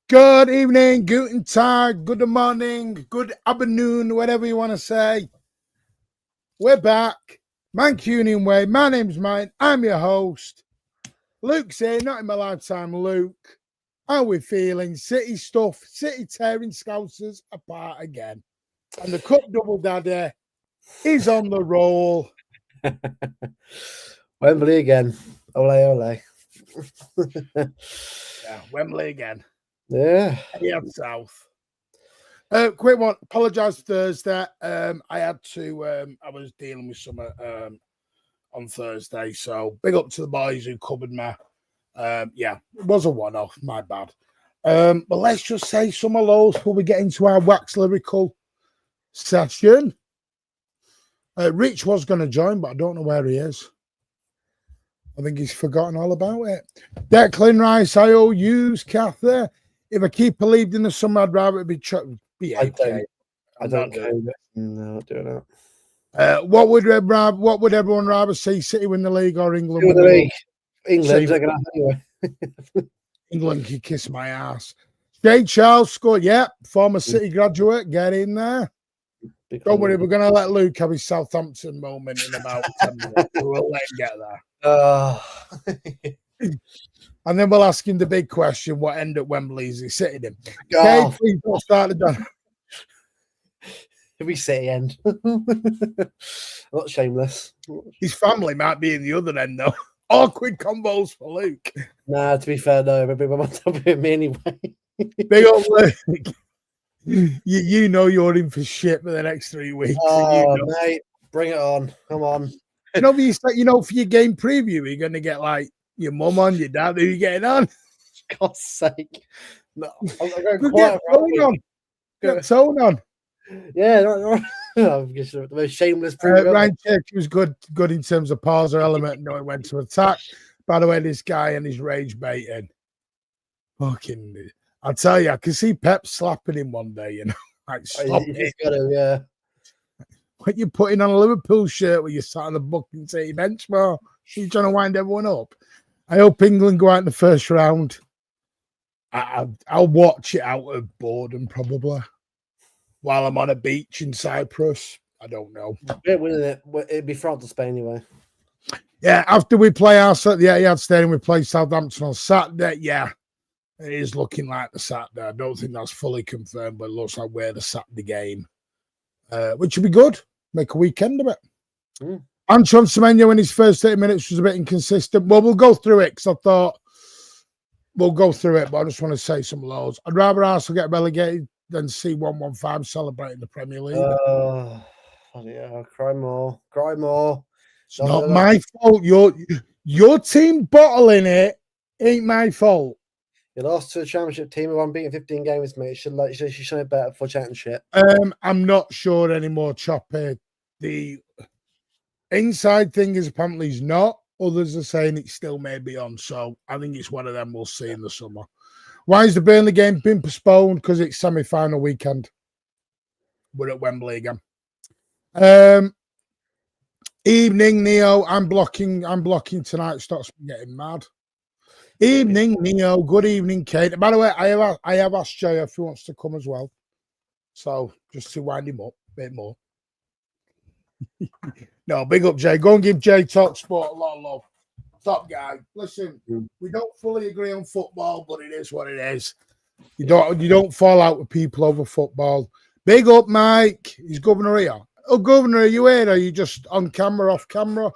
Good evening, guten tag, good morning, good afternoon, whatever you want to say. We're back. Mancunian way. My name's Mike. I'm your host. Luke's here, not in my lifetime, Luke. How we feeling? City stuff, City tearing Scousers apart again. And the Cup double daddy is on the roll. Wembley again. Ole, ole. Yeah, Wembley again. Yeah. Yeah, south. Quick one. Apologise Thursday. I had to. I was dealing with some on Thursday, so big up to the boys who covered me. Yeah, it was a one-off. My bad. But let's just say some of those before we get into our wax lyrical session. Rich was going to join, but I don't know where he is. I think he's forgotten all about it. Declan Rice, IOUs, Cathy. If a keeper believed in the summer, I'd rather it be AK. I don't care. No, not doing that. What would everyone rather see? City win the league or England win the league? England, they're going to anyway. England can kiss my ass. Jay Charles scored. Yeah, former City graduate. Get in there. Don't worry, we're going to let Luke have his Southampton moment in about 10 minutes. We'll let him get there. And then we'll ask him the big question: what end at Wembley is he sitting in? Okay, please don't start it down. If we City end, not shameless. His family might be in the other end though. Awkward combos for Luke. Nah, to be fair, no, everyone wants to be me anyway. Big old Luke. You know you're in for shit for the next 3 weeks. Oh, mate, bring it on! Come on. You know, for your game preview, you're going to get like your mum on, your dad. Who are you getting on? For God's sake! No, I'm going quiet. Get tone on. Yeah, the most shameless. Ryan Church was good in terms of pause or element, knowing when to attack. By the way, this guy and his rage baiting, fucking. I tell you, I can see Pep slapping him one day. You know, like stop it. Yeah. What you putting on a Liverpool shirt when you sat on the booking seat bench for? You trying to wind everyone up? I hope England go out in the first round. I'll watch it out of boredom probably while I'm on a beach in Cyprus. I don't know. It'd be France or Spain anyway. Yeah, after we play our Etihad Stadium, we play Southampton on Saturday. Yeah, it is looking like the Saturday. I don't think that's fully confirmed, but it looks like we're the Saturday game, which would be good. Make a weekend of it. Antoine Semenyo in his first 30 minutes was a bit inconsistent. Well, we'll go through it because I thought we'll go through it, but I just want to say some of those. I'd rather Arsenal get relegated than see 115 celebrating the Premier League. Yeah, cry more. Cry more. It's not my fault. Your team bottling it ain't my fault. You lost to a championship team of unbeaten 15 games, mate. You should know better for championship. I'm not sure anymore, Chopper. The inside thing is apparently he's not. Others are saying it still may be on. So I think it's one of them we'll see in the summer. Why is the Burnley game been postponed? Because it's semi-final weekend. We're at Wembley again. Evening, Neo. I'm blocking tonight. Stops me getting mad. Evening, Neo. Good evening, Kate. By the way, I have asked Jay if he wants to come as well. So just to wind him up a bit more. No, big up, Jay. Go and give Jay Talk Sport a lot of love. Top guy. Listen, we don't fully agree on football, but it is what it is. You don't fall out with people over football. Big up, Mike. He's governor here. Oh, governor, are you here? Are you just on camera, off camera?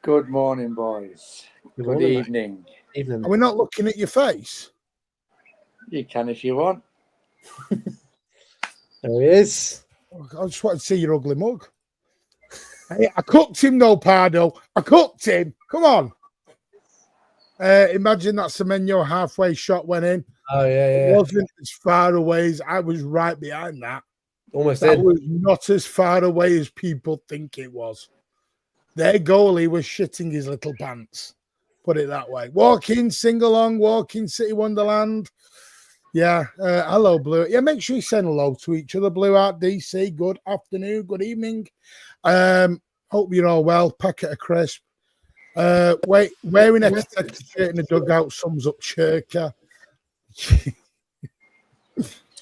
Good morning, boys. Good evening. Are we not looking at your face? You can if you want. There he is. I just want to see your ugly mug. Hey, I cooked him, though, Pardo. I cooked him. Come on. Imagine that Semenyo halfway shot went in. Oh, yeah. It wasn't as far away as I was right behind that. Almost that in. was not as far away as people think it was. Their goalie was shitting his little pants. Put it that way. Walking, sing along, walking City Wonderland. Yeah. Hello, Blue. Yeah, make sure you send hello to each other. Blue Art DC. Good afternoon. Good evening. Hope you're all well. Packet of crisp. Wearing a shirt in the dugout sums up Churka.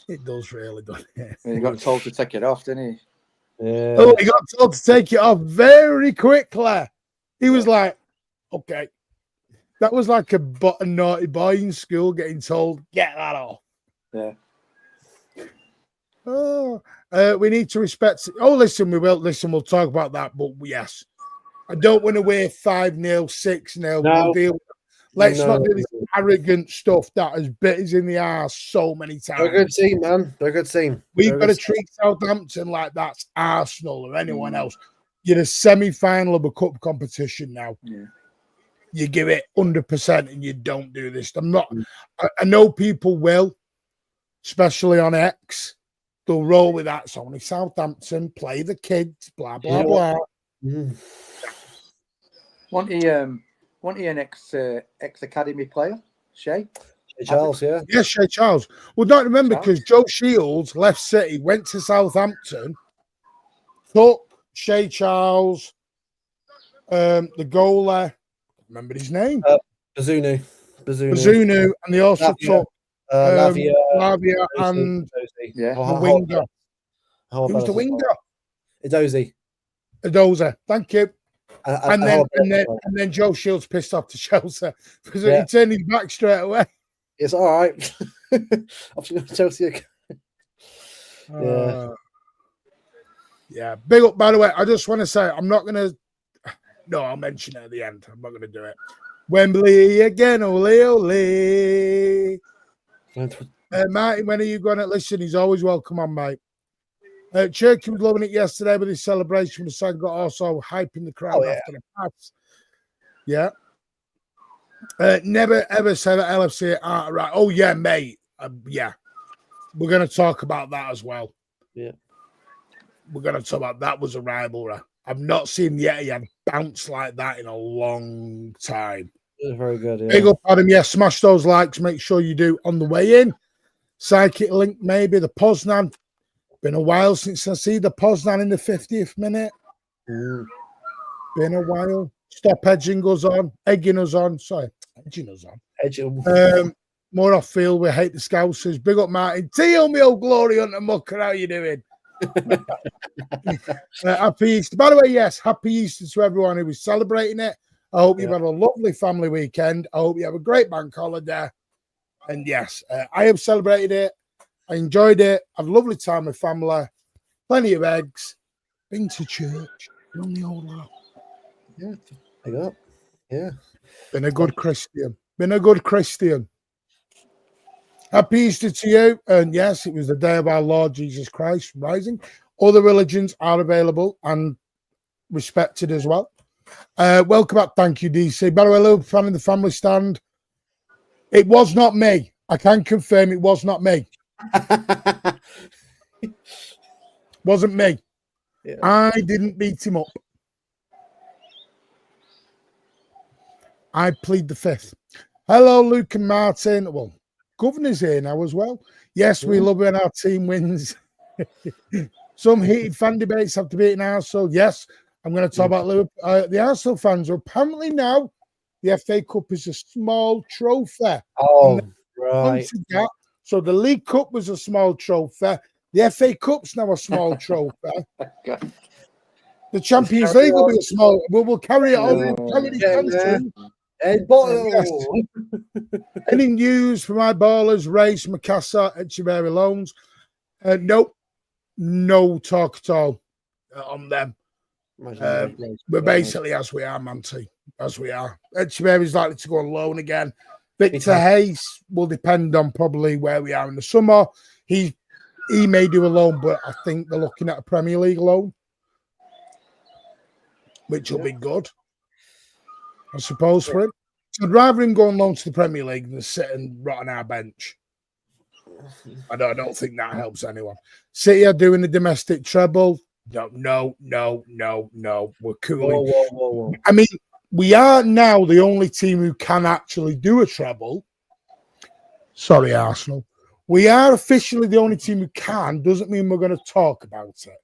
It does really, doesn't it? He got told to take it off, didn't he? Yeah. Oh, he got told to take it off very quickly. He was like, okay. That was like a naughty boy in school getting told, get that off. Yeah. Oh, we need to respect. Oh, listen, we will. Listen, we'll talk about that. But yes, I don't want to wear 5-0, 6-0. No. We'll deal. Let's No. not do this arrogant stuff that has bit us in the arse so many times. They're a good team, man. They're a good team. We've got to treat Southampton like that's Arsenal or anyone else. You're a semi-final of a cup competition now. Yeah. You give it 100% and you don't do this. I'm not. I know people will, especially on X. They'll roll with that. So only Southampton, play the kids, blah blah blah. Wasn't he an ex academy player, Shay? Charles, yeah. Yes, Shay Charles. Well, don't remember because Joe Shields left City, went to Southampton, took Shay Charles, the goalie. Remember his name? Bazunu, and they also took Lavia and the winger. Who was the winger? Edoza. Thank you. And then Joe Shields pissed off to Chelsea because he turned his back straight away. It's all right. I've seen Chelsea again. Yeah. Big up, by the way. I just want to say, I'm not going to. No, I'll mention it at the end. I'm not going to do it. Wembley again, ole, ole. Martin, when are you going to listen? He's always welcome on, mate. Cherky was loving it yesterday with his celebration. The song got also hyping the crowd after the pass. Yeah. Never ever say that LFC aren't right. Oh, yeah, mate. Yeah. We're going to talk about that as well. Yeah. We're going to talk about that was a rivalry. I've not seen Etihad bounce like that in a long time. It was very good. Yeah. Big up, Adam. Yeah, smash those likes. Make sure you do on the way in. Psychic link, maybe the Poznan. Been a while since I see the Poznan in the 50th minute. Been a while. Stop edging us on. Egging us on. Sorry, edging us on. More off field. We hate the Scousers. Big up, Martin. Teal me, old glory hunter mucker. How you doing? Happy Easter. By the way, yes, happy Easter to everyone who was celebrating it. I hope you've had a lovely family weekend. I hope you have a great bank holiday. And yes, I have celebrated it. I enjoyed it. Had a lovely time with family. Plenty of eggs. Been to church. On the old lot. Yeah, I got. Yeah. Been a good Christian. Happy Easter to you. And yes, it was the day of our Lord Jesus Christ rising. Other religions are available and respected as well. Welcome back. Thank you, DC. By the way, Liverpool fan in the family stand. It was not me. I can confirm it was not me. Wasn't me. Yeah. I didn't beat him up. I plead the fifth. Hello, Luke and Martin. Well, Governor's here now as well. Yes, we love when our team wins. Some heated fan debates have to be in Arsenal. Yes, I'm going to talk about Liverpool. The Arsenal fans are apparently now the FA Cup is a small trophy. Oh, right. So the League Cup was a small trophy. The FA Cup's now a small trophy. The Champions League will be a small. We'll carry it on. Any news for my ballers? Race, Mikasa, Echeverry loans? Nope. No talk at all on them. We're basically as we are, Manty. As we are. Echeverry's likely to go on loan again. Victor Hayes will depend on probably where we are in the summer. He may do a loan, but I think they're looking at a Premier League loan, which will be good, I suppose, for him. I'd rather him go on loan to the Premier League than sit and rot on our bench. I don't think that helps anyone. City are doing the domestic treble. No. We're cooling. Whoa. I mean, we are now the only team who can actually do a treble. Sorry, Arsenal. We are officially the only team who can. Doesn't mean we're going to talk about it.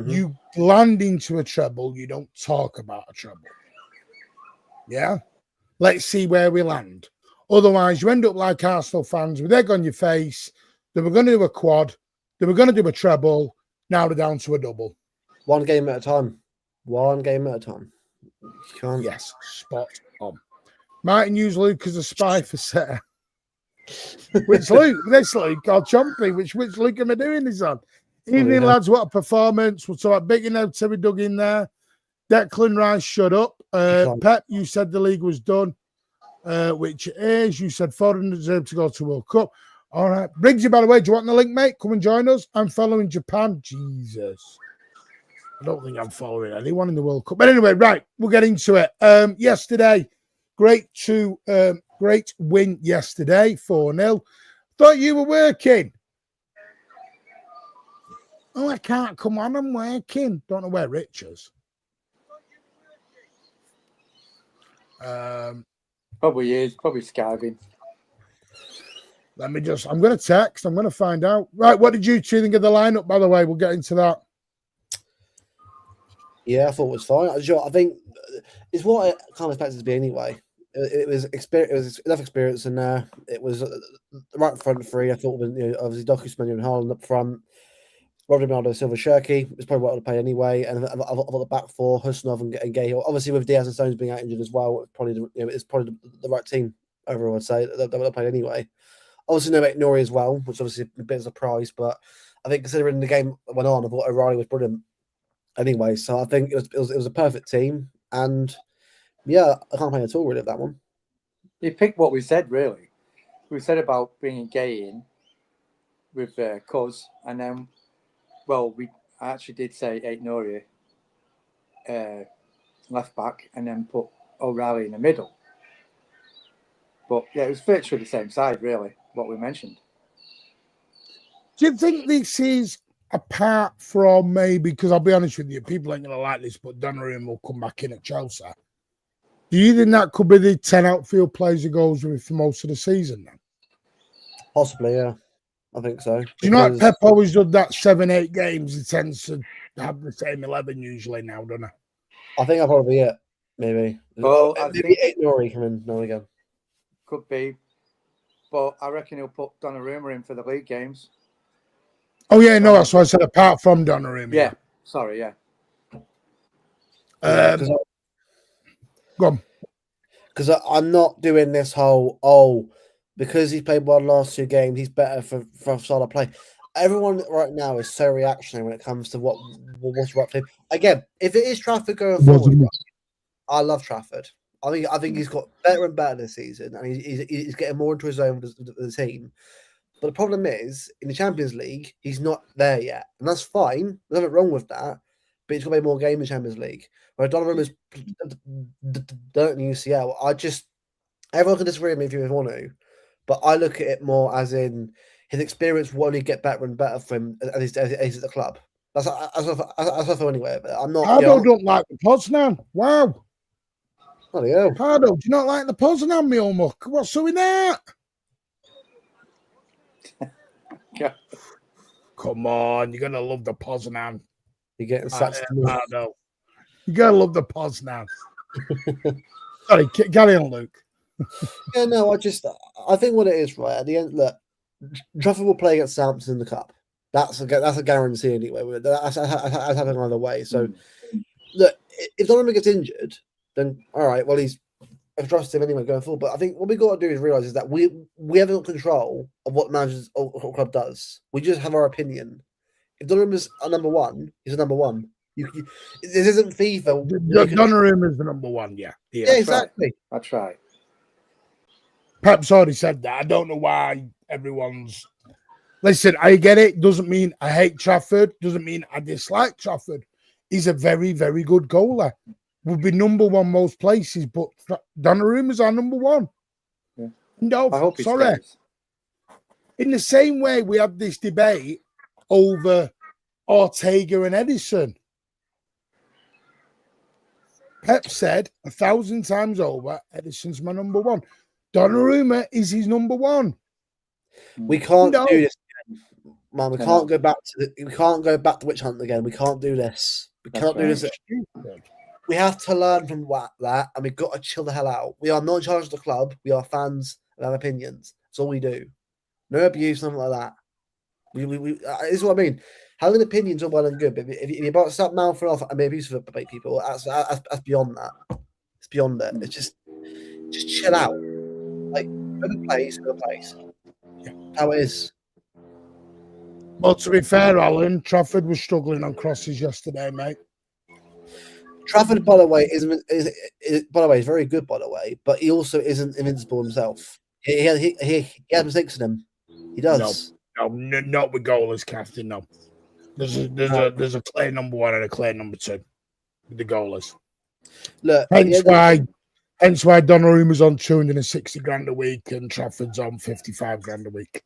You land into a treble, you don't talk about a treble. Yeah? Let's see where we land. Otherwise, you end up like Arsenal fans with egg on your face. They were going to do a quad. They were going to do a treble. Now they're down to a double. One game at a time. One game at a time. You can't. Yes, spot on. Martin used Luke as a spy for Sarah. Which Luke? This Luke or Chompy? Which Luke am I doing this on? Evening, lads. What a performance. We'll talk big enough Terry dug in there. Declan Rice, shut up. Pep, you said the league was done, which it is. You said Foden deserved to go to World Cup. All right. Briggsy, by the way, do you want the link, mate? Come and join us. I'm following Japan. Jesus. I don't think I'm following anyone in the World Cup. But anyway, right, we'll get into it. Yesterday, great win yesterday, 4-0. Thought you were working. Oh, I can't. Come on, I'm working. Don't know where Rich is. Probably is. Probably skiving. I'm going to text. I'm going to find out. Right, what did you two think of the lineup, by the way? We'll get into that. Yeah, I thought it was fine. I think it's what I kind of expected it to be anyway. It was enough experience in there. It was the right front three. I thought, obviously, Doku, Spencer, and Haaland up front. Rodri, Ronaldo, Silva, Shirky was probably what I would play anyway. And I thought the back four, Husnov and Gay. Obviously, with Diaz and Stones being out injured as well, it's probably the right team overall, I'd say, that would have played anyway. Obviously, no Nori as well, which obviously a bit of a surprise. But I think considering the game went on, I thought O'Reilly was brilliant anyway. So I think it was a perfect team. And yeah, I can't play at all really of that one. You picked what we said, really. We said about bringing Gay in with Cuz, and then, I actually did say Nori left back, and then put O'Reilly in the middle. But yeah, it was virtually the same side, really, what we mentioned. Do you think this is apart from maybe, because I'll be honest with you, people ain't going to like this, but Donnarumma will come back in at Chelsea. Do you think that could be the 10 outfield players who goes with for most of the season then? Possibly, yeah. I think so. Do you know what Pep always does that 7-8 games? He tends to have the same 11 usually now, doesn't he? I think I'll probably be it, maybe. Well, maybe Nori come in now again. Could be. But I reckon he'll put Donnarumma in for the league games. Oh, yeah, no, that's what I said, apart from Donnarumma. Yeah, sorry, yeah. Go on. Because I'm not doing this whole, because he's played well the last 2 games, he's better for style of play. Everyone right now is so reactionary when it comes to what's right for him. Again, if it is Trafford going forward, I love Trafford. I think he's got better and better this season, and he's getting more into his zone with the team. But the problem is, in the Champions League, he's not there yet. And that's fine. There's nothing wrong with that. But he's got to play more games in the Champions League. Where Donnarumma's done it in UCL. Everyone can disagree with me if you want to. But I look at it more as in his experience will only get better and better for him as he's at the club. That's what I feel anyway. I'm not. Pardo don't like the Poznan. Wow. Bloody hell. Pardo, do you not like the Poznan, me old muck? What's up with that? Yeah. Come on, you're going to love the Poznan. You're getting sacked. Pardo. You got to love the Poznan. Sorry, carry on, Luke. Yeah, no, I think what it is, right, at the end, look, Trafford will play against Southampton in the Cup. That's a guarantee anyway. That's happening either way. So, look, if Donnarumma gets injured, then all right, well, he's a trust him anyway going forward. But I think what we got to do is realise is that we haven't got control of what managers or club does. We just have our opinion. If Donnarumma's a number one, he's a number one. This isn't FIFA. Donnarumma is the number one, yeah. Yeah, exactly. That's right. Pep's already said that. I don't know why everyone's... Listen, I get it. Doesn't mean I hate Trafford. Doesn't mean I dislike Trafford. He's a very, very good goalie. We'll be number one most places, but Donnarumma's our number one. Yeah. No, I hope sorry. Stays. In the same way, we had this debate over Ortega and Edison. Pep said 1,000 times over, Edison's my number one. Donnarumma is his number one. We can't do this again, man. We can't go back to witch hunt again. We can't do this. We can't do this. We have to learn from that, and we've got to chill the hell out. We are not in charge of the club. We are fans and have opinions. That's all we do. No abuse, nothing like that. This is what I mean. Having opinions are well and good, but if you're about to start mouthing off and be abusive about people, that's beyond that. It's beyond it. It's just chill out. Like, whoever plays. Yeah. How it is. Well, to be fair, Alan, Trafford was struggling on crosses yesterday, mate. Trafford, by the way, is very good, by the way, but he also isn't invincible himself. He has mistakes in him. He does. No, not with goalless casting. No, there's a clear number one and a clear number two with the goalless. Look, hence why Donnarumma's on 260 grand a week and Trafford's on 55 grand a week.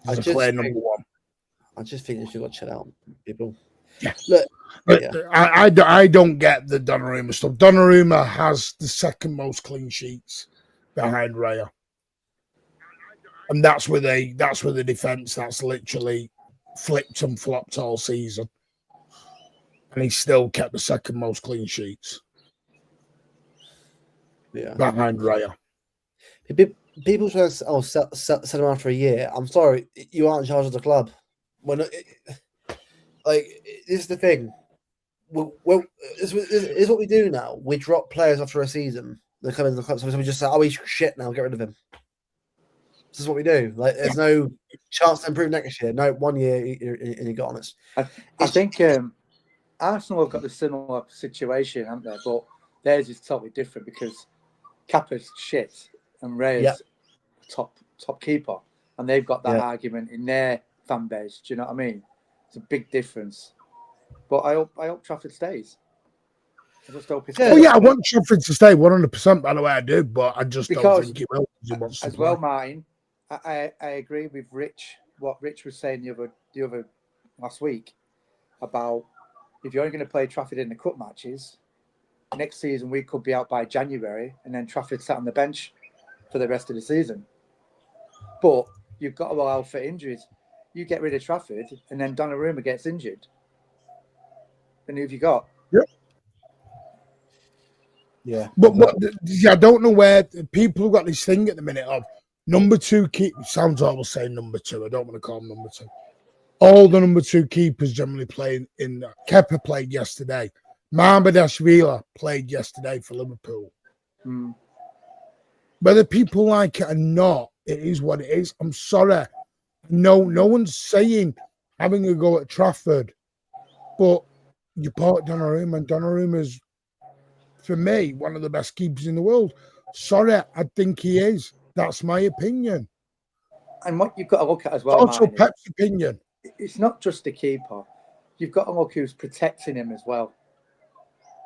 There's a clear number one. I just think you should got to chill out, people. Yeah. Look, I don't get the Donnarumma stuff. Donnarumma has the second most clean sheets behind Raya. And that's where the defence that's literally flipped and flopped all season. And he still kept the second most clean sheets. Yeah. Behind Raya. People try to sell him after a year. I'm sorry, you aren't in charge of the club. This is the thing. Well, this is what we do now. We drop players after a season. They come in the club, so we just say, "Oh, he's shit now. Get rid of him." This is what we do. Like, there's no chance to improve next year. No, 1 year and you got on it. I think Arsenal have got the similar situation, haven't they? But theirs is totally different because Kappa's shit and Ray's top keeper, and they've got that argument in their fan base. Do you know what I mean? It's a big difference. But I hope Trafford stays. I just hope it's I want Trafford to stay 100%. By the way, I do, but I just don't think he will. He wants as well, Martin. I agree with Rich. What Rich was saying the other last week about if you're only going to play Trafford in the cup matches, next season we could be out by January, and then Trafford sat on the bench for the rest of the season. But you've got to allow for injuries. You get rid of Trafford, and then Donnarumma gets injured. And who have you got? Yeah. But I don't know where people have got this thing at the minute of number two keeper. Sounds almost saying number two. I don't want to call him number two. All the number two keepers generally playing in. Kepa played yesterday. Mahmudashvili played yesterday for Liverpool. Whether people like it or not, it is what it is. I'm sorry. No one's saying having a go at Trafford, but you bought Donnarumma, and Donnarumma's, for me, one of the best keepers in the world. Sorry, I think he is. That's my opinion. And what you've got to look at as well, Also, Martin, Pep's opinion. It's not just the keeper. You've got to look who's protecting him as well.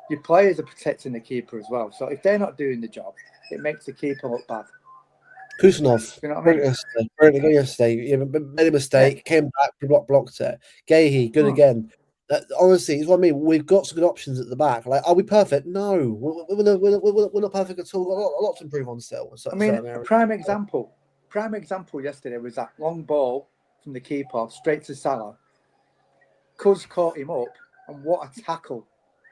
Your players are protecting the keeper as well. So if they're not doing the job, it makes the keeper look bad. Kusanov, you know what I mean? Yesterday, he made a mistake, came back, blocked it. Gahey, good again. Honestly, it's what I mean. We've got some good options at the back. Like, are we perfect? No, we're not perfect at all. We've got a lot to improve on still. I mean, a prime example yesterday was that long ball from the keeper straight to Salah. Cuz caught him up, and what a tackle!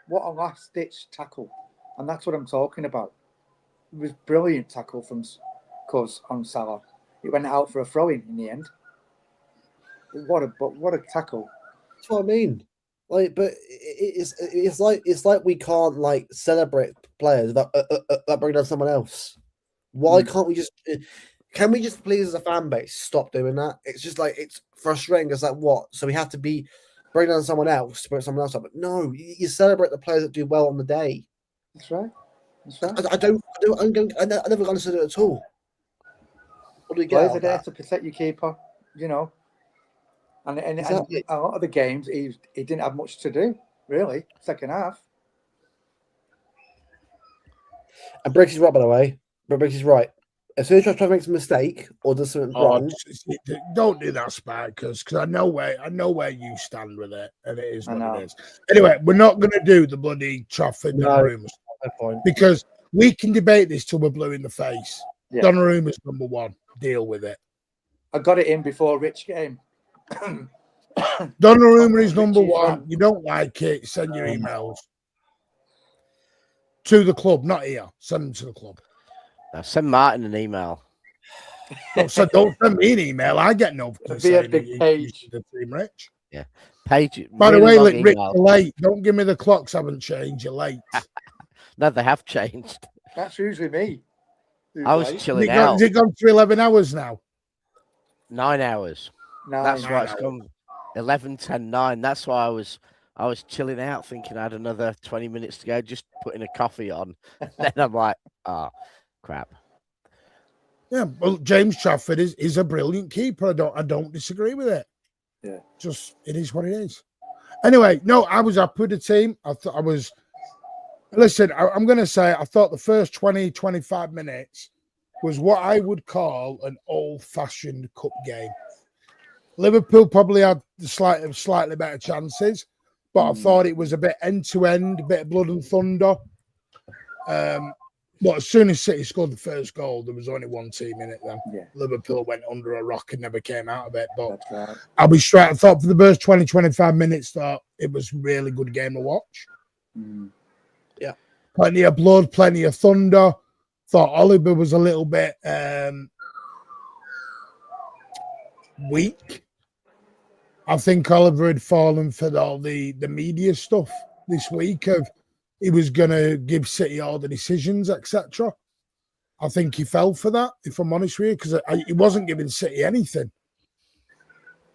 What a last-ditch tackle, and that's what I'm talking about. It was brilliant tackle from Cuz on Salah. It went out for a throw-in the end. What a tackle! That's what I mean. Like, but it's like we can't like celebrate players that bring down someone else. Why can't we just? Can we just please as a fan base stop doing that? It's just like it's frustrating. It's like what? So we have to bring down someone else to bring someone else up. But no, you celebrate the players that do well on the day. That's right. I never understood it at all. What do we get? Players are there to protect your keeper, you know. And Exactly. a lot of the games, he didn't have much to do, really, second half. And Briggs is right, by the way. But Briggs is right. As soon as you try to make a mistake or does something wrong, don't do that, Spike, because I know where you stand with it, and it is what it is. Anyway, we're not going to do the bloody Trafford Donnarumma because we can debate this till we're blue in the face. Yeah. Donnarumma's number one. Deal with it. I got it in before Rich came. Donnarumma is number one. You don't like it, send your emails to the club, not here. Send them to the club. Now send Martin an email. So don't send me an email. I get no Be a big page. The team, Rich. Yeah, page. By the really way, long look, Rich, email. you're late. Don't give me the clocks haven't changed. You're late. No, they have changed. That's usually me. I was late. chilling Has out. it gone to 11 hours now? 9 hours. That's why it's gone 11, 10, 9. That's why I was chilling out, thinking I had another 20 minutes to go, just putting a coffee on. Then I'm like, oh, crap. Yeah, well, James Trafford is a brilliant keeper. I don't disagree with it. Yeah, just it is what it is. Anyway, no, I was up with the team. I thought I was. Listen, I'm going to say I thought the first 20, 25 minutes was what I would call an old-fashioned cup game. Liverpool probably had the slightly better chances, but I thought it was a bit end-to-end, a bit of blood and thunder. But as soon as City scored the first goal, there was only one team in it then. Yeah. Liverpool went under a rock and never came out of it. But that's right. I'll be straight. I thought for the first 20, 25 minutes, that it was a really good game to watch. Yeah. Plenty of blood, plenty of thunder. Thought Oliver was a little bit weak. I think Oliver had fallen for all the media stuff this week of he was going to give City all the decisions, etc. I think he fell for that, if I'm honest with you, because he wasn't giving City anything.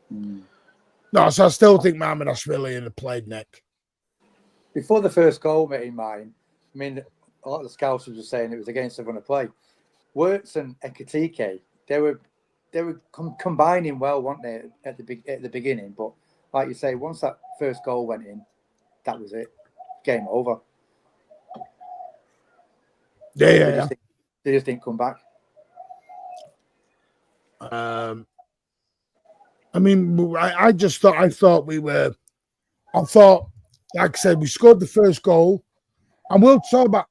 No, so I still think Mohamed Ashrili had played Nick. Before the first goal, mate, in mind, I mean, a lot of the scouts were saying it was against the run of play. Wirtz and Ekitike, they were combining well, weren't they, at the beginning? But like you say, once that first goal went in, that was it. Game over. Yeah. They just didn't come back. I mean, I thought we were. I thought, like I said, we scored the first goal, and we'll talk about.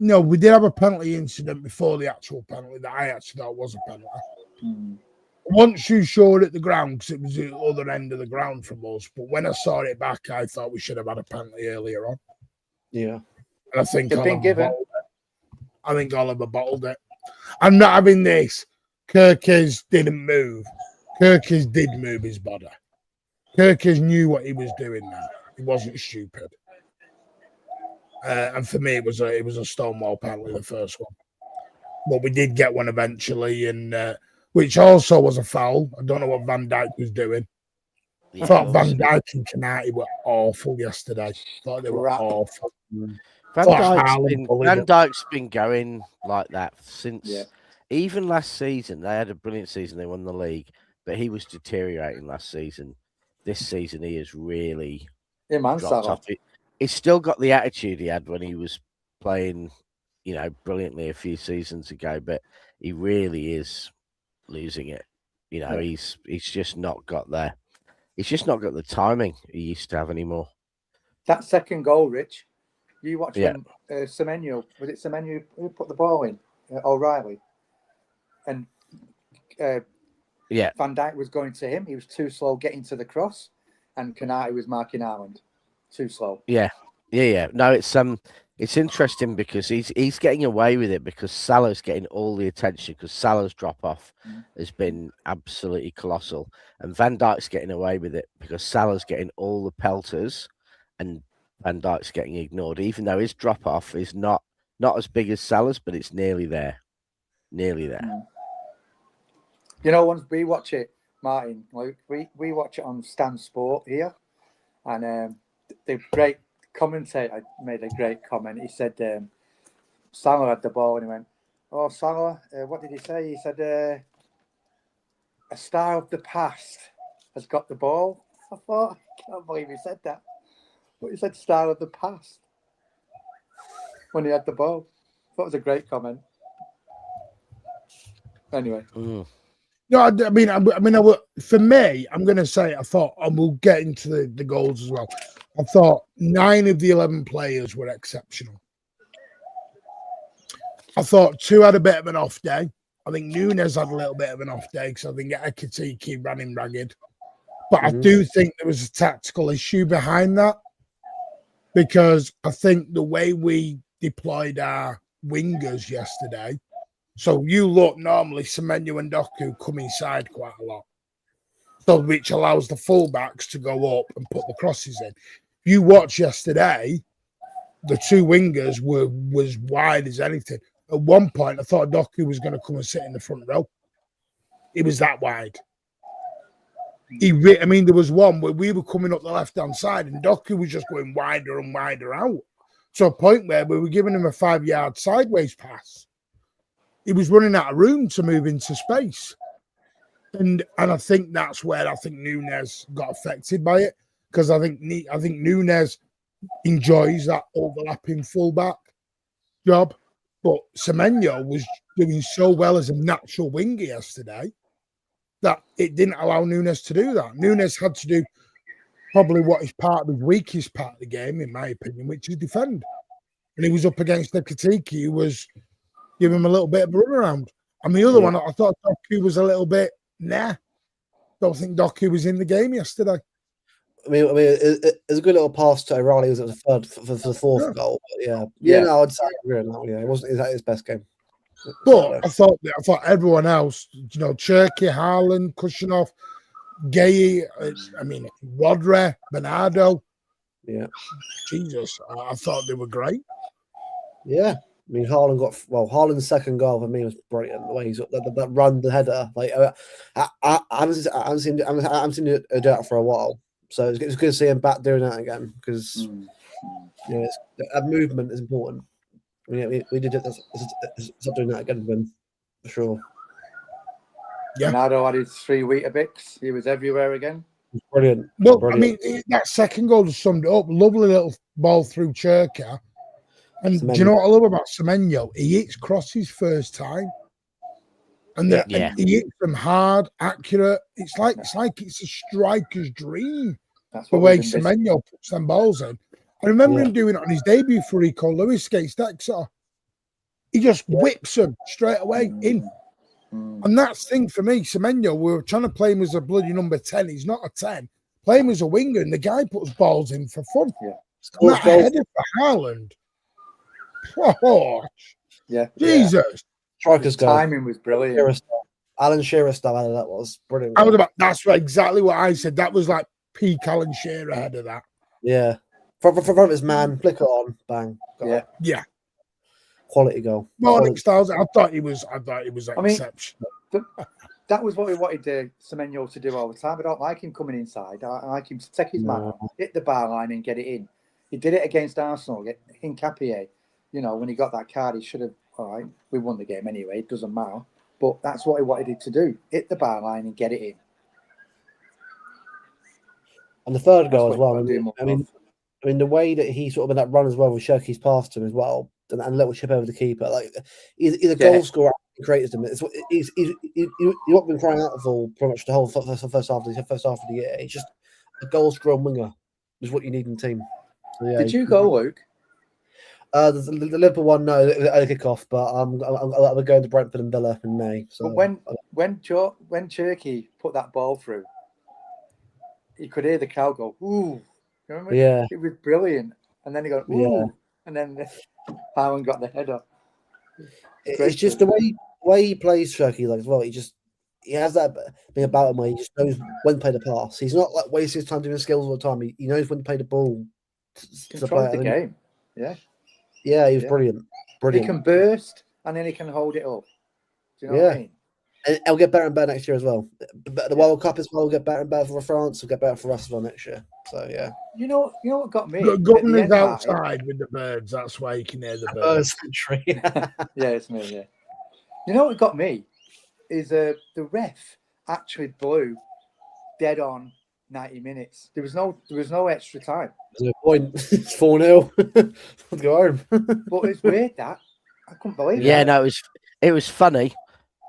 We did have a penalty incident before the actual penalty that I actually thought was a penalty. Once you showed it the ground, because it was the other end of the ground from us, but when I saw it back, I thought we should have had a penalty earlier on. Yeah, and I think It's been given. I think Oliver bottled it. I'm not having this. Kirkes didn't move. Kirkes did move his body. Kirkes knew what he was doing now. He wasn't stupid. And for me, it was a Stonewall penalty, the first one. But we did get one eventually, and which also was a foul. I don't know what Van Dijk was doing. I thought Van Dijk and Canati were awful yesterday. I thought they were awful. Van Dijk's been going like that since even last season. They had a brilliant season. They won the league, but he was deteriorating last season. This season, he has really dropped off. He's still got the attitude he had when he was playing, brilliantly a few seasons ago, but he really is losing it. He's just not got there. He's just not got the timing he used to have anymore. That second goal, Rich, you watched when Semenyo, was it Semenyo who put the ball in? O'Reilly. And Van Dijk was going to him. He was too slow getting to the cross, and Canati was marking Haaland. Too slow. Yeah. No, it's interesting because he's getting away with it because Salah's getting all the attention because Salah's drop off has been absolutely colossal, and Van Dijk's getting away with it because Salah's getting all the pelters, and Van Dijk's getting ignored, even though his drop off is not as big as Salah's, but it's nearly there. Once we watch it, Martin, like we watch it on Stan Sport here, and the great commentator made a great comment. He said Salah had the ball and he went, "Oh, Salah, what did he say?" He said, "A star of the past has got the ball." I thought, I can't believe he said that. But he said star of the past when he had the ball. I thought it was a great comment. Anyway. No, I mean, for me, I'm going to say I thought, and we'll get into the goals as well. I thought 9 of the 11 players were exceptional. I thought 2 had a bit of an off day. I think Nunes had a little bit of an off day because I think Ekitike ran him ragged. But I do think there was a tactical issue behind that because I think the way we deployed our wingers yesterday So you look normally Semenyo and Doku come inside quite a lot. So which allows the fullbacks to go up and put the crosses in. You watch yesterday, the two wingers were was wide as anything. At one point, I thought Doku was going to come and sit in the front row. It was that wide. I mean, there was one where we were coming up the left-hand side and Doku was just going wider and wider out. To a point where we were giving him a 5-yard sideways pass. He was running out of room to move into space. And I think that's where I think Nunes got affected by it. Because I think Nunes enjoys that overlapping fullback job. But Semenyo was doing so well as a natural winger yesterday that it didn't allow Nunes to do that. Nunes had to do probably what is part of the weakest part of the game, in my opinion, which is defend. And he was up against Ekitike, who was giving him a little bit of a runaround. And the other one, I thought Doku was a little bit, don't think Doku was in the game yesterday. I mean, it was a good little pass to O'Reilly. It was the third for the fourth goal. But no, I'd say agree on that. Yeah, it wasn't exactly his best game. But I thought everyone else, Cherky, Haaland, Kushinov, Gay, Rodri, Bernardo. Yeah. Jesus, I thought they were great. Yeah. I mean, Haaland's second goal for me was brilliant. The way he's that run, the header. Like, I haven't seen him do that for a while. So it's good to see him back doing that again because that movement is important. We did it. Stop doing that again, for sure. Yeah. Bernardo added 3 Weetabix. He was everywhere again. Brilliant. Well, brilliant. I mean, that second goal just summed it up. Lovely little ball through Cherka. And Semenyo. Do you know what I love about Semenyo? He hits crosses first time. And he hits them hard, accurate. It's like it's a striker's dream. That's the way Semenyo puts them balls in. I remember him doing it on his debut for Rico Lewis against Exeter. He just whips them straight away in. And that's the thing for me, Semenyo, we were trying to play him as a bloody number 10. He's not a 10. Play him as a winger, and the guy puts balls in for fun. Yeah. And that header for Haaland. Oh, yeah. Jesus. Striker's timing was brilliant. Alan Shearer style, that was brilliant. That's exactly what I said. That was like peak Alan Shearer header, that. Yeah. From front of his man, flick it on, bang. Yeah. Quality goal. Morning Styles, I thought he was exceptional. That was what we wanted Semenyo to do all the time. I don't like him coming inside. I like him to take his man on, hit the bar line and get it in. He did it against Arsenal in Capier. When he got that card, he should have, all right, we won the game anyway, it doesn't matter. But that's what he wanted to do, hit the bar line and get it in. And the third goal as well. I mean, the way that he sort of in that run as well with Cherky's past him as well, and a little chip over the keeper. Like he's a goal scorer and creates them. He's not been crying out for pretty much the whole first half of the year. He's just a goal scoring winger is what you need in the team. So, yeah, Did you go, Luke? The Liverpool one, no, I kick off, but I'm going to Brentford and Villa in May. So but when Cherky put that ball through, you could hear the crowd go, "Ooh!" Remember? Yeah, it was brilliant. And then he got, "Ooh!" And then Haaland got the header. It's just the way he plays Cherky, like as well. He has that thing about him where he just knows when to play the pass. He's not like wasting his time doing skills all the time. He knows when to play the ball. Control the game. Yeah. Yeah, he was brilliant. He can burst and then he can hold it up. Do you know what I mean? And it'll get better and better next year as well. The World Cup as well will get better and better for France. Will get better for us as well next year. So yeah. You know what got me? Governors outside with the birds. That's why you can hear the birds. Yeah, it's me. Yeah. You know what got me is the ref actually blew dead on 90 minutes. There was no extra time. There's no point. It's 4-0. Let's go home. But it's weird that I couldn't believe it. Yeah, no, it was funny.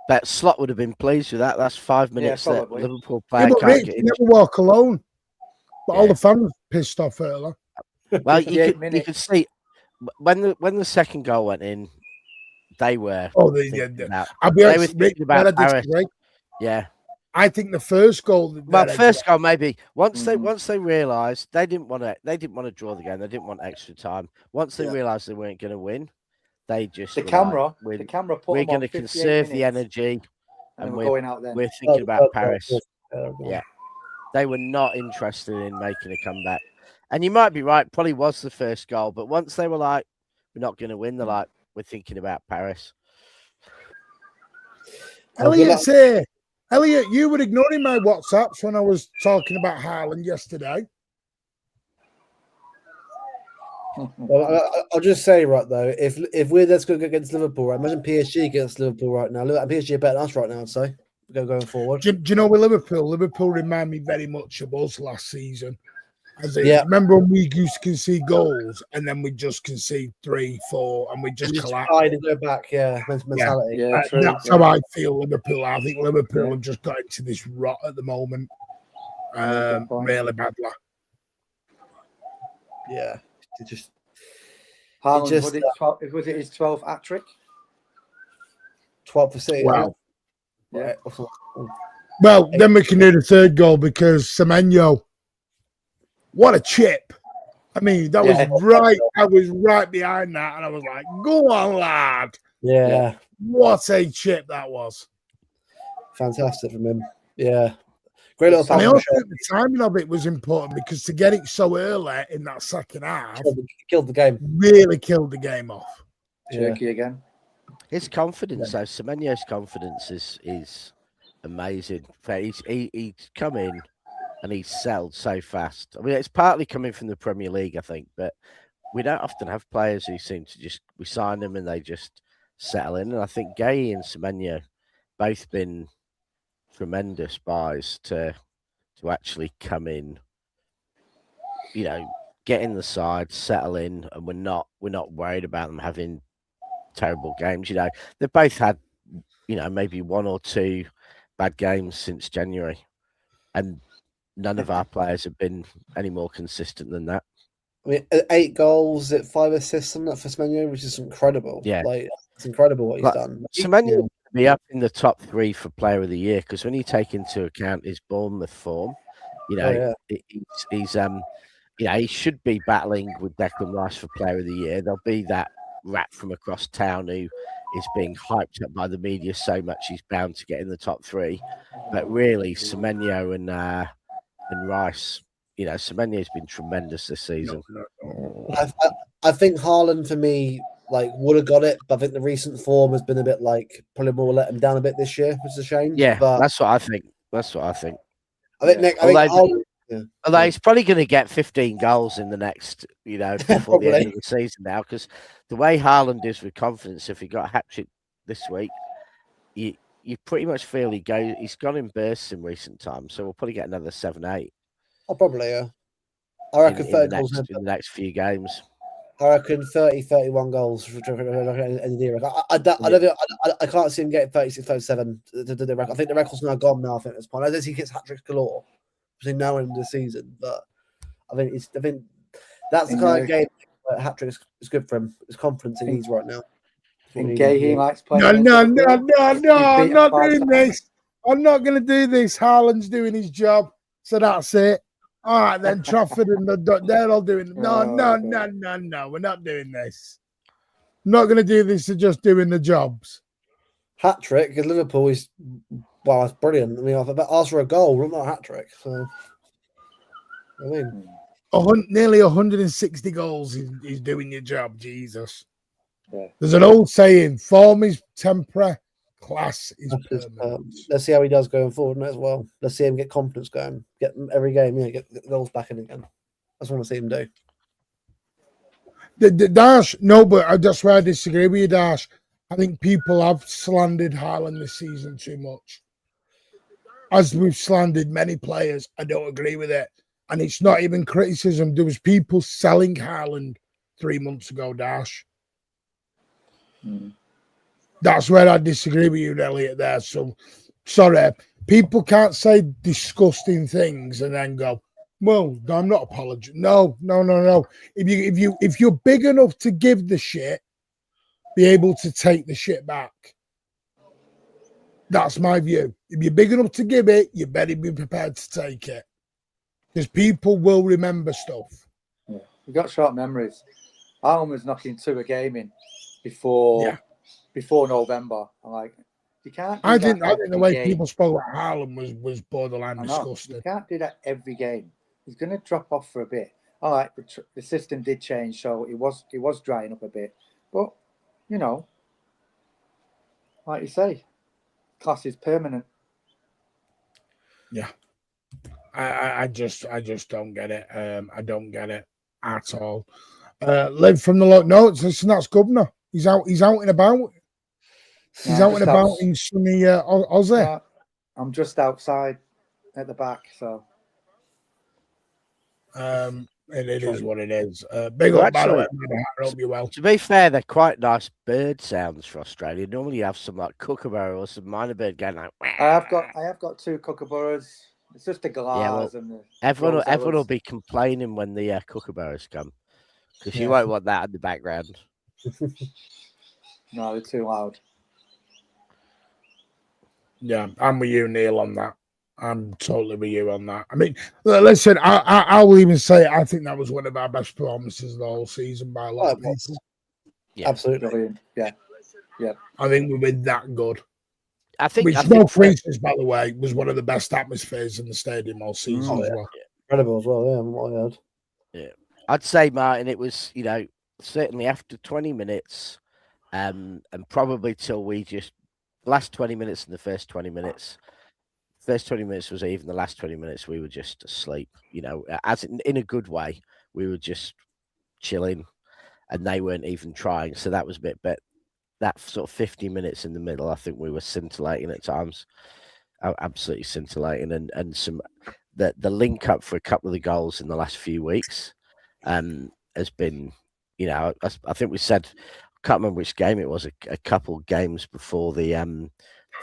But Slot would have been pleased with that. That's 5 minutes that Liverpool player can't get in. You never walk alone. But all the fans pissed off earlier. Well, you could see when the second goal went in, they were. Oh, they were thinking about Paris. Yeah. I think the first goal. Well, first goal maybe. Once they realised they didn't want to draw the game. They didn't want extra time. Once they realised they weren't going to win, They just the camera like, put we're them going on to 58 conserve the minutes, energy, and we're going out then. we're thinking about Paris. Yeah. Yeah, they were not interested in making a comeback. And you might be right, probably was the first goal, but once they were like, we're not going to win, they're like, we're thinking about Paris. Elliot's here. Elliot, you were ignoring my WhatsApps when I was talking about Haaland yesterday. Well, I'll just say, right, though, if we're that's going to go against Liverpool, right, imagine PSG against Liverpool right now. PSG are better than us right now, I'd say, going forward. Do you know with Liverpool remind me very much of us last season. Remember when we used to concede goals and then we just concede 3, 4 and we just collapse? Try to go back, mentality. Yeah, true. That's how I feel Liverpool. I think Liverpool have just got into this rot at the moment. Really badly. Yeah. It just Haaland, was it his 12th hat trick? 12 for City. Wow. Yeah. Well, then we can do the third goal because Semenyo, what a chip. I mean, that was right. I was right behind that and I was like, go on, lad. Yeah. What a chip that was. Fantastic from him. Yeah. Great little pass. The timing of it was important because to get it so early in that second half killed the game. Really killed the game off. Turkey again. His confidence, though, Semenyo's confidence is amazing. He's come in and he's settled so fast. I mean, it's partly coming from the Premier League, I think, but we don't often have players who seem to we sign them and they just settle in. And I think Gay and Semenyo both been tremendous buys to actually come in, get in the side, settle in, and we're not worried about them having terrible games. They've both had, maybe 1 or 2 bad games since January, and none of our players have been any more consistent than that. I mean, 8 goals, 5 assists on that for Semenyo, which is incredible. Yeah, it's incredible what he's done. Semenyo will be up in the top 3 for Player of the Year because when you take into account his Bournemouth form, he should be battling with Declan Rice for Player of the Year. There'll be that rat from across town who is being hyped up by the media so much he's bound to get in the top 3. But really, Semenyo and Rice, Semenyo's been tremendous this season. I think Haaland, for me, would have got it, but I think the recent form has been a bit probably more let him down a bit this year, which is a shame. Yeah, but that's what I think. Although he's probably going to get 15 goals in the next, before the end of the season now, because the way Haaland is with confidence, if he got a hat-trick this week, you pretty much feel he's gone in bursts in recent times, so we'll probably get another 7-8. Oh, probably, yeah. I reckon 30 goals in the next few games. I reckon 30, 31 goals for I can't see him getting 36, 37. I think the record's now gone now. I think at this point, I don't think it's hat tricks galore between now and the season, but I think that's the kind of game hat trick is good for him. His confidence he needs right now. He likes playing. No! I'm not doing this. I'm not going to do this. Haaland's doing his job, so that's it. All right, then Trafford and they're all doing it. No. We're not doing this. I'm not going to do this to just doing the jobs. Hat trick because Liverpool is that's brilliant. I mean, I've asked for a goal, not a hat trick. So, I mean, nearly 160 goals. He's doing your job, Jesus. Yeah. There's an old saying: "Form is temporary, class is permanent." Let's see how he does going forward as well. Let's see him get confidence going, get every game, get the goals back in again. That's what I want to see him do. The Dash, no, but that's where I disagree with you, Dash. I think people have slandered Haaland this season too much. As we've slandered many players, I don't agree with it. And it's not even criticism. There was people selling Haaland 3 months ago, Dash. That's where I disagree with you, Elliot, there. So, sorry. People can't say disgusting things and then go, well, I'm not apologizing. No. If you're big enough to give the shit, be able to take the shit back. That's my view. If you're big enough to give it, you better be prepared to take it. Because people will remember stuff. Yeah. You've got short memories. Haaland was knocking 2 a game in before November. I'm like, you can't. I think the way people spoke about Haaland was borderline disgusting. You can't do that every game. He's going to drop off for a bit. All right, the system did change, so it was drying up a bit. But you know, like you say, class is permanent. Yeah, I just don't get it. I don't get it at all. Liv from the low notes. Listen, that's Governor. He's out and about. He's out and about in sunny Aussie. Yeah, I'm just outside at the back, so. It is what it is. Big up, by the way. I hope you well. To be fair, they're quite nice bird sounds for Australia. Normally, you have some like kookaburra or some minor bird going like. I have got 2 kookaburras. It's just the glass and the. Everyone will be complaining when the kookaburras come because you won't want that in the background. No, they're too loud. Yeah, I'm with you, Neil, on that. I'm totally with you on that. I mean, listen, I will even say I think that was one of our best performances of the whole season by a lot of people. Yeah, absolutely. Yeah. I think we were that good. Which, for instance, by the way, was one of the best atmospheres in the stadium all season as well. Incredible as well, what I heard. Yeah. I'd say, Martin, it was, certainly after 20 minutes, and probably till last 20 minutes and the first 20 minutes. First 20 minutes was even the last 20 minutes we were just asleep, as in a good way. We were just chilling and they weren't even trying. So that was a bit, but that sort of 50 minutes in the middle, I think we were scintillating at times, absolutely scintillating. And the link up for a couple of the goals in the last few weeks has been, I think we said, I can't remember which game it was, a couple games before the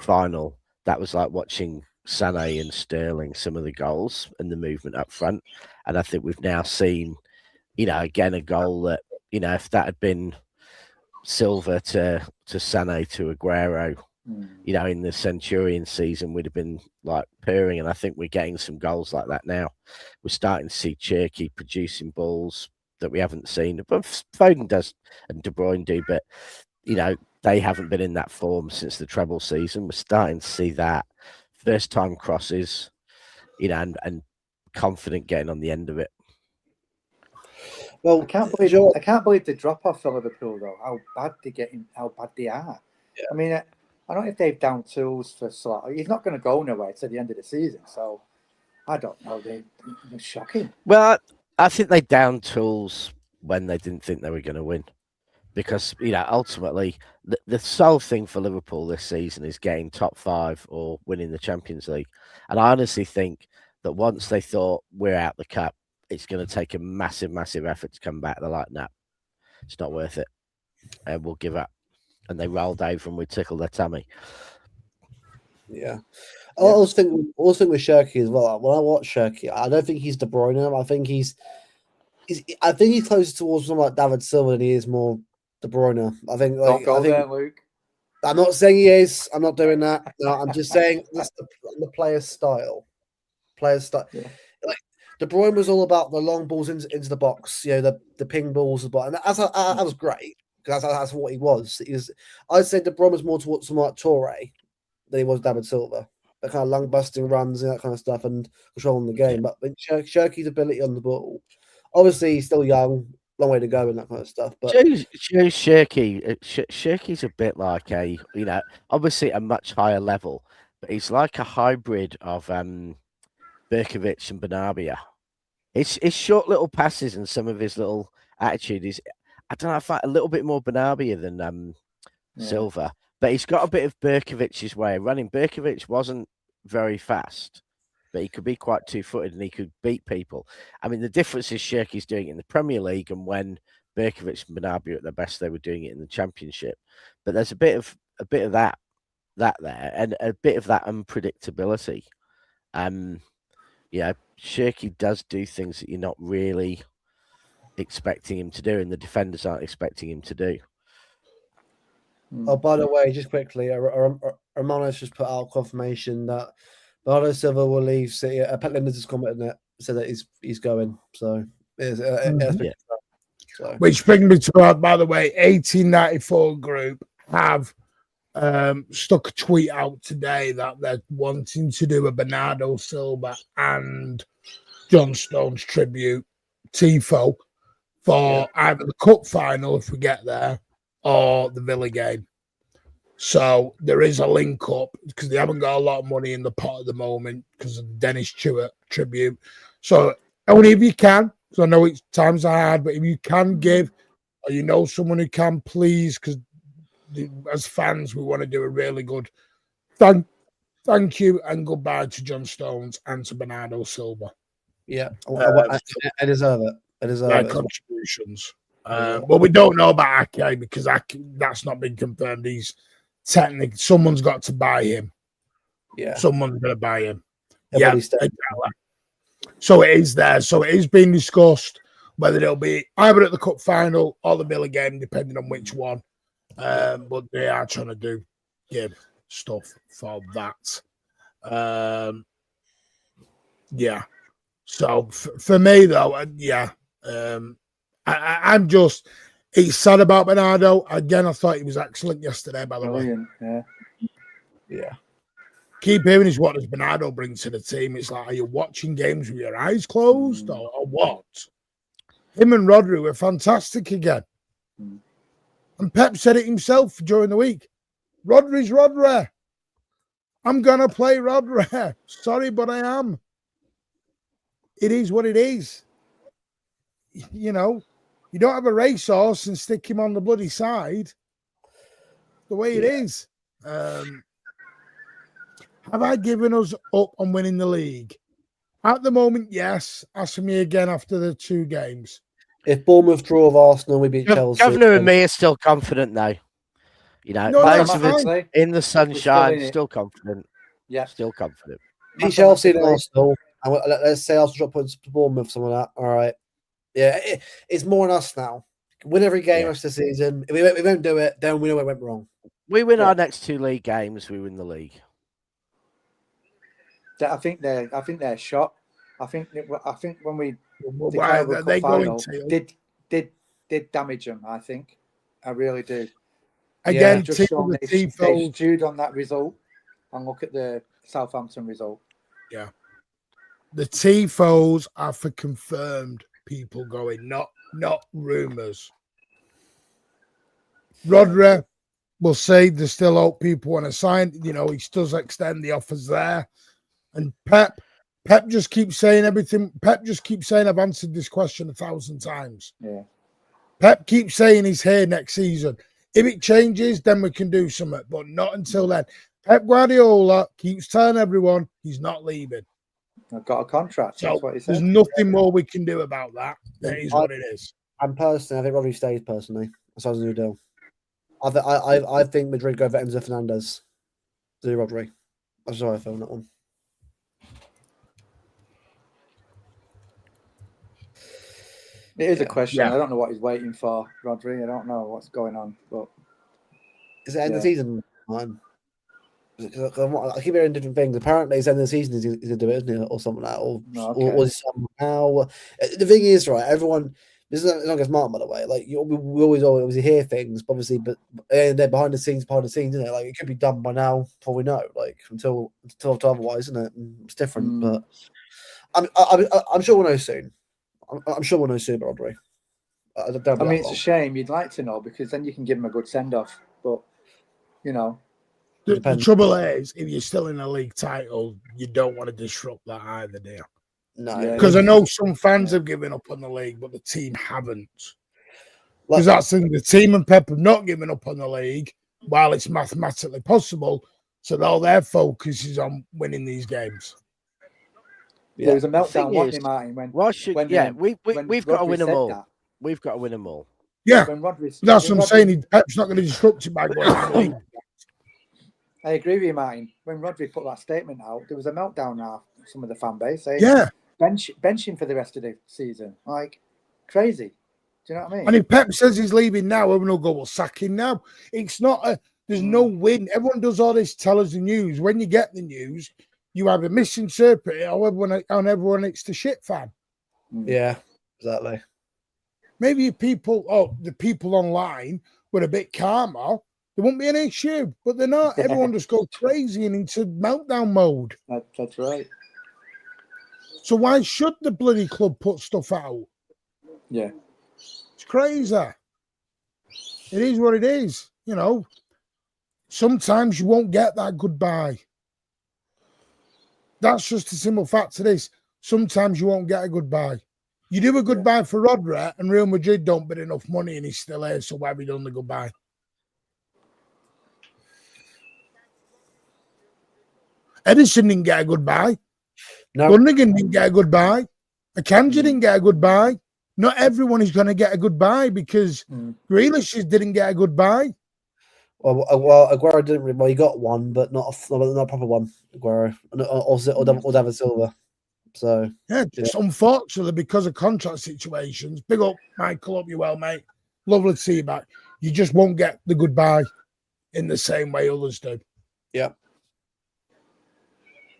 final. That was like watching Sané and Sterling, some of the goals and the movement up front. And I think we've now seen, again, a goal that, if that had been Silva to Sané to Aguero, in the Centurion season, we'd have been like purring. And I think we're getting some goals like that now. We're starting to see Cherky producing balls that we haven't seen. But Foden does and De Bruyne do, but, they haven't been in that form since the treble season. We're starting to see that. First time crosses, and confident getting on the end of it. Well, I can't believe the drop off for Liverpool though. How bad they are. Yeah. I mean, I don't know if they've down tools for Slot. He's not going to go nowhere to the end of the season. So I don't know. They're shocking. Well, I think they down tools when they didn't think they were going to win. Because, ultimately, the sole thing for Liverpool this season is getting top 5 or winning the Champions League. And I honestly think that once they thought we're out the cup, it's going to take a massive, massive effort to come back. They're like, no, it's not worth it. And we'll give up. And they rolled over and we tickled their tummy. Yeah. I also think with Cherky as well. When I watch Cherky, I don't think he's De Bruyne. I think he's closer towards someone like David Silva than he is more De Bruyne. I think. Don't go there, Luke. I'm not saying he is. I'm not doing that. No, I'm just saying that's the player's style. Yeah. Like De Bruyne was all about the long balls into the box. The ping balls, and that was great because that's what he was. I'd say De Bruyne was more towards someone like Touré than he was David Silva. The kind of lung busting runs and that kind of stuff and controlling the game. But Cherky's ability on the ball, obviously he's still young. Long way to go and that kind of stuff. But Cherky's a bit like obviously a much higher level, but he's like a hybrid of Berkovic and Benabia. His short little passes and some of his little attitude is, I don't know, I find a little bit more Benabia than Silva, but he's got a bit of Berkovic's way of running. Berkovic wasn't very fast, but he could be quite two-footed and he could beat people. I mean, the difference is Cherky's doing it in the Premier League, and when Berkovic and Benabia at their best, they were doing it in the Championship. But there's a bit of that there, and a bit of that unpredictability. Cherky does do things that you're not really expecting him to do, and the defenders aren't expecting him to do. Oh, by the way, just quickly, Romano's just put out confirmation that Bernardo Silva will leave City. Pet Linders has commented on it, said that he's going. So So, which brings me to, by the way, 1894 group have stuck a tweet out today that they're wanting to do a Bernardo Silva and John Stones tribute tifo for either the cup final if we get there or the Villa game. So there is a link up because they haven't got a lot of money in the pot at the moment because of the Dennis Stewart tribute. So only if you can, because I know it's times are hard, but if you can give, or you know someone who can, please, because as fans we want to do a really good thank you and goodbye to John Stones and to Bernardo Silva. Yeah, I deserve it. I deserve it. Contributions. Well, we don't know about Ake because that's not been confirmed. He's technically someone's got to buy him. Yeah, someone's going to buy him. Yeah, exactly. So it is there. So it is being discussed whether it'll be either at the cup final or the Villa game, depending on which one. But they are trying to give stuff for that. Yeah. So for me though, I'm just it's sad about Bernardo. Again, I thought he was excellent yesterday, by the way. Yeah. Keep hearing is what does Bernardo bring to the team. It's like, are you watching games with your eyes closed or what? Him and Rodri were fantastic again. And Pep said it himself during the week. Rodri's Rodri. I'm going to play Rodri. Sorry, but I am. It is what it is. You know, you don't have a racehorse and stick him on the bloody side. The way it is. Have I given us up on winning the league? At the moment, yes. Ask me again after the 2 games. If Bournemouth draw with Arsenal, we beat Chelsea. Governor and me are still confident though. You know, most of us in the sunshine, still confident. Yeah, still confident. Beat Chelsea and Arsenal. And let's say Arsenal drop points to Bournemouth, some of that. All right. Yeah, it's more on us now. Win every game rest of the season. If we don't do it, then we know where it went wrong. We win our next 2 league games, we win the league. I think they're shot. I think when we they final, did damage them. I think I really do. Again, just shown they've stewed on that result and look at the Southampton result. Yeah, the tifos are for confirmed people going, not rumours. Rodri, we'll say there's still hope people want to sign. You know, he does extend the offers there. And Pep just keeps saying everything. Pep just keeps saying, I've answered this question 1,000 times. Yeah. Pep keeps saying he's here next season. If it changes, then we can do something, but not until then. Pep Guardiola keeps telling everyone he's not leaving. I've got a contract. So that's what he said. There's nothing more we can do about that. That is what it is. And personally, I think Rodri stays personally. That's what I was going to do. I think Madrid go for Enzo Fernandez to do Rodri. That's how I feel on that one. It is a question. I don't know what he's waiting for, Rodri. I don't know what's going on. But is it end of the season, man? I keep hearing different things. Apparently, it's end of the season. He's going to do it, isn't it, or something like that, or somehow. The thing is, right? Everyone. This is not against Martin, by the way. Like we always hear things, obviously, but they're behind the scenes, isn't it? Like it could be done by now, before we know. Like until otherwise, isn't it? It's different, but I'm sure we'll know soon. I'm sure we'll know soon, Rodri. I mean, it's a shame. You'd like to know because then you can give him a good send off. But you know, the trouble is, if you're still in a league title, you don't want to disrupt that either, do you? No, because I know some fans have given up on the league, but the team haven't. Because that's the team and Pep have not given up on the league while it's mathematically possible. So all their focus is on winning these games. There was a meltdown, wasn't there, Martin? We've got to win them all. We've got to win them all. Yeah, that's what I'm saying. Pep's not going to disrupt it by going. I agree with you, Martin. When Rodri put that statement out, there was a meltdown now. Some of the fan base saying, bench him for the rest of the season. Like, crazy. Do you know what I mean? And if Pep says he's leaving now, everyone will go, well, sack him now. It's not there's no win. Everyone does all this, tell us the news. When you get the news, you either misinterpret it or everyone it's the shit fan. Yeah, exactly. maybe if people, the people online were a bit calmer, there wouldn't be an issue. But they're not. Everyone just goes crazy and into meltdown mode. That's right. So why should the bloody club put stuff out? Yeah. It's crazy. It is what it is. You know, sometimes you won't get that goodbye. That's just a simple fact to this. Sometimes you won't get a goodbye. You do a goodbye for Rodri and Real Madrid don't bid enough money and he's still here, so why have you done the goodbye? Edison didn't get a goodbye. No. Gundogan didn't get a goodbye. Akanji didn't get a goodbye. Not everyone is going to get a goodbye because Grealish didn't get a goodbye. Well, Aguero didn't really. Well, he got one, but not a proper one. Aguero or David Silva. So yeah, just unfortunately because of contract situations. Big up, Michael. Hope you well, mate. Lovely to see you back. You just won't get the goodbye in the same way others do. Yeah.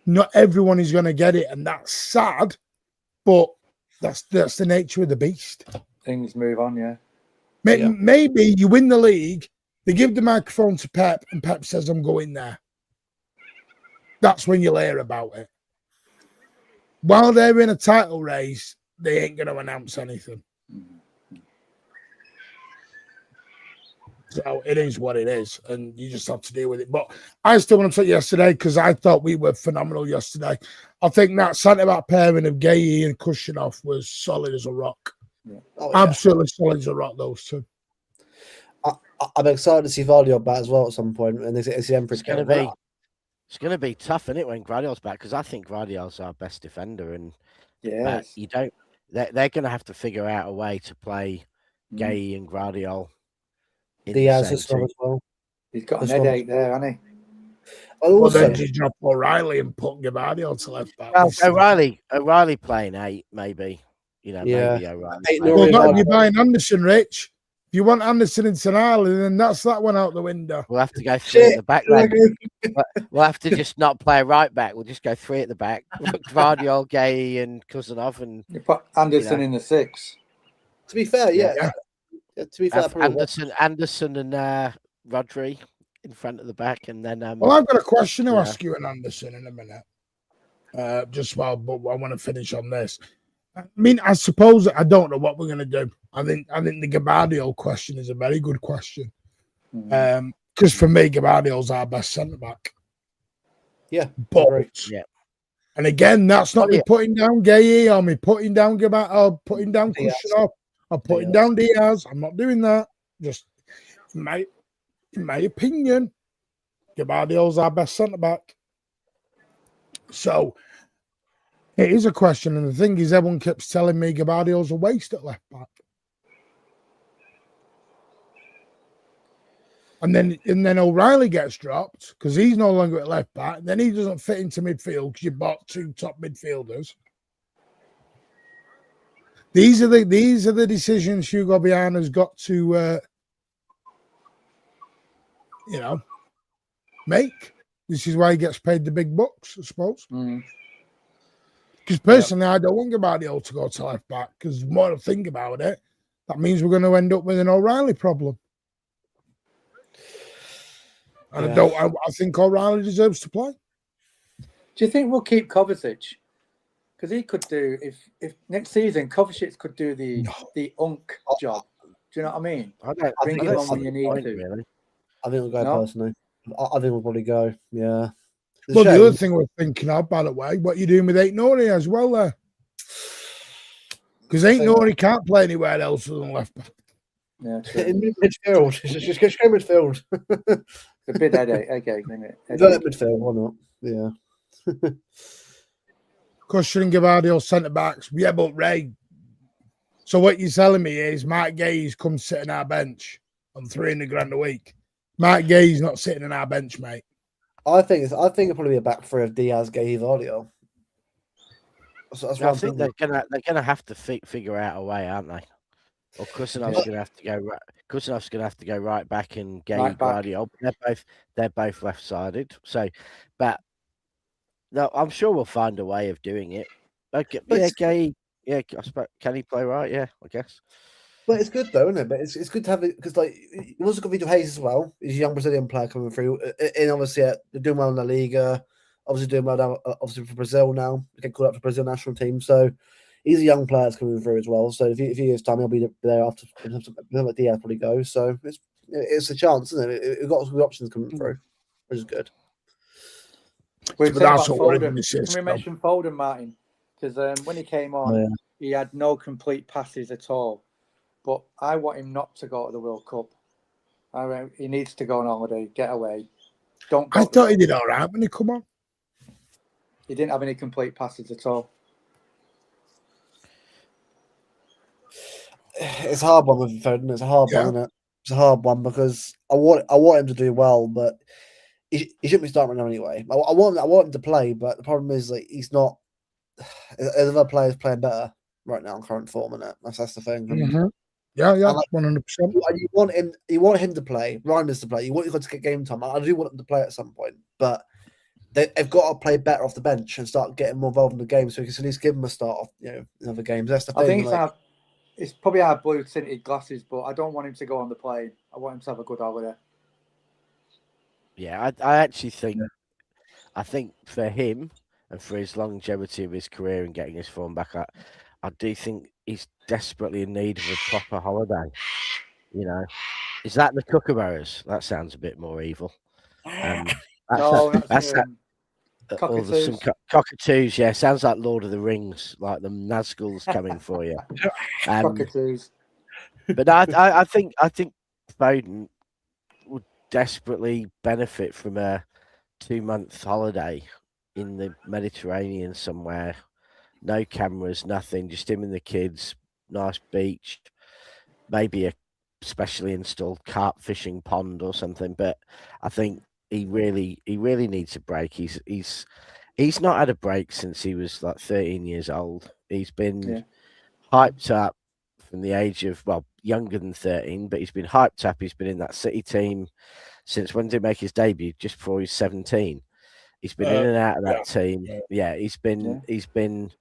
Not everyone is going to get it, and that's sad. But that's the nature of the beast. Things move on, yeah. Maybe you win the league. They give the microphone to Pep, and Pep says, "I'm going there." That's when you'll hear about it. While they're in a title race, they ain't going to announce anything. So it is what it is, and you just have to deal with it. But I still want to say yesterday, because I thought we were phenomenal yesterday. I think that centre-back pairing of Gay and Kushinoff was solid as a rock. Yeah. Absolutely solid as a rock, those two. I'm excited to see Vardy back as well at some point, and it's the Empress. It's going to be tough, isn't it, when Gvardiol's back? Because I think Gvardiol's our best defender, and you don't. They're going to have to figure out a way to play Gay and Gvardiol. Diaz as well. He's got an headache there, hasn't he? Well, then you drop O'Reilly and put Gvardiol to left back. O'Reilly playing 8, maybe. You know, maybe O'Reilly. Well, you're buying Anderson, Rich. If you want Anderson in St. Ireland, then that's that one out the window. We'll have to go 3 at the back then. We'll have to just not play a right back. We'll just go 3 at the back. Gvardiol, Gay, and Kuznov, and you put Anderson in the 6. To be fair, to be fair, Anderson and Rodri in front of the back, and then. Well, I've got a question to ask you, and Anderson, in a minute. But I want to finish on this. I mean, I suppose I don't know what we're going to do. I think the Gvardiol question is a very good question. Because for me, Gvardiol's our best centre back. Yeah, but and again, that's not me putting down Gay or me putting down putting down Kushinoff or putting down Diaz. I'm not doing that. Just in my opinion, Gvardiol's our best centre back. So. It is a question, and the thing is, everyone keeps telling me Gvardiol's a waste at left back, and then O'Reilly gets dropped because he's no longer at left back. And then he doesn't fit into midfield because you bought 2 top midfielders. These are the decisions Hugo Viana's got to, make. This is why he gets paid the big bucks, I suppose. Because personally, I don't want Gvardiol to go to left back. Because the more I think about it, that means we're going to end up with an O'Reilly problem. And I think O'Reilly deserves to play. Do you think we'll keep Kovacic? Because he could do if next season Kovacic could do the unk job. Do you know what I mean? Bring him on when you need to. Really. I think we'll go personally. I think we'll probably go. Yeah. Well, the other thing we're thinking of, by the way, what you're doing with Eight Nori as well there. Because Eight Nori can't play anywhere else other than left back. Yeah, in midfield. Just go midfield. It's a bit headache, isn't it? Midfield, why not? Yeah. Cushion and Gvardiol centre backs. Yeah, but Ray. So what you're telling me is Mark Gay's come sit on our bench on $300,000 a week. Mark Gay's not sitting on our bench, mate. I think it'll probably be a back 3 of Diaz, Gay, Vardiol. I think they're gonna have to figure out a way, aren't they? Or Kusanov's gonna have to go. Kusanov's gonna have to go right back and Gay, Vardiol. They're both left-sided. So, but no, I'm sure we'll find a way of doing it. Okay, Gay. Yeah, I suppose, can he play right? Yeah, I guess. But it's good though, isn't it? But it's good to have it because like you also got Vitor Hayes as well. He's a young Brazilian player coming through, and obviously they're doing well in La Liga. Obviously doing well now, obviously for Brazil now. They get called up to Brazil national team, so he's a young player coming through as well. So if a few years time he'll be there after Diaz probably goes. So it's a chance, isn't it? We've got some good options coming through, which is good. We're So saying about that's what we're in Foden. the Can we system. mention Foden, Martin? Because when he came on, he had no complete passes at all. But I want him not to go to the World Cup. He needs to go on holiday, get away. Don't. I thought he did all right when he come on. He didn't have any complete passes at all. It's a hard one with Foden. It's a hard one, isn't it? It's a hard one because I want him to do well, but he shouldn't be starting right now anyway. I want him to play, but the problem is like he's not. Other players playing better right now in current form, isn't it? That's the thing. Yeah, 100%. You want him to play. Reinders to play. You want him to get game time. I do want him to play at some point, but they've got to play better off the bench and start getting more involved in the game, so we can at least give them a start off, in other games. That's the thing. I think it's probably our blue tinted glasses, but I don't want him to go on the plane. I want him to have a good holiday. Yeah, I actually think, I think for him and for his longevity of his career and getting his form back, I do think he's desperately in need of a proper holiday. Is that the kookaburras? That sounds a bit more evil. That's cockatoos. Some cockatoos. Yeah, sounds like Lord of the Rings, like the Nazgul's coming for you. Cockatoos. But I think Foden would desperately benefit from a 2-month holiday in the Mediterranean somewhere. No cameras, nothing, just him and the kids, nice beach, maybe a specially installed carp fishing pond or something. But I think he really needs a break. He's not had a break since he was like 13 years old. He's been hyped up from the age of, well, younger than 13, but he's been hyped up. He's been in that City team since, when did he make his debut? Just before he was 17. He's been in and out of that team. Yeah, he's been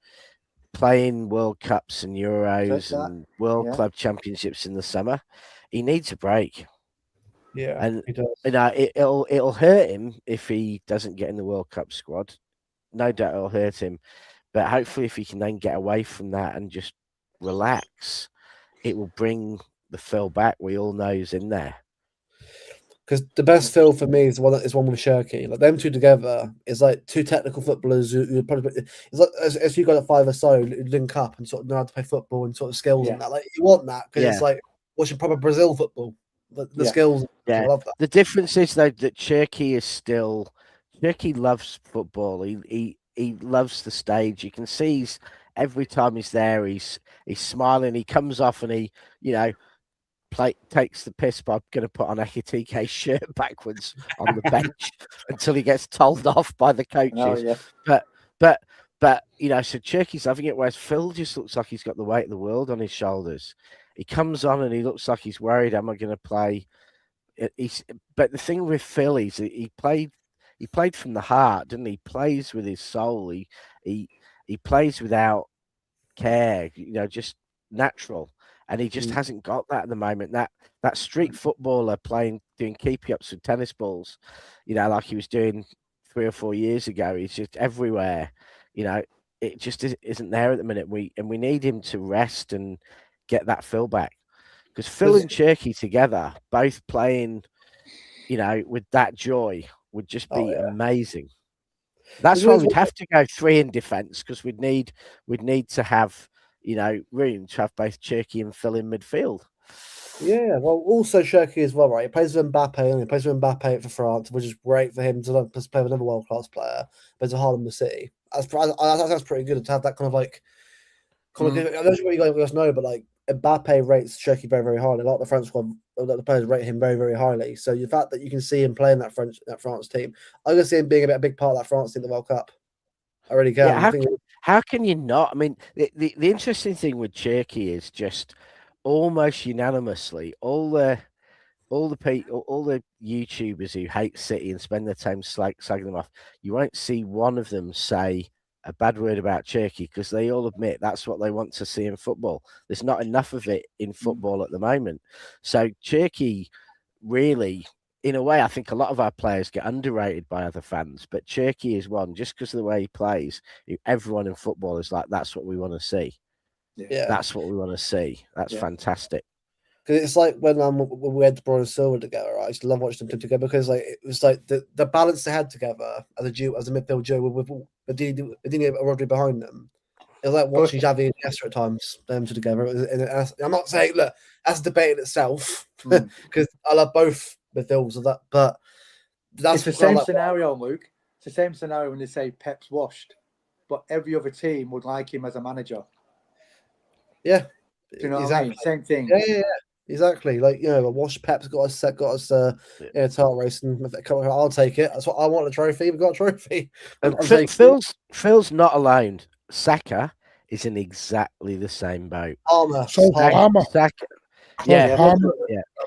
playing World Cups and Euros and World Club Championships in the summer. He needs a break. Yeah, and he does. It'll hurt him if he doesn't get in the World Cup squad. No doubt it'll hurt him. But hopefully, if he can then get away from that and just relax, it will bring the Phil back we all know is in there. Because the best Phil for me is one with Shirky. Like them two together is like two technical footballers who probably it's like as you got a five-a-side who link up and sort of know how to play football and sort of skills and that. Like you want that because it's like watching proper Brazil football. The skills. Yeah. I love that. The difference is though that Shirky loves football. He loves the stage. You can see every time he's there, he's smiling. He comes off and he takes the piss by going to put on Ekitike's shirt backwards on the bench until he gets told off by the coaches. Oh, yeah. But so Cherky's loving it, whereas Phil just looks like he's got the weight of the world on his shoulders. He comes on and he looks like he's worried, am I going to play? But the thing with Phil is he played from the heart, didn't he? He plays with his soul. He plays without care, just natural. And he just hasn't got that at the moment. That street footballer doing keepy-ups with tennis balls, like he was doing 3 or 4 years ago. He's just everywhere. It just isn't there at the minute. We need him to rest and get that Phil back. Because Phil and Cherky together, both playing, with that joy, would just be amazing. That's why we'd have to go 3 in defence, because we'd need to have room to have both Cherky and Phil in midfield. Yeah, well, also Cherky as well, right? He plays with Mbappe, and he plays with Mbappe for France, which is great for him to play with another world-class player. But it's a Haaland the City. That's pretty good to have that kind of like. I don't know what you guys know, but like Mbappe rates Cherky very, very highly. A lot of the French squad, the players rate him very, very highly. So the fact that you can see him playing that France team, I can see him being a big part of that France team, the World Cup. I really can. Yeah, how can you not? I mean, the interesting thing with Cherky is just almost unanimously all the YouTubers who hate City and spend their time slagging them off, you won't see one of them say a bad word about Turkey because they all admit that's what they want to see in football. There's not enough of it in football at the moment. So Turkey really, in a way, I think a lot of our players get underrated by other fans, but Turkey is one just because of the way he plays. Everyone in football is like, that's what we want to see. Yeah. That's what we want to see. That's fantastic. Because it's like when we had Braun and Silva together, I used to love watching them together because like it was like the balance they had together as a midfield duo with Adini and Rodri behind them. It was like watching Xavi and Iniesta at times, them two together. I'm not saying, look, that's a debate in itself because I love both midfields of that, but that's it's the same scenario, Luke. It's the same scenario when they say Pep's washed, but every other team would like him as a manager. Yeah, do you know what I mean? Same thing. Yeah. Exactly, like Wash Pep's got us title race, and I'll take it. That's what I want. A trophy. We've got a trophy. Phil's not alone. Saka is in exactly the same boat. Saka. Yeah.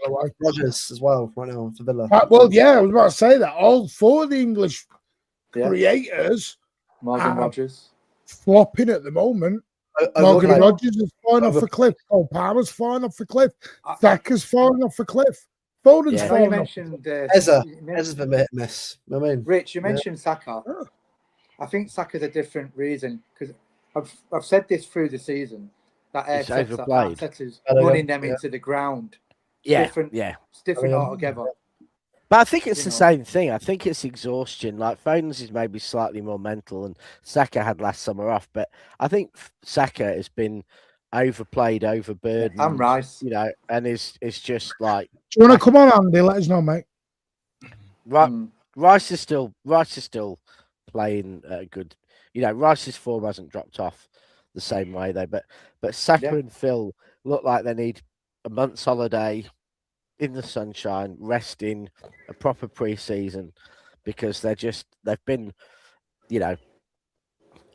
Rodgers as well right now for Villa. Well, yeah, I was about to say that. All four of the English creators, Morgan Rodgers, flopping at the moment. Morgan Rodgers is falling off a cliff. Cole Palmer's falling off a cliff. Saka's falling off a cliff. Foden's falling off. Ezra's been a hit miss. I mean, Rich, you mentioned Saka. I think Saka's a different reason because I've said this through the season that Arteta's running them into the ground. It's different altogether. But I think it's the same thing. I think it's exhaustion. Like Foden's is maybe slightly more mental, and Saka had last summer off. But I think Saka has been overplayed, overburdened. And Rice, and it's just like. Do you want to come on, Andy? Let us know, mate. Right, Rice is still playing good. Rice's form hasn't dropped off the same way though. But Saka and Phil look like they need a month's holiday in the sunshine, resting, a proper pre-season, because they've been,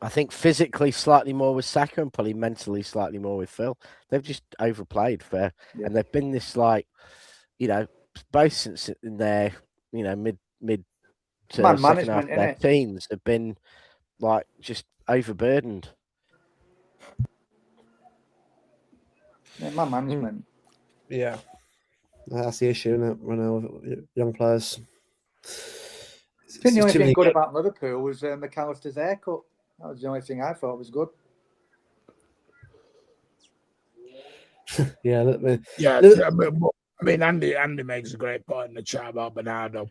I think physically slightly more with Saka and probably mentally slightly more with Phil. They've just overplayed and they've been this both since in their, mid to second half of their teens have been like just overburdened. Yeah, man management. Yeah. That's the issue, isn't it? With young players. I think the only thing good about Liverpool was McAllister's haircut. That was the only thing I thought was good. Andy makes a great point in the chat about Bernardo.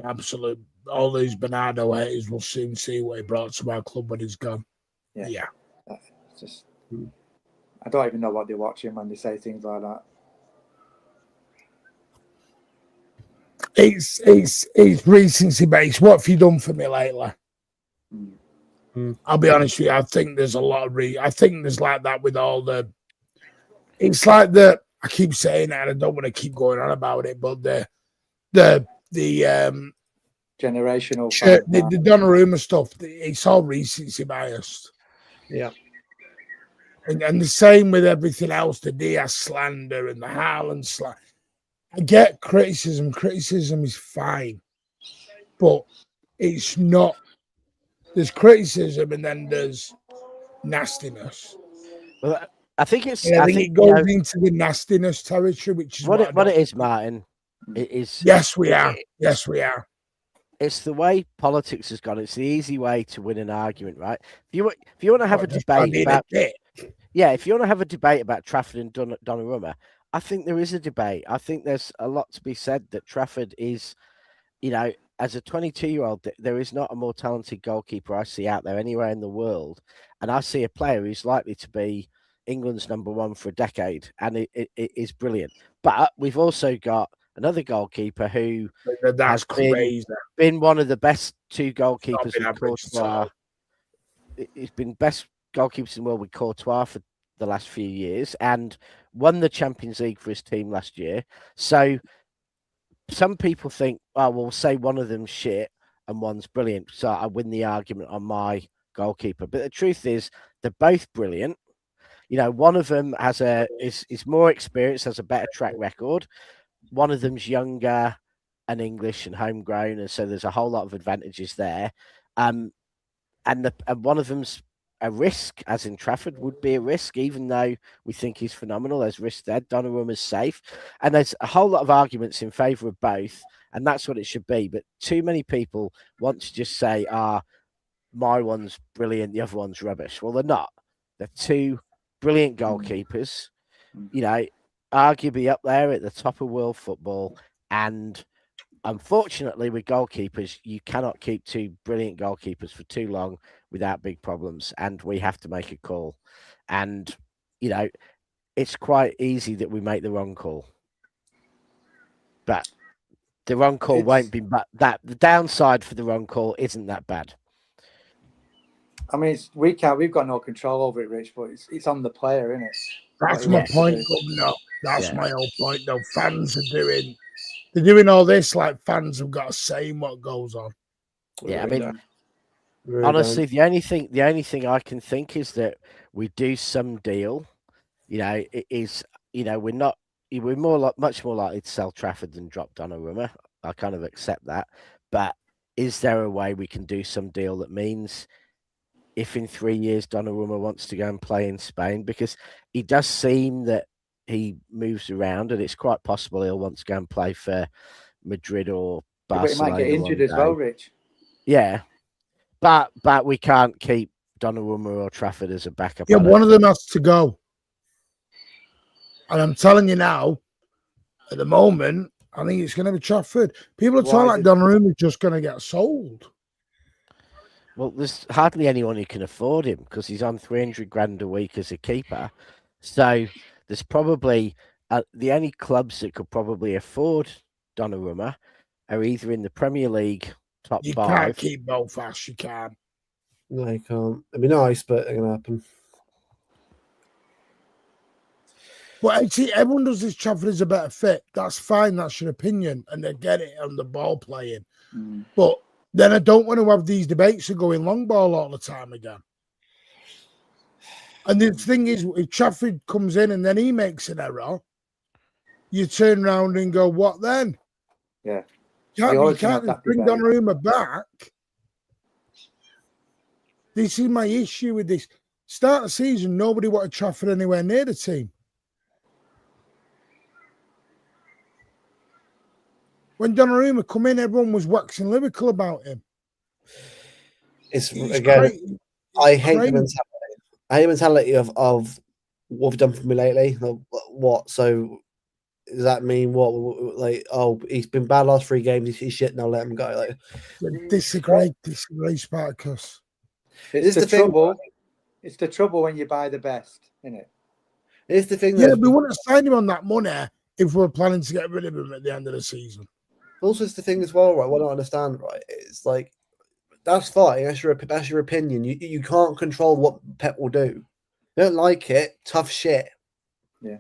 Absolute, all these Bernardo haters will soon see what he brought to our club when he's gone. Yeah. Just, I don't even know what they're watching when they say things like that. It's recency based. What have you done for me lately? I'll be honest with you. I think there's a lot of I think there's like that with all the. It's like I keep saying that. And I don't want to keep going on about it, but the generational, the Donnarumma stuff. It's all recency biased. Yeah. And the same with everything else. The Diaz slander and the Haaland slander. I get criticism. Criticism is fine, but it's not. There's criticism and then there's nastiness. Well, I think it's. I think it goes into the nastiness territory, which is what it is, Martin. It is. Yes, we are. Yes, we are. It's the way politics has gone. It's the easy way to win an argument, right? If you want to have a debate about, if you want to have a debate about Trafford and Donnarumma. I think there is a debate. I think there's a lot to be said that Trafford is, as a 22-year-old, there is not a more talented goalkeeper I see out there anywhere in the world. And I see a player who's likely to be England's number one for a decade. And it is brilliant. But we've also got another goalkeeper who has been one of the best two goalkeepers with Courtois. He's been best goalkeepers in the world with Courtois for the last few years and won the Champions League for his team last year. So some people think, we'll say one of them's shit and one's brilliant. So I win the argument on my goalkeeper. But the truth is they're both brilliant. One of them is more experienced, has a better track record. One of them's younger and English and homegrown. And so there's a whole lot of advantages there. and one of them's a risk, as in Trafford would be a risk, even though we think he's phenomenal. There's risk there. Donnarumma's safe, and there's a whole lot of arguments in favour of both, and that's what it should be. But too many people want to just say, my one's brilliant, the other one's rubbish. Well, they're not. They're two brilliant goalkeepers, arguably up there at the top of world football. And unfortunately, with goalkeepers, you cannot keep two brilliant goalkeepers for too long without big problems. And we have to make a call. And, it's quite easy that we make the wrong call. But the wrong call won't be, but the downside for the wrong call isn't that bad. I mean, we've got no control over it, Rich, but it's on the player, isn't it? That's my point, Governor. That's my whole point, though. Fans they're doing all this like fans have got a say in what goes on. Yeah, I mean, honestly, the only thing I can think is that we do some deal. It is, we're much more likely to sell Trafford than drop Donnarumma. I kind of accept that, but is there a way we can do some deal that means, if in 3 years Donnarumma wants to go and play in Spain, because he does seem that he moves around, and it's quite possible he'll want to go and play for Madrid or Barcelona. But he might get injured as well, Rich. Yeah, but we can't keep Donnarumma or Trafford as a backup. Yeah, one of them has to go. And I'm telling you now, at the moment, I think it's going to be Trafford. People are talking like Donnarumma is just going to get sold. Well, there's hardly anyone who can afford him because he's on 300 grand a week as a keeper. So there's probably the only clubs that could probably afford Donnarumma are either in the Premier League top 5. You can't keep Belfast, you can't. No, you can't. It'd be nice, but it ain't going to happen. Well, actually, everyone does this. Trafford is a better fit. That's fine. That's your opinion. And they get it on the ball playing. But then I don't want to have these debates of going long ball all the time again. And the thing is, if Trafford comes in and then he makes an error, you turn around and go, what then? Yeah. You can't just bring Donnarumma back. This is my issue with this. Start of the season, nobody wanted Trafford anywhere near the team. When Donnarumma come in, everyone was waxing lyrical about him. I hate the mentality. I hate the mentality of what have done for me lately. What? So does that mean what? Like, he's been bad last 3 games. He's shit. Now let him go. Like, disagree, Spartacus. It's the trouble. It's the trouble when you buy the best, isn't it? It's the thing. Yeah, we wouldn't sign him on that money if we're planning to get rid of him at the end of the season. Also, it's the thing as well, right? What I don't understand, right? It's like, that's fine. That's your opinion. You can't control what Pep will do. You don't like it. Tough shit. Yeah.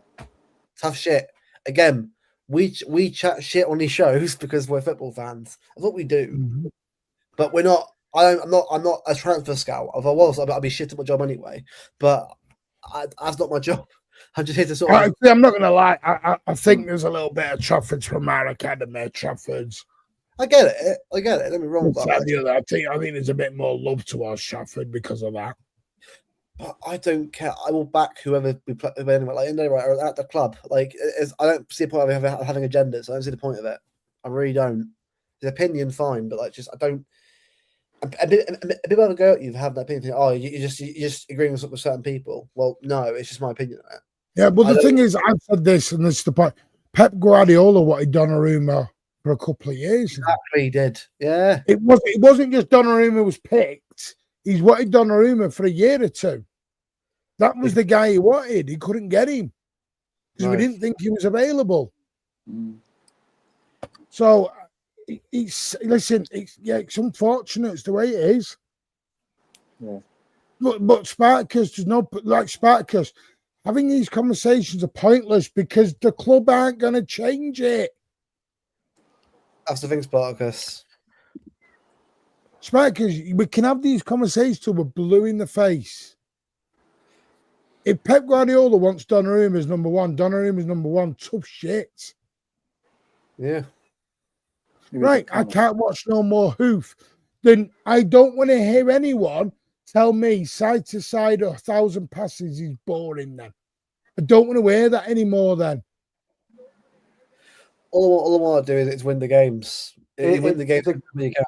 Tough shit. Again, we chat shit on these shows because we're football fans. That's what we do. But we're not. I'm not a transfer scout. If I was, I'd be shit at my job anyway. But that's not my job. I'm just here to sort of. I'm not going to lie. I think there's a little bit of Trafford's from our academy. Trafford's. I get it. Don't be wrong. I think there's a bit more love towards Trafford because of that. But I don't care. I will back whoever we play anyway. Like or at the club. Like, I don't see a point of having agendas. I don't see the point of it. I really don't. His opinion, fine, but I don't. A bit of a go at you for having that opinion. Oh, you just agreeing with certain people. Well, no, it's just my opinion on it. Yeah, but the thing is, I've said this, and this is the point. Pep Guardiola wanted Donnarumma for a couple of years. Exactly, he did. Yeah. It wasn't just Donnarumma was picked. He's wanted Donnarumma for a year or 2. That was the guy he wanted. He couldn't get him because we didn't think he was available. So it's unfortunate. It's the way it is. Yeah. But Spartacus, there's no like Spartacus. Having these conversations are pointless because the club aren't going to change it. That's the thing, Spartacus. Spartacus, we can have these conversations till we're blue in the face. If Pep Guardiola wants Donnarumma as number 1, Donnarumma is number 1. Tough shit. Yeah. Right, I can't watch no more hoof. then I don't want to hear anyone tell me side to side 1,000 passes is boring then. I don't want to hear that anymore then. All I want to do is win the games. Win the games when you can.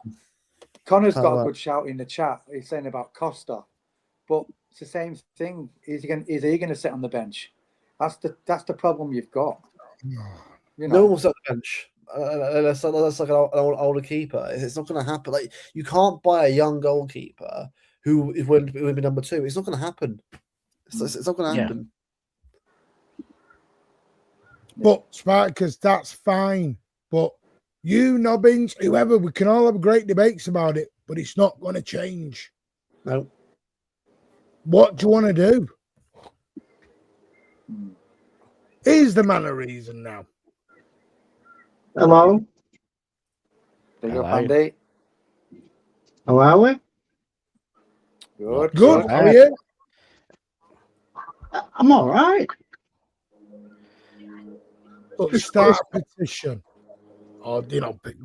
Connor's got a good shout in the chat. He's saying about Costa, but it's the same thing. Is he going to sit on the bench? That's the problem you've got. You know? No one will sit on the bench. That's like an older keeper. It's not going to happen. Like, you can't buy a young goalkeeper who would be number 2. It's not going to happen. It's not going to happen. But Spartacus, that's fine. But you, Nobbins, whoever, we can all have great debates about it, but it's not going to change. No. What do you want to do? Here's the man of reason now. Hello. There you go, Pandy. How are we? Good. Good. How are you? I'm all right. But start a petition. Or,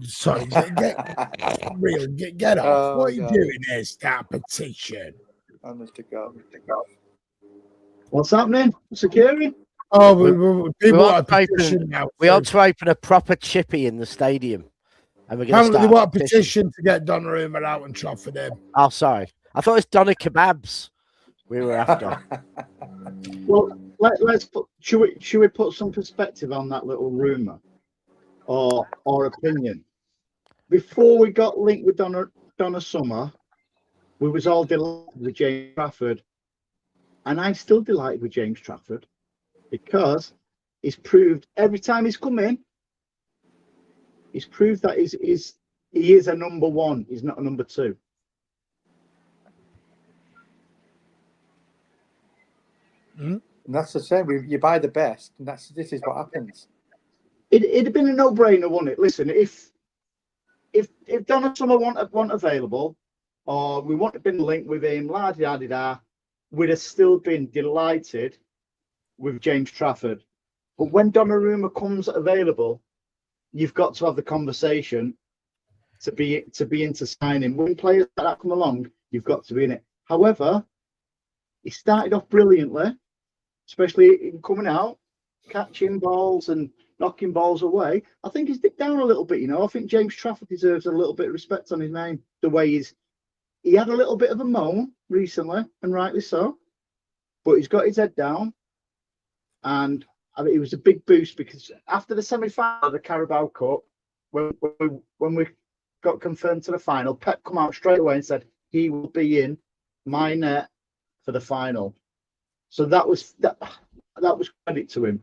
sorry, get off. What are you doing here? Start a petition. Honest to God. What's happening? Security? Oh, people want a petition now. We ought to open a proper chippy in the stadium. And we're going to start want a petition to get Donnarumma out and Trafford in. Oh, sorry. I thought it was Donna Kebabs we were after. Well, let's put. Should we put some perspective on that little rumor, or opinion? Before we got linked with Donna Summer, we was all delighted with James Trafford, and I'm still delighted with James Trafford because he's proved every time he's come in, he's proved that he is a number 1. He's not a number 2. And that's the same. You buy the best, and this is what happens. It'd have been a no-brainer, wouldn't it? Listen, if Donna Summer weren't available, or we wouldn't have been linked with him, la-di-da-di-da, we'd have still been delighted with James Trafford. But when Donnarumma comes available, you've got to have the conversation to be into signing. When players like that come along, you've got to be in it. However, he started off brilliantly, especially in coming out, catching balls and knocking balls away. I think he's dipped down a little bit, I think James Trafford deserves a little bit of respect on his name. The way he had a little bit of a moan recently, and rightly so, but he's got his head down, and it was a big boost because after the semi-final of the Carabao Cup, when we got confirmed to the final, Pep come out straight away and said he will be in my net for the final. So that was credit to him.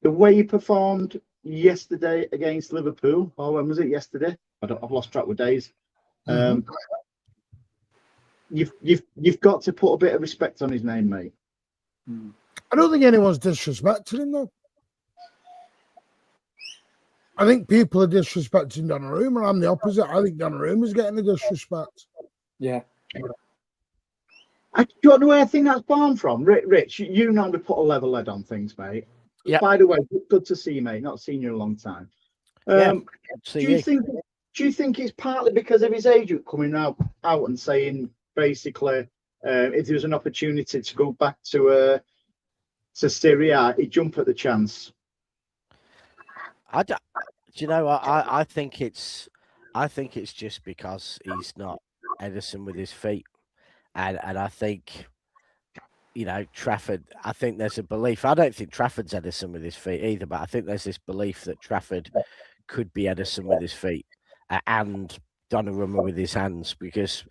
The way he performed yesterday against Liverpool, or when was it yesterday? I've lost track with days. You've got to put a bit of respect on his name, mate. I don't think anyone's disrespecting him though. I think people are disrespecting Donnarumma. I'm the opposite. I think Donnarumma's getting the disrespect. Yeah. Do you know where I think that's born from? Rich, you normally put a level head on things, mate. Yeah. By the way, good to see you, mate. Not seen you in a long time. Do you think it's partly because of his agent coming out and saying basically if there was an opportunity to go back to Serie A, he'd jump at the chance? I think it's just because he's not Edison with his feet. And I think, Trafford, I think there's a belief. I don't think Trafford's Edison with his feet either, but I think there's this belief that Trafford could be Edison with his feet and Donnarumma with his hands, because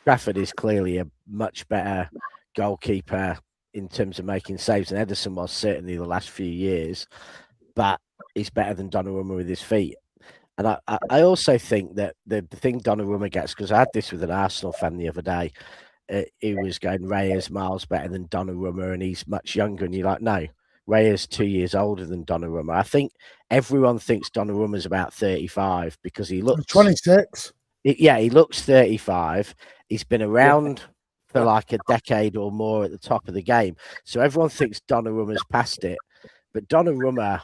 Trafford is clearly a much better goalkeeper in terms of making saves than Edison was certainly the last few years, but he's better than Donnarumma with his feet. And I also think that the thing Donnarumma gets, because I had this with an Arsenal fan the other day, he was going, Reyes miles better than Donnarumma and he's much younger. And you're like, no, Reyes 2 years older than Donnarumma. I think everyone thinks Donnarumma's about 35 because he looks 26. He looks 35. He's been around for like a decade or more at the top of the game. So everyone thinks Donnarumma's past it. But Donnarumma,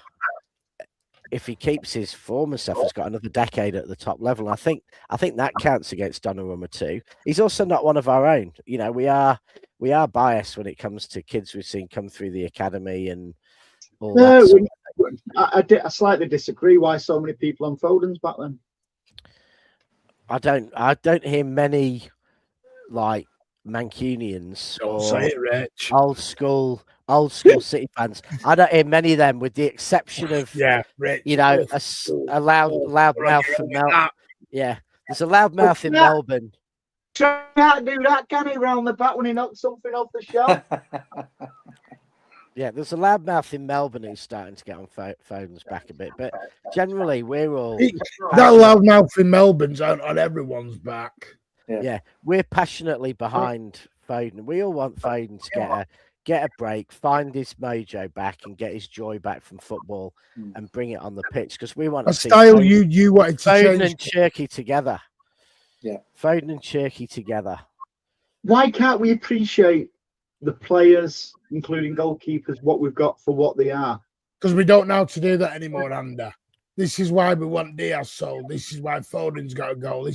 if he keeps his form and stuff, has got another decade at the top level. And I think that counts against Donnarumma too. He's also not one of our own. You know, we are biased when it comes to kids we've seen come through the academy and all that. Sort of I slightly disagree. Why so many people on Foden's back then? I don't hear many like Mancunians or old school City fans. I don't hear many of them, with the exception of Rich. You know, a loud mouth from Melbourne. Yeah, there's a loud mouth in Melbourne. Can't do that, can he? Round the back when he knocks something off the shelf. Yeah, there's a loud mouth in Melbourne who's starting to get on Foden's back a bit, but generally we're all that loud mouth in Melbourne's on everyone's back. Yeah, we're passionately behind Foden. We all want Foden to get a break, find his mojo back, and get his joy back from football, and bring it on the pitch, because we want to see style Foden, you wanted to Foden change. And Cherky together. Yeah, Foden and Cherky together. Why can't we appreciate the players, including goalkeepers, what we've got for what they are? Because we don't know how to do that anymore, Ander. This is why we want Diaz sold. This is why Foden's got to go.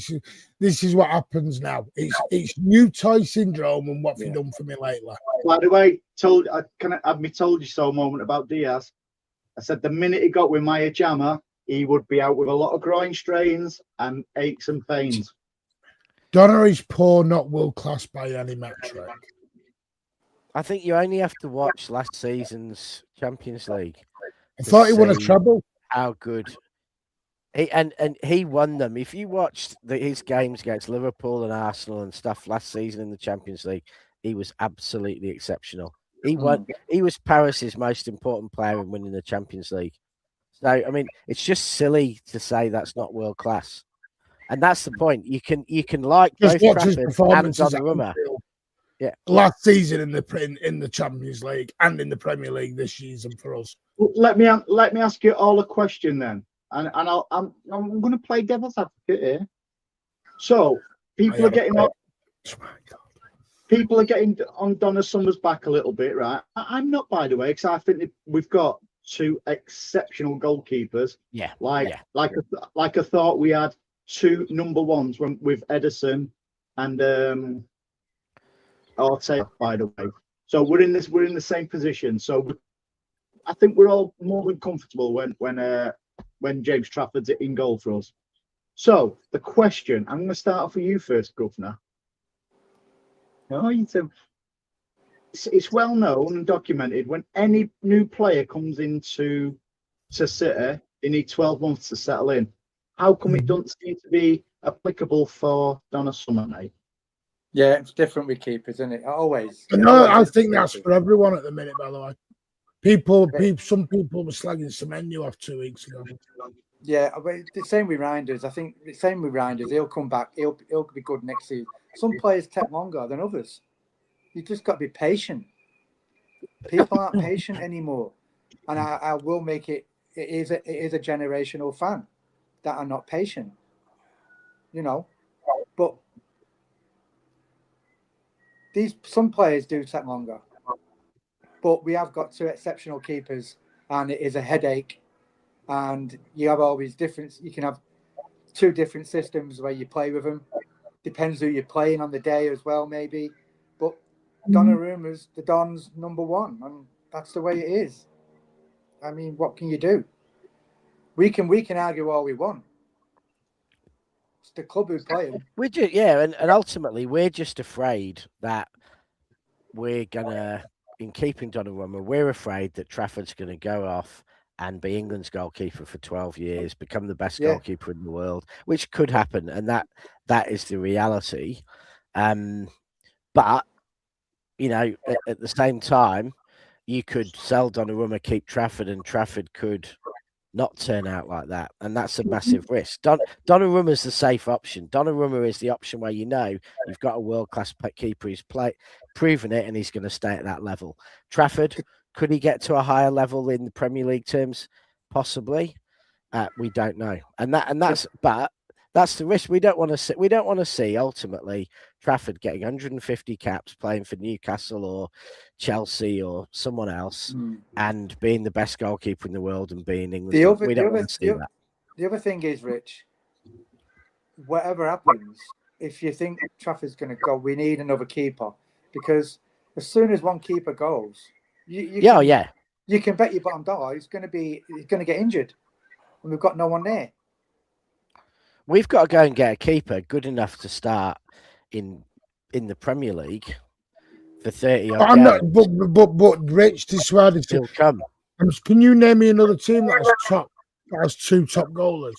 This is what happens now. It's new toy syndrome, and what have you done for me lately? By the way, can I have me told you so moment about Diaz? I said the minute he got with Maya Jama, he would be out with a lot of groin strains and aches and pains. Donner is poor, not world class by any metric. I think you only have to watch last season's Champions League. I thought he won a treble. How good he won them. If you watched his games against Liverpool and Arsenal and stuff last season in the Champions League, he was absolutely exceptional. He won. He was Paris's most important player in winning the Champions League. So I mean, it's just silly to say that's not world class, and that's the point. You can like just both watch his Trafford performances and Donnarumma. Yeah, last season in the Champions League and in the Premier League this season for us. Let me ask you all a question then, and I'm going to play devil's advocate here. So people are getting on Donnarumma's back a little bit, right? I'm not, by the way, because I think we've got two exceptional goalkeepers. Yeah, like I thought we had two number ones with Edison and Ortega, by the way. So we're in the same position. So I think we're all more than comfortable when James Trafford's in goal for us. So the question, I'm going to start off with you first, Governor. No, you too. It's well known and documented when any new player comes into City, they need 12 months to settle in. How come it doesn't seem to be applicable for Donnarumma, mate? Yeah, it's different with keepers, isn't it? Always. No, I think that's for everyone at the minute, by the way. Some people were slagging Semenyo off 2 weeks ago. Yeah, but the same with Reinders. I think the same with Reinders. He'll come back. He'll be good next season. Some players take longer than others. You just got to be patient. People aren't patient anymore, and I will make it. It is a generational fan that are not patient. You know, but some players do take longer. But we have got two exceptional keepers, and it is a headache. And you have always different. You can have two different systems where you play with them. Depends who you're playing on the day as well, maybe. But Donnarumma's the Don's number one, and that's the way it is. I mean, what can you do? We can argue all we want. It's the club who play him. We do, yeah, and ultimately we're just afraid that we're gonna, in keeping Donnarumma, we're afraid that Trafford's gonna go off and be England's goalkeeper for 12 years, become the best goalkeeper in the world, which could happen, and that is the reality. But you know, at the same time, you could sell Donnarumma, keep Trafford, and Trafford could not turn out like that, and that's a massive risk. Donnarumma's the safe option. Donnarumma is the option where you know you've got a world-class keeper who's proven it, and he's going to stay at that level. Trafford, could he get to a higher level in the Premier League terms? Possibly. We don't know, but That's the risk. We don't want to see ultimately Trafford getting 150 caps playing for Newcastle or Chelsea or someone else and being the best goalkeeper in the world and being England. We don't want to see that. The other thing is, Rich, whatever happens, if you think Trafford's going to go, we need another keeper, because as soon as one keeper goes, you can bet your bottom dollar he's going to get injured, and we've got no one there. We've got to go and get a keeper good enough to start in the Premier League for 30 odd games. But Rich, this is why He'll come. Can you name me another team that has two top goalers?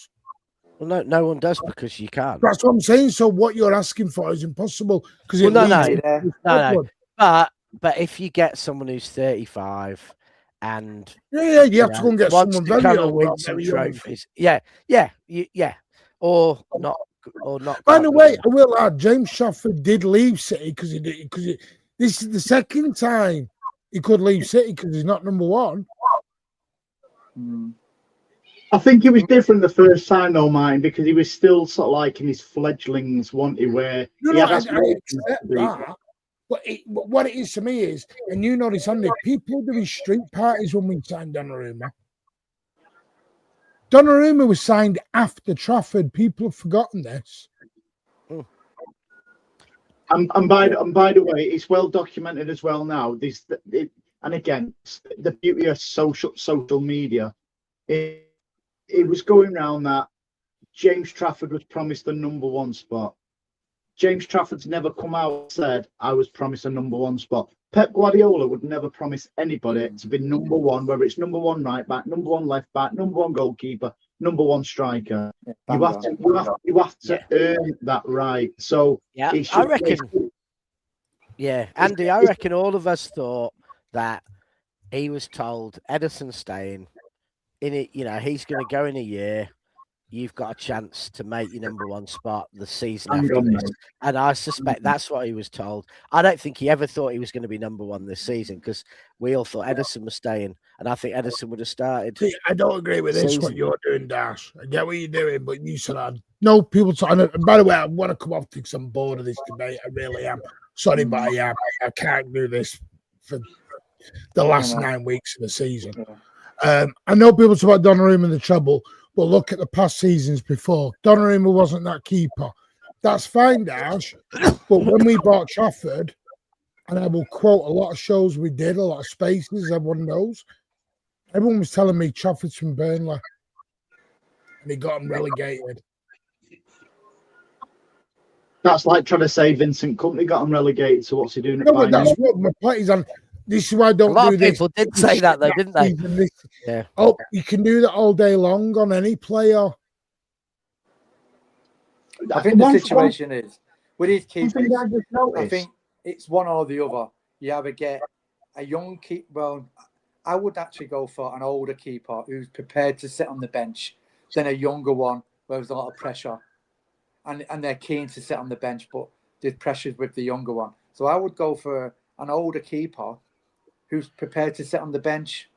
Well, no one does, because you can't. That's what I'm saying. So what you're asking for is impossible. Because no. But if you get someone who's 35 and you have to go and get someone to come and win some trophies, or not. By the way, I will add, James Trafford did leave City because this is the second time he could leave City because he's not number one. I think it was different the first time, though, mine, because he was still sort of like in his fledglings, wasn't he? Where I accept that. But what it is to me is, and you know this, Andy, people doing street parties when we signed Donnarumma. Donnarumma was signed after Trafford. People have forgotten this. And by the way, it's well documented as well now. And again, the beauty of social media. It was going around that James Trafford was promised the number one spot. James Trafford's never come out and said, I was promised a number one spot. Pep Guardiola would never promise anybody to be number one, whether it's number one right back, number one left back, number one goalkeeper, number one striker. You have to earn that right. So I reckon. Yeah, Andy, I reckon all of us thought that he was told Ederson's staying in it. He's going to go in a year. You've got a chance to make your number one spot the season after this. And I suspect that's what he was told. I don't think he ever thought he was going to be number one this season, because we all thought Ederson was staying. And I think Ederson would have started. See, I don't agree with this, what you're doing, Dash. I get what you're doing, but you said no people talking. And by the way, I want to come off because I'm bored of this debate. I really am. Sorry, but I am. I can't do this for the last 9 weeks of the season. I know people talk about Donnarumma and the treble, but look at the past seasons before. Donnarumma wasn't that keeper. That's fine, Dash. But when we bought Trafford, and I will quote a lot of shows we did, a lot of spaces, everyone knows, everyone was telling me Trafford's from Burnley. And he got him relegated. That's like trying to say Vincent Kompany got him relegated, so what's he doing? No, but that's what my point is on. This is why I don't do this. A lot of people did say that, though, didn't they? Yeah. Oh, you can do that all day long on any player. I think the situation is, with these keepers, I think it's one or the other. You either get a young keeper. Well, I would actually go for an older keeper who's prepared to sit on the bench than a younger one where there's a lot of pressure. And they're keen to sit on the bench, but there's pressures with the younger one. So I would go for an older keeper who's prepared to sit on the bench,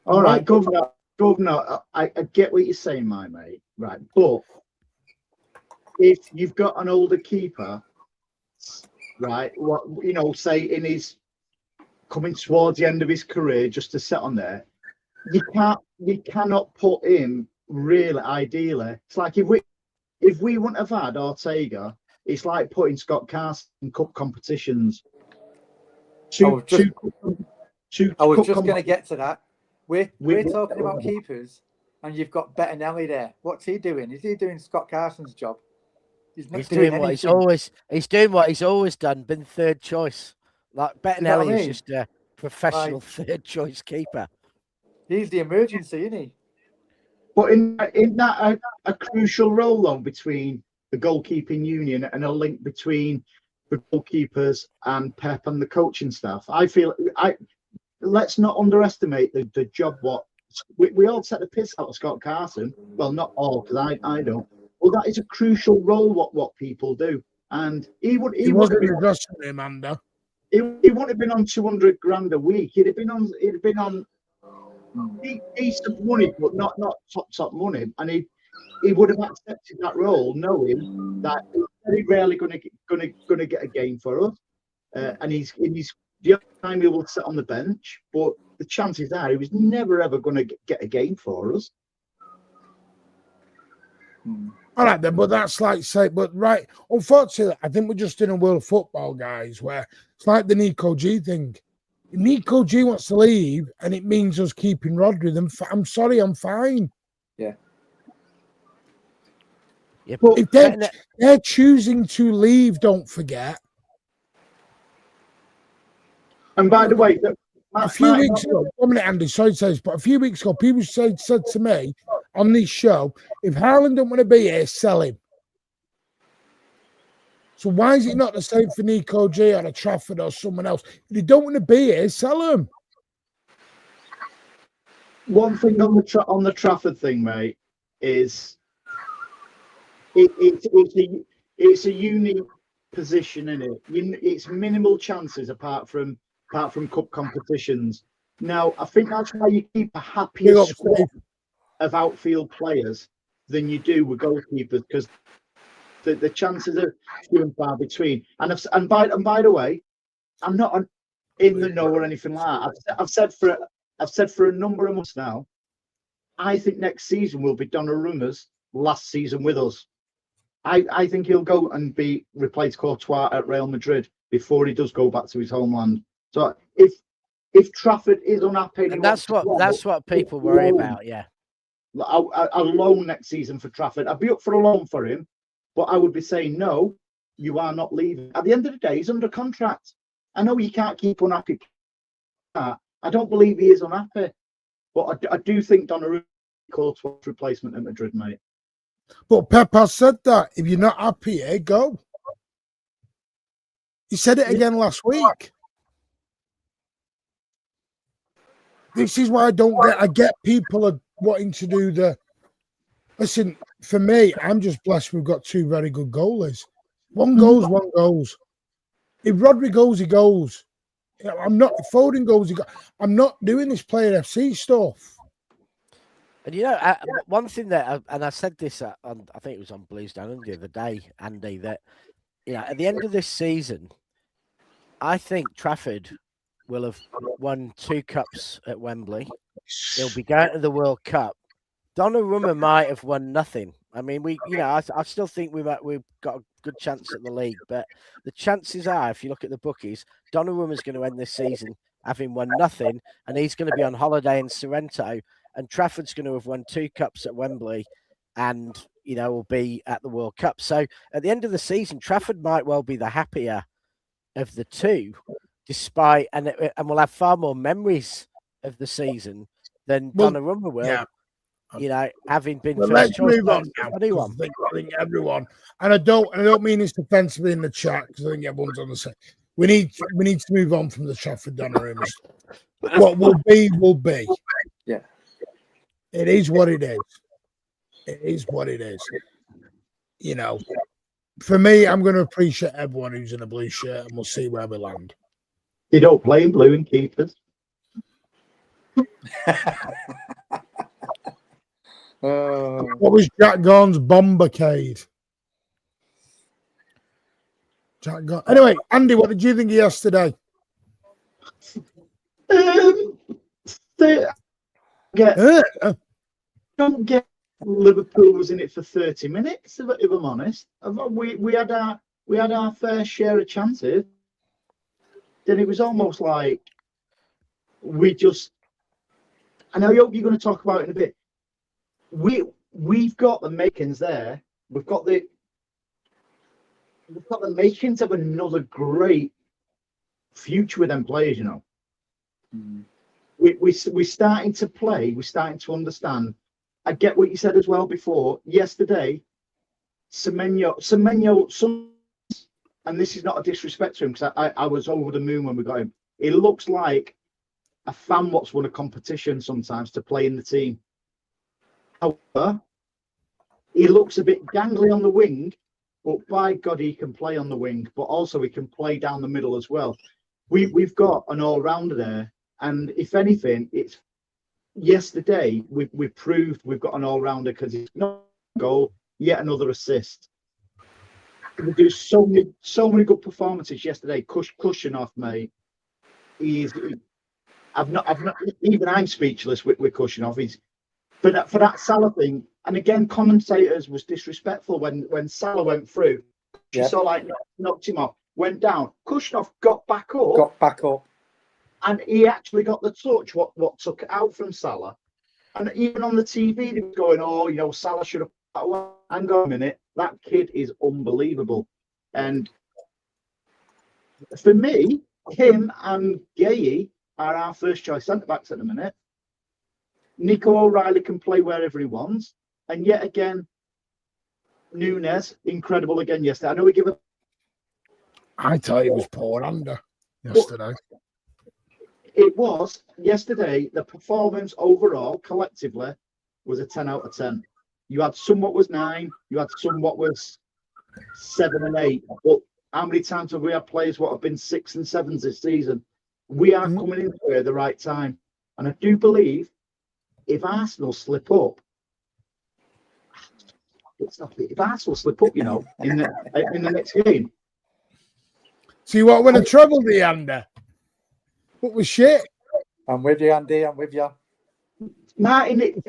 All right, Governor, I get what you're saying, my mate. Right, but if you've got an older keeper, right, say in his coming towards the end of his career, just to sit on there, you cannot put him really ideally. It's like if we wouldn't have had Ortega, it's like putting Scott Carson in cup competitions. I was just going to get to that. We're talking about keepers, and you've got Bettinelli there. What's he doing? Is he doing Scott Carson's job? He's doing what he's always done. Been third choice. Like Bettinelli is just a professional third choice keeper. He's the emergency, isn't he? But in that a crucial role though between the goalkeeping union and a link between the goalkeepers and Pep and the coaching staff. I feel let's not underestimate the job. What we all set the piss out of Scott Carson. Well, not all, because I don't. Well, that is a crucial role. What people do, and he wouldn't have been on 200 grand a week. He'd have been on decent money, but not top money. And he would have accepted that role, knowing that he's very rarely going to get a game for us, and he's the other time he will sit on the bench, but the chances are he was never ever going to get a game for us. All right then, but that's like say, but right. Unfortunately, I think we're just in a world of football, guys, where it's like the Nico G thing. If Nico G wants to leave, and it means us keeping Rodri, then I'm sorry, I'm fine. Yeah. But if they're choosing to leave, don't forget. And by the way, a few weeks ago, 1 minute, Andy, sorry to say this, but a few weeks ago, people said to me on this show, if Haaland don't want to be here, sell him. So why is it not the same for Nico G or Trafford or someone else? If they don't want to be here, sell them. One thing on the Trafford thing, mate, is it's a unique position in it. It's minimal chances apart from cup competitions. Now, I think that's why you keep a happier squad of outfield players than you do with goalkeepers, because the chances are few and far between. And by the way, I'm not in the know or anything like that. I've said for a number of months now, I think next season will be Donnarumma's last season with us. I think he'll go and replace Courtois at Real Madrid before he does go back to his homeland. So if Trafford is unhappy, and that's what people worry about. Yeah, a loan next season for Trafford. I'd be up for a loan for him, but I would be saying no. You are not leaving. At the end of the day, he's under contract. I know you can't keep unhappy. I don't believe he is unhappy, but I do think Donnarumma Courtois replacement at Madrid, mate. But Pep has said that if you're not happy, go. He said it again last week. This is why I get people are wanting to do the. Listen, for me, I'm just blessed we've got two very good goalies. One goes, one goes. If Rodri goes, he goes. I'm not. If Foden goes, he goes. I'm not doing this player FC stuff. And one thing that, and I said this on, I think it was on Blues Down the other day, Andy, that at the end of this season, I think Trafford will have won 2 cups at Wembley. He'll be going to the World Cup. Donnarumma might have won nothing. I mean, I still think we've got a good chance at the league, but the chances are, if you look at the bookies, Donnarumma's going to end this season having won nothing, and he's going to be on holiday in Sorrento, and Trafford's going to have won 2 cups at Wembley, and will be at the World Cup. So at the end of the season, Trafford might well be the happier of the two, despite and we'll have far more memories of the season than Donnarumma will. Yeah. Having been first let's choice. Move on now. I think everyone, and I don't mean this defensively in the chat, because I think everyone's on the same. We need to move on from the Trafford Donnarumma stuff. What will be will be. Yeah. It is what it is. It is what it is. For me, I'm going to appreciate everyone who's in a blue shirt, and we'll see where we land. You don't play in blue and keepers. What was Jack Gorn's bombercade? Jack Gorn. Anyway, Andy, what did you think of yesterday? Don't get Liverpool was in it for 30 minutes. If I'm honest, we had our fair share of chances. Then it was almost like we just. And I hope you're going to talk about it in a bit. We've got the makings there. We've got the makings of another great future with them players. We're starting to play. We're starting to understand. I get what you said as well before. Yesterday, Semenyo, and this is not a disrespect to him, because I was over the moon when we got him. It looks like a fan what's won a competition sometimes to play in the team. However, he looks a bit gangly on the wing, but by God, he can play on the wing, but also he can play down the middle as well. We've got an all-rounder there, and if anything, it's yesterday we've proved we've got an all-rounder, because he's not goal, yet another assist. We do so many good performances yesterday. Kushinoff, mate. I've not even I'm speechless with Kushinoff. He's for that Salah thing. And again, commentators was disrespectful when Salah went through. She saw like knocked him off, went down. Kushinoff got back up, and he actually got the touch. What took it out from Salah? And even on the TV, they were going, "Oh, you know, Salah should have." Hang on a minute, that kid is unbelievable. And for me, him and Gay are our first choice centre backs at the minute. Nico O'Reilly can play wherever he wants, and yet again, Nunes incredible again yesterday. I know we give a. I thought it was poor under yesterday. It was yesterday. The performance overall, collectively, was a 10 out of 10. You had some what was 9. You had some what was 7 and 8. But how many times have we had players what have been 6 and 7s this season? We are coming into it at the right time, and I do believe if Arsenal slip up, if Arsenal slip up, you know, in the next game. So you want to win a treble, the under? What was shit? I'm with you, Andy. I'm with you. Martin,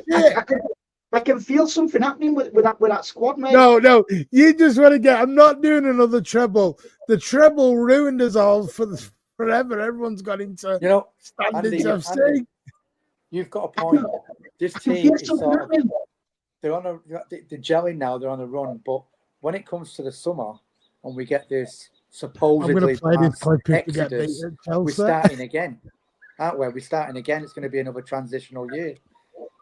I can feel something happening with that squad, mate. No, you just want to get. I'm not doing another treble. The treble ruined us all forever. Everyone's got into standards FC. Andy, you've got a point. This team is sort of, they're gelling now. They're on a run, but when it comes to the summer and we get this supposedly exodus, we're starting again, aren't we? We're starting again. It's going to be another transitional year.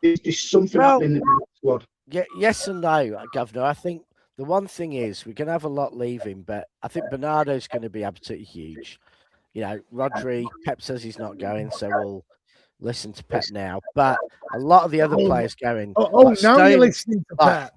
There's something happening in the squad. Yes and no, Governor. I think the one thing is we're going to have a lot leaving, but I think Bernardo's going to be absolutely huge. You know, Rodri, Pep says he's not going, so we'll listen to Pep now. But a lot of the other players going. Now you're listening to Pep.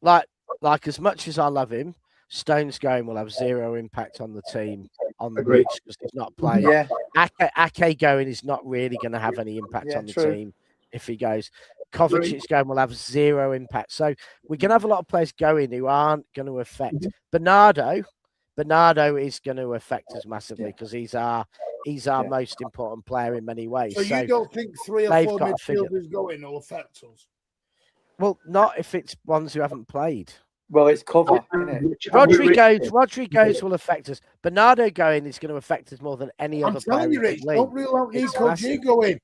Like as much as I love him, Stone's going will have zero impact on the team on the pitch because he's not playing. Yeah. Ake going is not really going to have any impact on the team if he goes. Kovacic's going will have zero impact. So we're going to have a lot of players going who aren't going to affect. Bernardo is going to affect us massively because he's our most important player in many ways. So you don't think 3 or 4 midfielders going will affect us? Well, not if it's ones who haven't played. Well, it's cover, isn't it? Rodri goes will affect us. Bernardo going is going to affect us more than any other player. I'm telling you, Rich, don't rule out Nico G going.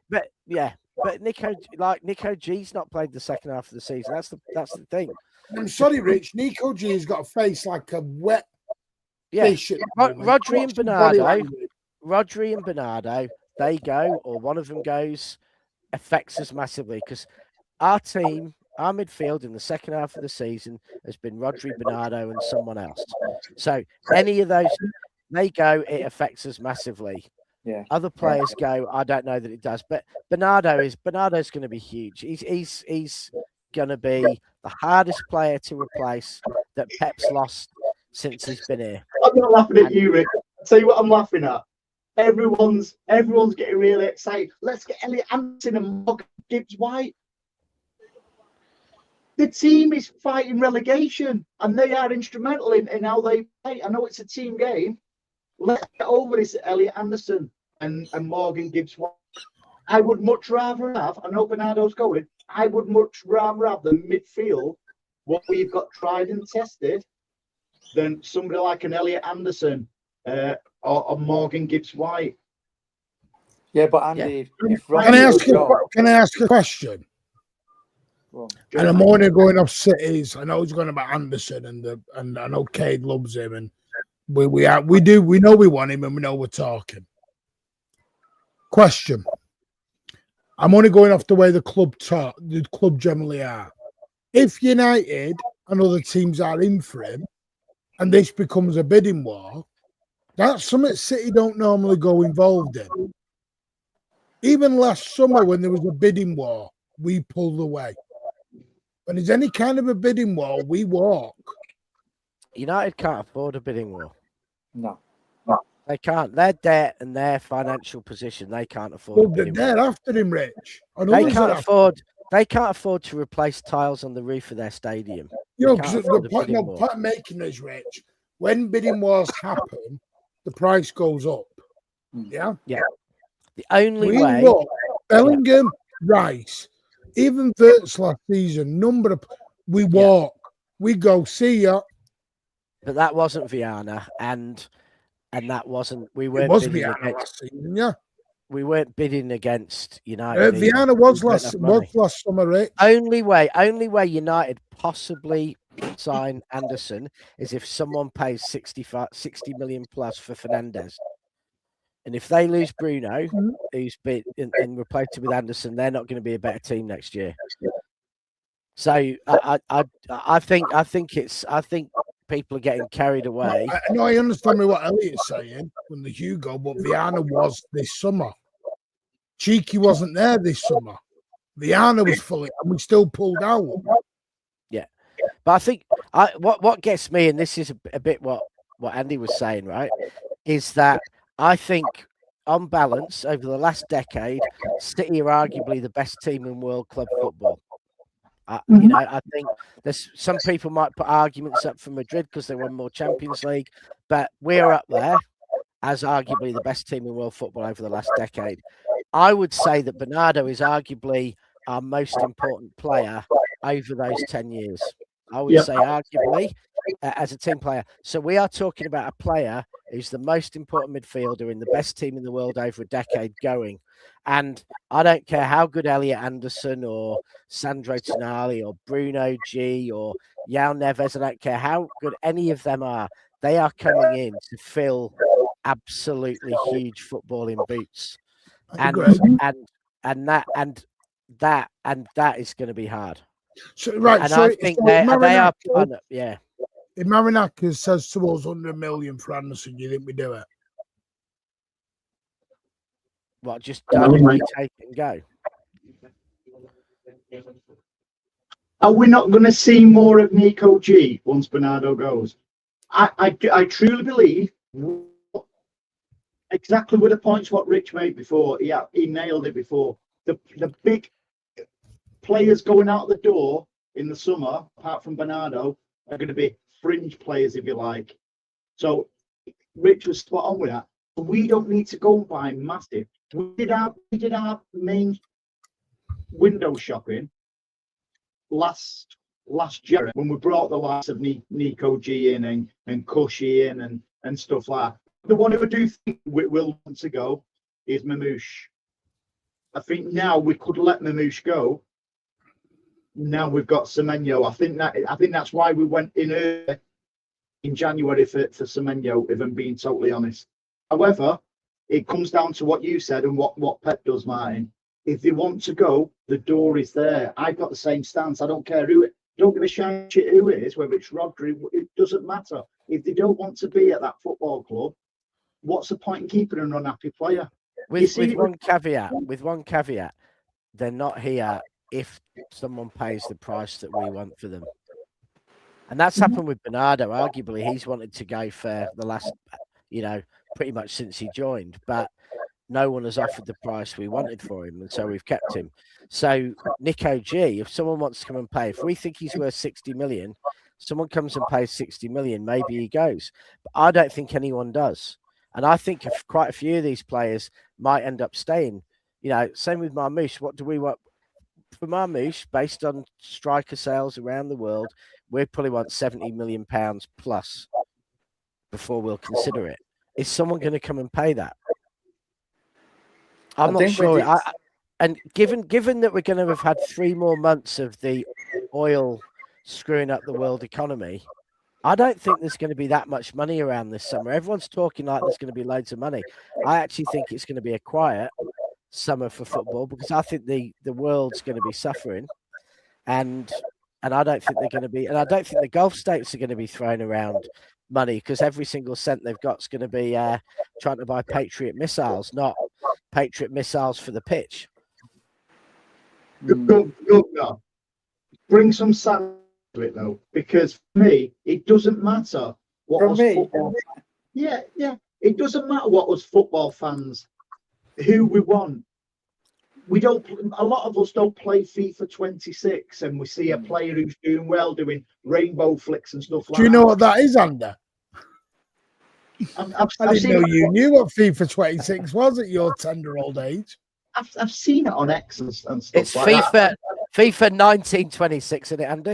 But Nico G's not played the second half of the season. That's the thing. I'm sorry, Rich. Nico G has got a face like a wet fish. Rodri and Bernardo, they go, or one of them goes, affects us massively because our team, our midfield in the second half of the season has been Rodri, Bernardo, and someone else. So any of those, they go, it affects us massively. Yeah. Other players go, I don't know that it does, but Bernardo's going to be huge. He's going to be the hardest player to replace that Pep's lost since he's been here. I'm not laughing at you, Rick. I'll tell you what I'm laughing at. Everyone's getting really excited. Let's get Elliot Anderson and Morgan Gibbs-White. The team is fighting relegation, and they are instrumental in how they play. I know it's a team game. Let's get over this Elliot Anderson and Morgan Gibbs-White. I would much rather have, I know Bernardo's going, I would much rather have the midfield, what we've got tried and tested, than somebody like an Elliot Anderson or Morgan Gibbs-White. Yeah, but Andy, can I ask a question? And I'm only going off cities. I know he's going about Anderson, and I know Cade loves him, and we know we want him, and we know we're talking. Question: I'm only going off the way the club generally are. If United and other teams are in for him, and this becomes a bidding war, that's something City don't normally go involved in. Even last summer, when there was a bidding war, we pulled away. When there's any kind of a bidding war, we walk. United can't afford a bidding war. No. They can't. Their debt and their financial position, they can't afford. Well, they're after him, Rich. They can't afford. They can't afford to replace tiles on the roof of their stadium. You know, because the point I'm making is, Rich, when bidding wars happen, the price goes up. Yeah? Yeah. The only way... Look, Bellingham, Rice, even Wirtz last season, we walk, we go, see ya. But that wasn't Viana, and that wasn't... It was Viana last season, yeah. We weren't bidding against United. Viana was last summer, Rich. Only way United possibly sign Anderson is if someone pays 60 million plus for Fernandes. And if they lose Bruno, who's been and replace it with Anderson, they're not going to be a better team next year. So I think people are getting carried away. No, I understand what Elliot's saying from the Hugo, but Viana was this summer. Cheeky wasn't there this summer. Viana was fully, and we still pulled out. Yeah, but I think what gets me, and this is a bit what Andy was saying, right, is that I think on balance over the last decade, City are arguably the best team in world club football. I think there's some people might put arguments up for Madrid because they won more Champions League, but we're up there as arguably the best team in world football over the last decade. I would say that Bernardo is arguably our most important player over those 10 years. I would say arguably as a team player. So we are talking about a player who's the most important midfielder in the best team in the world over a decade going. And I don't care how good Elliot Anderson or Sandro Tonali or Bruno G or Yao Neves, I don't care how good any of them are. They are coming in to fill absolutely huge footballing boots. And that is going to be hard. So, right, and so I think they are. Yeah. If Marinakis says to us 100 million for Anderson, do you think we do it? What, just directly take it and go? Are we not going to see more of Nico G once Bernardo goes? I truly believe exactly with the points what Rich made before. He nailed it before. The big players going out the door in the summer, apart from Bernardo, are going to be fringe players, if you like. So Rich was spot on with that. We don't need to go and buy massive. We did our main window shopping last year when we brought the likes of Nico G in and Cushy in and stuff like that. The one who I do think will want to go is Mamouche. I think now we could let Mamouche go. Now we've got Semenyo. I think that's why we went in early in January for Semenyo, if I'm being totally honest. However, it comes down to what you said and what Pep does, Martin. If they want to go, the door is there. I've got the same stance. I don't care who it. Don't give a shit who it is, whether it's Rodri. It doesn't matter. If they don't want to be at that football club, what's the point in keeping an unhappy player? With one caveat, they're not here if someone pays the price that we want for them. And that's happened with Bernardo. Arguably, he's wanted to go for the last, pretty much since he joined, but no one has offered the price we wanted for him, and so we've kept him. So Nico G, if someone wants to come and pay, if we think he's worth 60 million, someone comes and pays 60 million, maybe he goes. But I don't think anyone does. And I think quite a few of these players might end up staying. Same with Marmoush. What do we want? For Marmoush, based on striker sales around the world, we probably want £70 million plus before we'll consider it. Is someone going to come and pay that? I'm not sure. And given that we're going to have had 3 more months of the oil screwing up the world economy, I don't think there's going to be that much money around this summer. Everyone's talking like there's going to be loads of money. I actually think it's going to be a quiet summer for football because I think the world's going to be suffering, and I don't think they're going to be, and I don't think the Gulf states are going to be throwing around money because every single cent they've got is going to be trying to buy Patriot missiles, not Patriot missiles for the pitch. Go. Bring some sand to it though, because for me it doesn't matter what was football. Yeah, it doesn't matter what was football fans, who we want. we don't. A lot of us don't play FIFA 26, and we see a player who's doing well, doing rainbow flicks and stuff like that. Do you know what that is, Andy? I've I seen didn't know you knew what FIFA 26 was at your tender old age. I've seen it on X and stuff. It's like FIFA. that. FIFA 1926, isn't it, Andy?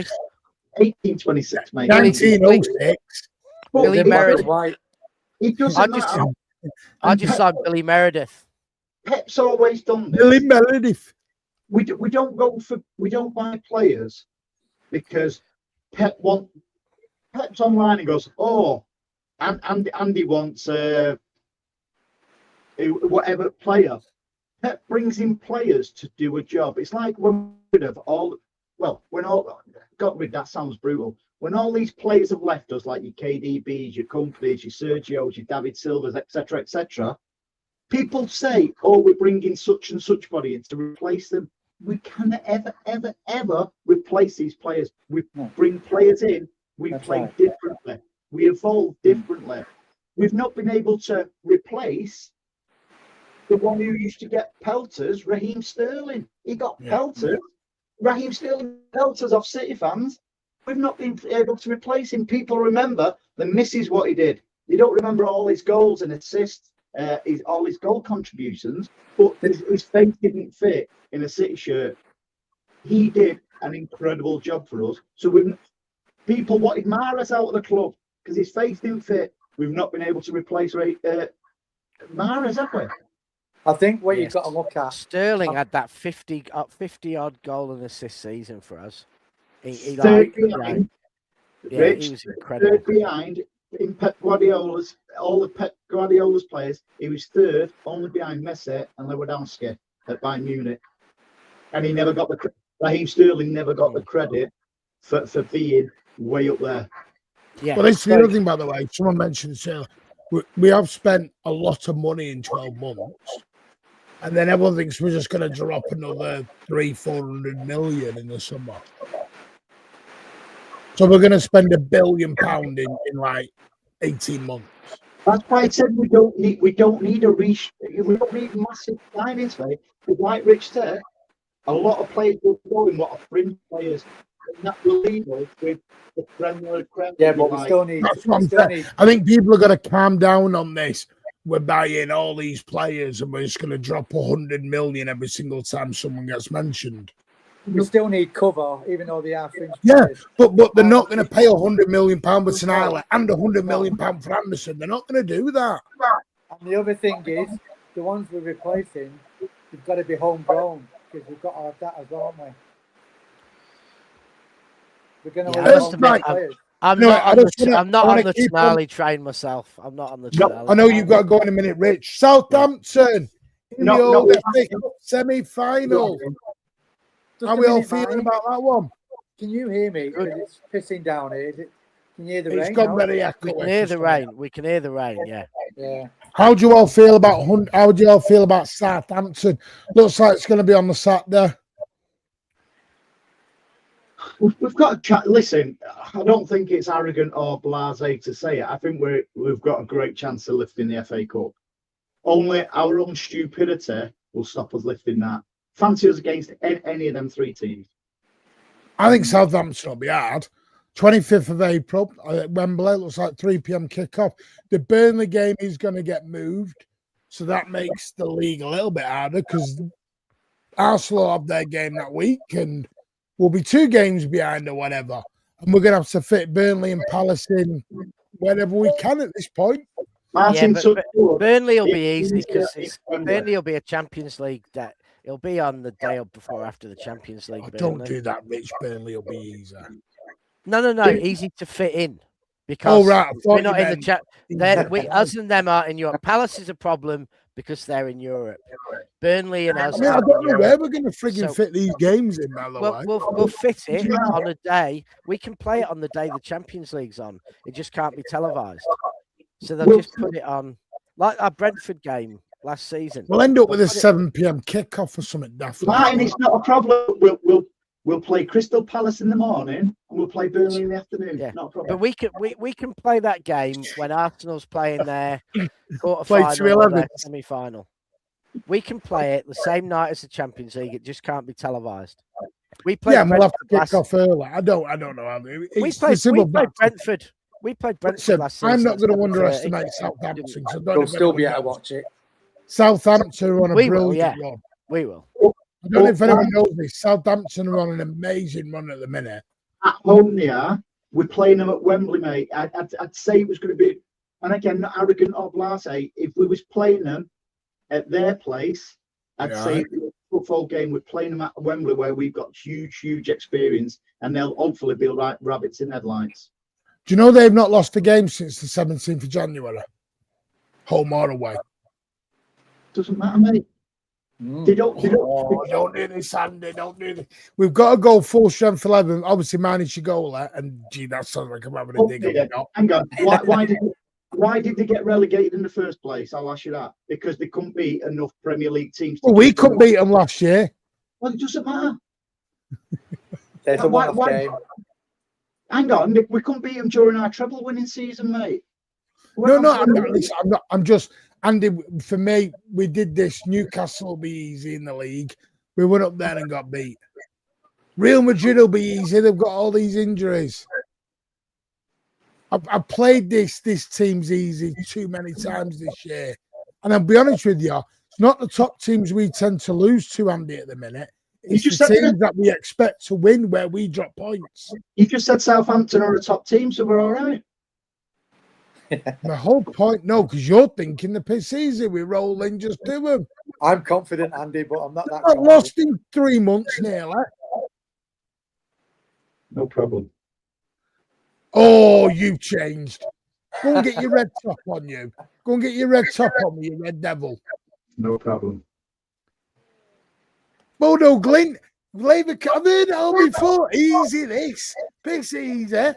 1826, mate. 1906. Billy Meredith. White. It doesn't matter. I just signed Billy Meredith. Pep's always done this. Billy Meredith. We don't buy players because Pep's online and goes, oh, and Andy wants whatever player. Pep brings in players to do a job. It's like when that sounds brutal. When all these players have left us, like your KDBs, your Companies, your Sergios, your David Silvas, etc., people say, oh, we're bringing such and such body in to replace them. We can ever replace these players. We bring players in, we play differently, we evolve differently. We've not been able to replace the one who used to get pelters, Raheem Sterling. He got pelters. Raheem Sterling pelters off City fans. We've not been able to replace him. People remember the misses what he did. You don't remember all his goals and assists, all his goal contributions, but his face didn't fit in a City shirt. He did an incredible job for us. So people wanted Mahrez out of the club because his face didn't fit. We've not been able to replace Mahrez, have we? I think what you've got to look at. Sterling had that 50-odd goal and assist season for us. He behind, he was incredible. Third behind in Pep Guardiola's, all the Pep Guardiola's players. He was third, only behind Messi and Lewandowski at Bayern Munich. And he never got Raheem Sterling never got the credit for being way up there. Yeah. Well, that's the other thing, by the way. Someone mentioned we have spent a lot of money in 12 months. And then everyone thinks we're just going to drop another 300-400 million in the summer. So we're going to spend £1 billion in like 18 months. That's why I said we don't need we don't need massive signings, mate. Because like Rich said, a lot of players will go in what are fringe players. And that will leave us with the Premier. Yeah, but we still need. That's what I'm saying. I think people are going to calm down on this. We're buying all these players and we're just going to drop 100 million every single time someone gets mentioned. We still need cover, even though they are fringe players. But they're not going to pay £100 million for Sinala and £100 million for Anderson. They're not going to do that. And the other thing is, the ones we're replacing, they've got to be homegrown because we've got to have that as well, haven't we? We're going to have players. I'm not on the Tonali train myself. I'm not on the Tonali. I know you've got to go in a minute, Rich. Southampton in the semi-final. How are we all feeling about that one? Can you hear me? It's pissing down here. Can you hear the rain? It's gone very echoey. We can hear the rain. We can hear the rain. Yeah. Yeah. How do you all feel about Southampton? Looks like it's going to be on the Saturday. We've got a chat. Listen, I don't think it's arrogant or blasé to say it. I think we've got a great chance of lifting the FA Cup. Only our own stupidity will stop us lifting that. Fancy us against any of them three teams. I think Southampton will be hard. 25th of April at Wembley. Looks like 3 p.m. kickoff. The Burnley game is going to get moved, so that makes the league a little bit harder because Arsenal have their game that week and we'll be 2 games behind or whatever. And we're going to have to fit Burnley and Palace in wherever we can at this point. Yeah, but Burnley will be easy because Burnley will be a Champions League that it'll be on the day up before after the Champions League. Don't do that, Rich. Burnley will be easy. No, easy to fit in because we're not in the chat. Us and them are in Europe. Palace is a problem because they're in Europe. Burnley and us. I don't know where we're going to frigging fit these games in, by the way. We'll fit it on a day. We can play it on the day the Champions League's on. It just can't be televised. So they'll just put it on like our Brentford game last season. We'll end up with a 7 p.m. kickoff or something. Fine, it's not a problem. We'll play Crystal Palace in the morning and we'll play Burnley in the afternoon. Yeah. Not a problem. But we can play that game when Arsenal's playing their quarter-final or their semi-final. We can play it the same night as the Champions League. It just can't be televised. We played. Yeah, and we'll have to kick off early. I don't know how. We played Brentford. We played Brentford last season. I'm not going to underestimate Southampton. So You'll still be able to watch it. Southampton are on a brilliant run. We will. I don't know if anyone knows this. Southampton are on an amazing run at the minute. At home, yeah, we're playing them at Wembley, mate. I'd say it was going to be, and again, not arrogant or blasé. If we was playing them at their place, I'd say it was a football game. We're playing them at Wembley, where we've got huge experience, and they'll hopefully be like rabbits in headlights. Do you know they've not lost a game since the 17th of January? Home or away? Doesn't matter, mate. They don't do this, Andy. Don't do this. We've got to go full strength 11. Obviously, manage your goal there. And gee, that sounds like I'm having a dig. Hang on. Why did they get relegated in the first place? I'll ask you that. Because they couldn't beat enough Premier League teams. Well, we couldn't beat them last year. Well, it doesn't matter. There's a one-off game. Hang on, we couldn't beat them during our treble winning season, mate. I'm not. I'm just, Andy, for me, we did this. Newcastle will be easy in the league. We went up there and got beat. Real Madrid will be easy. They've got all these injuries. I played this team's easy too many times this year. And I'll be honest with you, it's not the top teams we tend to lose to, Andy, at the minute. It's the teams that we expect to win where we drop points. You just said Southampton are a top team, so we're all right. My whole point, no, because you're thinking the piss easy. We roll in, just do them. I'm confident, Andy, but I'm not that I've lost in 3 months nearly. No problem. Oh, you changed. Go and get your red top on you. Go and get your red top on me, you red devil. No problem. Bodo Glint, Labour, I've heard it all before. Easy this. Piss easy.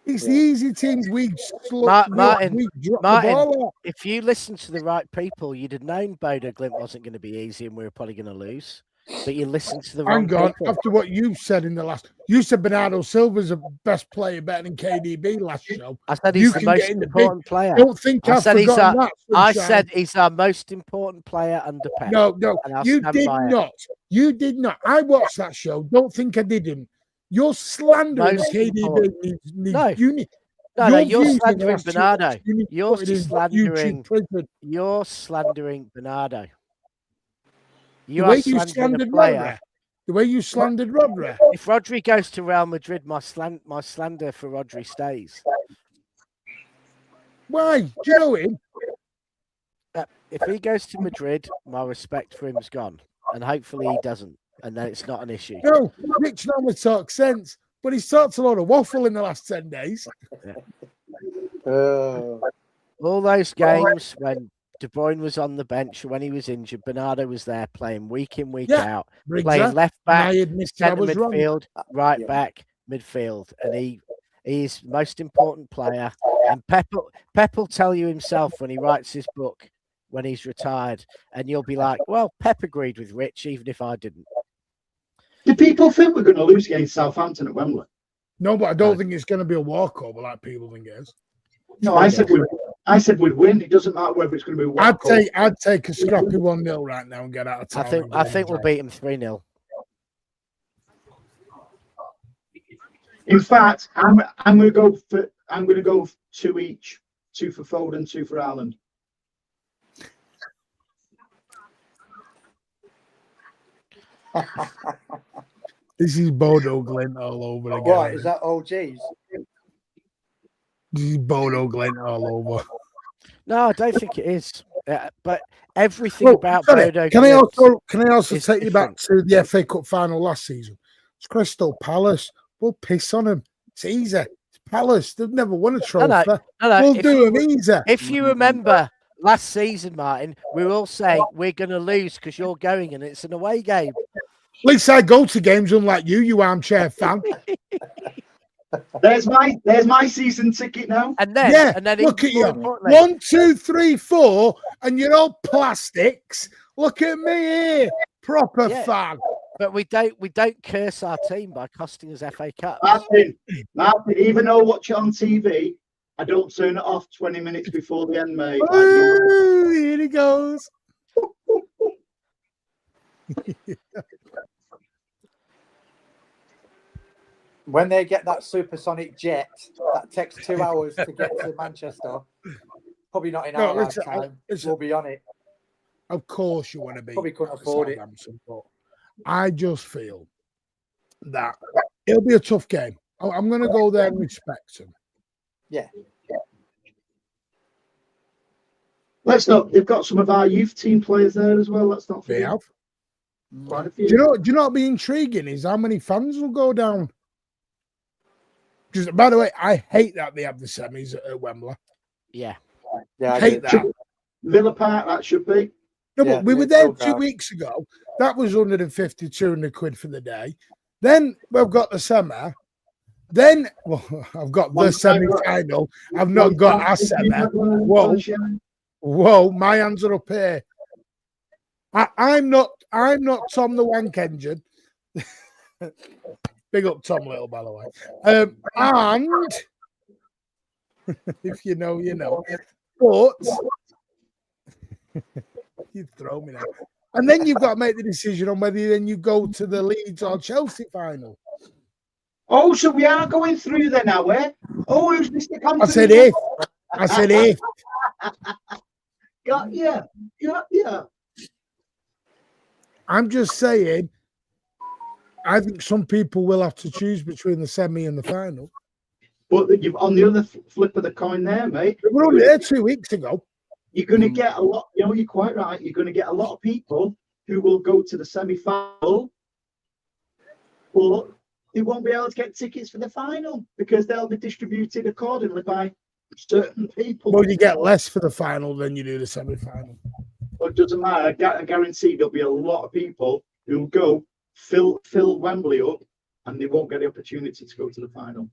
It's the easy teams we Martin, drop the ball at. If you listen to the right people, you'd have known Bodo Glint wasn't going to be easy and we were probably going to lose. But you listen to the wrong people. After what you said in the last, you said Bernardo Silva's the best player, better than KDB last show. I said he's the most important player. Don't think I said he's our most important player under Pep. No, you did not. You did not. I watched that show. Don't think I didn't. You're slandering KDB. You're slandering Bernardo. You're slandering Bernardo. The way you slandered Rodri. If Rodri goes to Real Madrid, my slander for Rodri stays. Why? Do you know him? If he goes to Madrid, my respect for him's gone. And hopefully he doesn't. And then it's not an issue. No, Rich normally talks sense, but he's talked a lot of waffle in the last 10 days. All those games when De Bruyne was on the bench, when he was injured, Bernardo was there playing week in, week out, playing left back, centre midfield, right back, midfield. And he's the most important player. And Pep will tell you himself when he writes his book, when he's retired, and you'll be like, well, Pep agreed with Rich, even if I didn't. Do people think we're going to lose against Southampton at Wembley? No, but I don't think it's going to be a walkover like people think it is. No, I said we'd win. It doesn't matter whether it's going to be a walkover. I'd take a scrappy 1-0 right now and get out of town. I think we'll beat them 3-0. In fact, I'm going to go 2 each, 2 for Foden, 2 for Haaland. This is Bodo Glint all over again. What is that? OGs? This is Bodo Glint all over. No, I don't think it is. But everything about Bodo. Can I also take you back to the FA Cup final last season? It's Crystal Palace. We'll piss on them. It's easy. It's Palace. They've never won a trophy. No. We'll do them easy. If you remember last season, Martin, we were all saying we're going to lose because you're going and it's an away game. At least I go to games, unlike you armchair fan. There's my season ticket now. And then look at you. 1, 2, 3, 4, and you're all plastics. Look at me here, proper fan. But we don't curse our team by costing us FA Cup. Martin, even though I watch it on TV, I don't turn it off 20 minutes before the end, mate. Ooh, here he goes. When they get that supersonic jet that takes 2 hours to get to Manchester, probably not in our lifetime. We'll be on it. Of course, you want to be. Probably couldn't afford it. But I just feel that it'll be a tough game. I'm going to go there and respect them. Yeah. Let's not. They've got some of our youth team players there as well. Let's not forget. They have. Quite a few. Do you know what'd be intriguing is how many fans will go down? Because, by the way, I hate that they have the semis at Wembley. Yeah. Yeah, I hate that. Villa Park, that should be. No, but we were there 2 weeks ago. That was 150, 200 quid for the day. Then we've got the semi. Then, I've got the semi-final. I've not got a semi. Whoa, my hands are up here. I'm not Tom the Wank Engine. Big up Tom Little, by the way. And if you know, you know. But you throw me now. And then you've got to make the decision on whether then you go to the Leeds or Chelsea final. Oh, so we are going through there now, eh? Oh, who's Mr. Company? I said if. I said if. Got you. Got you. I'm just saying, I think some people will have to choose between the semi and the final. But you've on the other flip of the coin there, mate. We were only there 2 weeks ago. You're going to get a lot, you know, you're quite right. You're going to get a lot of people who will go to the semi-final, but they won't be able to get tickets for the final because they'll be distributed accordingly by certain people. Well, you get less for the final than you do the semi-final. But it doesn't matter. I guarantee there'll be a lot of people who'll go fill Wembley up and they won't get the opportunity to go to the final.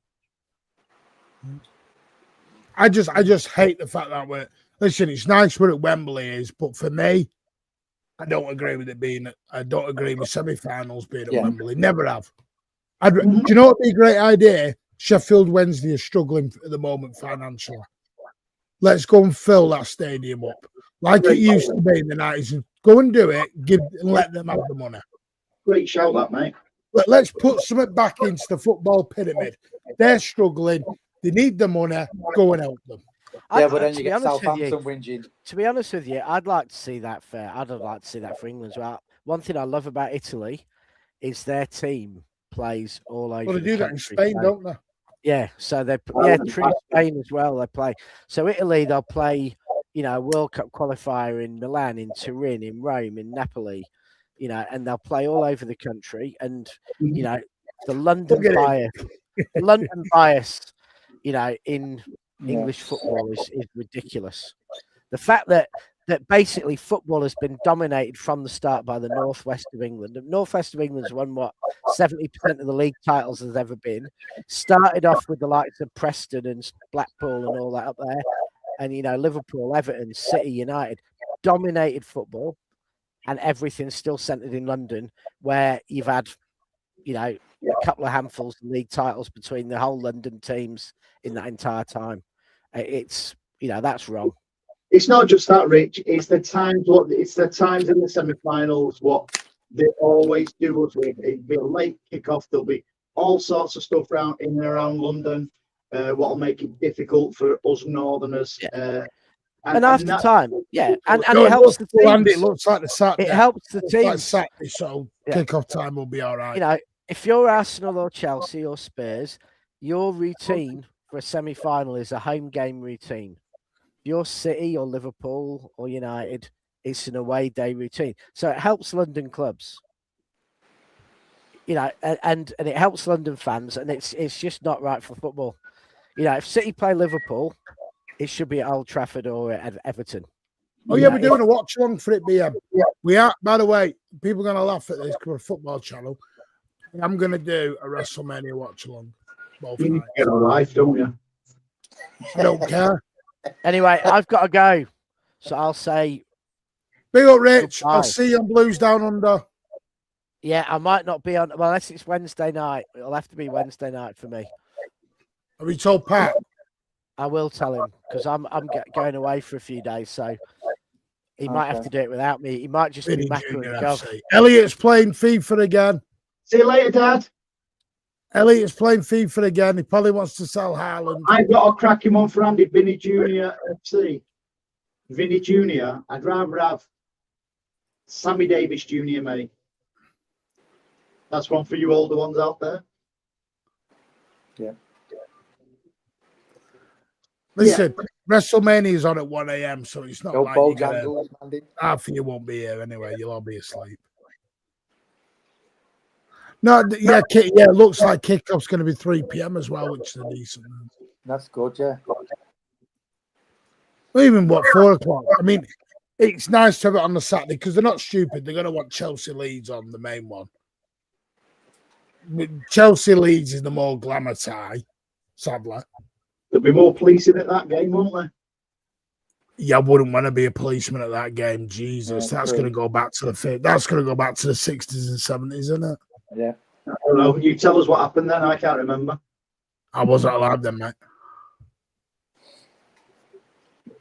I just hate the fact that listen, it's nice where at Wembley is, but for me, I don't agree with it being. I don't agree with semi-finals being at Wembley. Never have. Do you know what would be a great idea? Sheffield Wednesday is struggling at the moment financially. Let's go and fill that stadium up like it used to be in the 90s. Go and do it. Let them have the money. Great shout, that mate. Let's put something back into the football pyramid. They're struggling. They need the money. Go and help them. Yeah, but then you get Southampton whinging. To be honest with you, I'd like to see that fair. I'd like to see that for England as well. One thing I love about Italy is their plays all over. Well, they do that in Spain, don't they? Yeah, so they're through Spain as well. They play. So Italy, they'll play, World Cup qualifier in Milan, in Turin, in Rome, in Napoli, and they'll play all over the country. And the London bias, in English football is ridiculous. The fact that basically football has been dominated from the start by the northwest of England. The northwest of England's won 70% of the league titles there's ever been. Started off with the likes of Preston and Blackpool and all that up there, and Liverpool, Everton, City, United dominated football, and everything's still centered in London, where you've had a couple of handfuls of league titles between the whole London teams in that entire time. It's that's wrong. It's not just that, Rich. It's the times. It's the times in the semi-finals. What they always do us with. It'll be a late kickoff. There'll be all sorts of stuff in and around London. What'll make it difficult for us Northerners. Yeah. And after time, and it helps the teams. It looks like the Saturday. It helps the teams. Like Saturday, so kickoff time will be all right. If you're Arsenal or Chelsea or Spurs, your routine for a semi-final is a home game routine. If you're City or Liverpool or United, it's an away day routine. So it helps London clubs. And it helps London fans, and it's just not right for football. If City play Liverpool, it should be at Old Trafford or at Everton. Oh, yeah, we're doing a watch along for it, BM. We are, by the way, people are going to laugh at this because we're a football channel. I'm going to do a WrestleMania watch along. You get a life, don't you? I don't care. Anyway, I've got to go. So I'll say. Big up, Rich. Goodbye. I'll see you on Blues Down Under. Yeah, I might not be on. Well, unless it's Wednesday night. It'll have to be Wednesday night for me. Have you told Pat? I will tell him because I'm going away for a few days, so he might have to do it without me. He might just be mackerel and golf. Elliot's playing FIFA again. See you later, Dad. Elliot's playing FIFA again. He probably wants to sell Haaland. I've got a cracking one for Andy Vinny Jr. FC. Vinny Jr. I'd rather have Sammy Davis Jr., mate. That's one for you older ones out there. Yeah. Listen, WrestleMania is on at 1 a.m, so it's not like you're gonna, half of you won't be here anyway. You'll all be asleep. No, yeah, it looks like kickoff's going to be 3 p.m. as well, which is decent. That's good, yeah. Even 4 o'clock. I mean, it's nice to have it on the Saturday because they're not stupid. They're going to want Chelsea Leeds on the main one. Chelsea Leeds is the more glamour tie, sadly. There'll be more policing at that game, won't there? Yeah, I wouldn't want to be a policeman at that game. Jesus, that's going to go back to that's going to go back to the 60s and 70s, isn't it? Yeah. I don't know. You tell us what happened then. I can't remember. I wasn't allowed then, mate.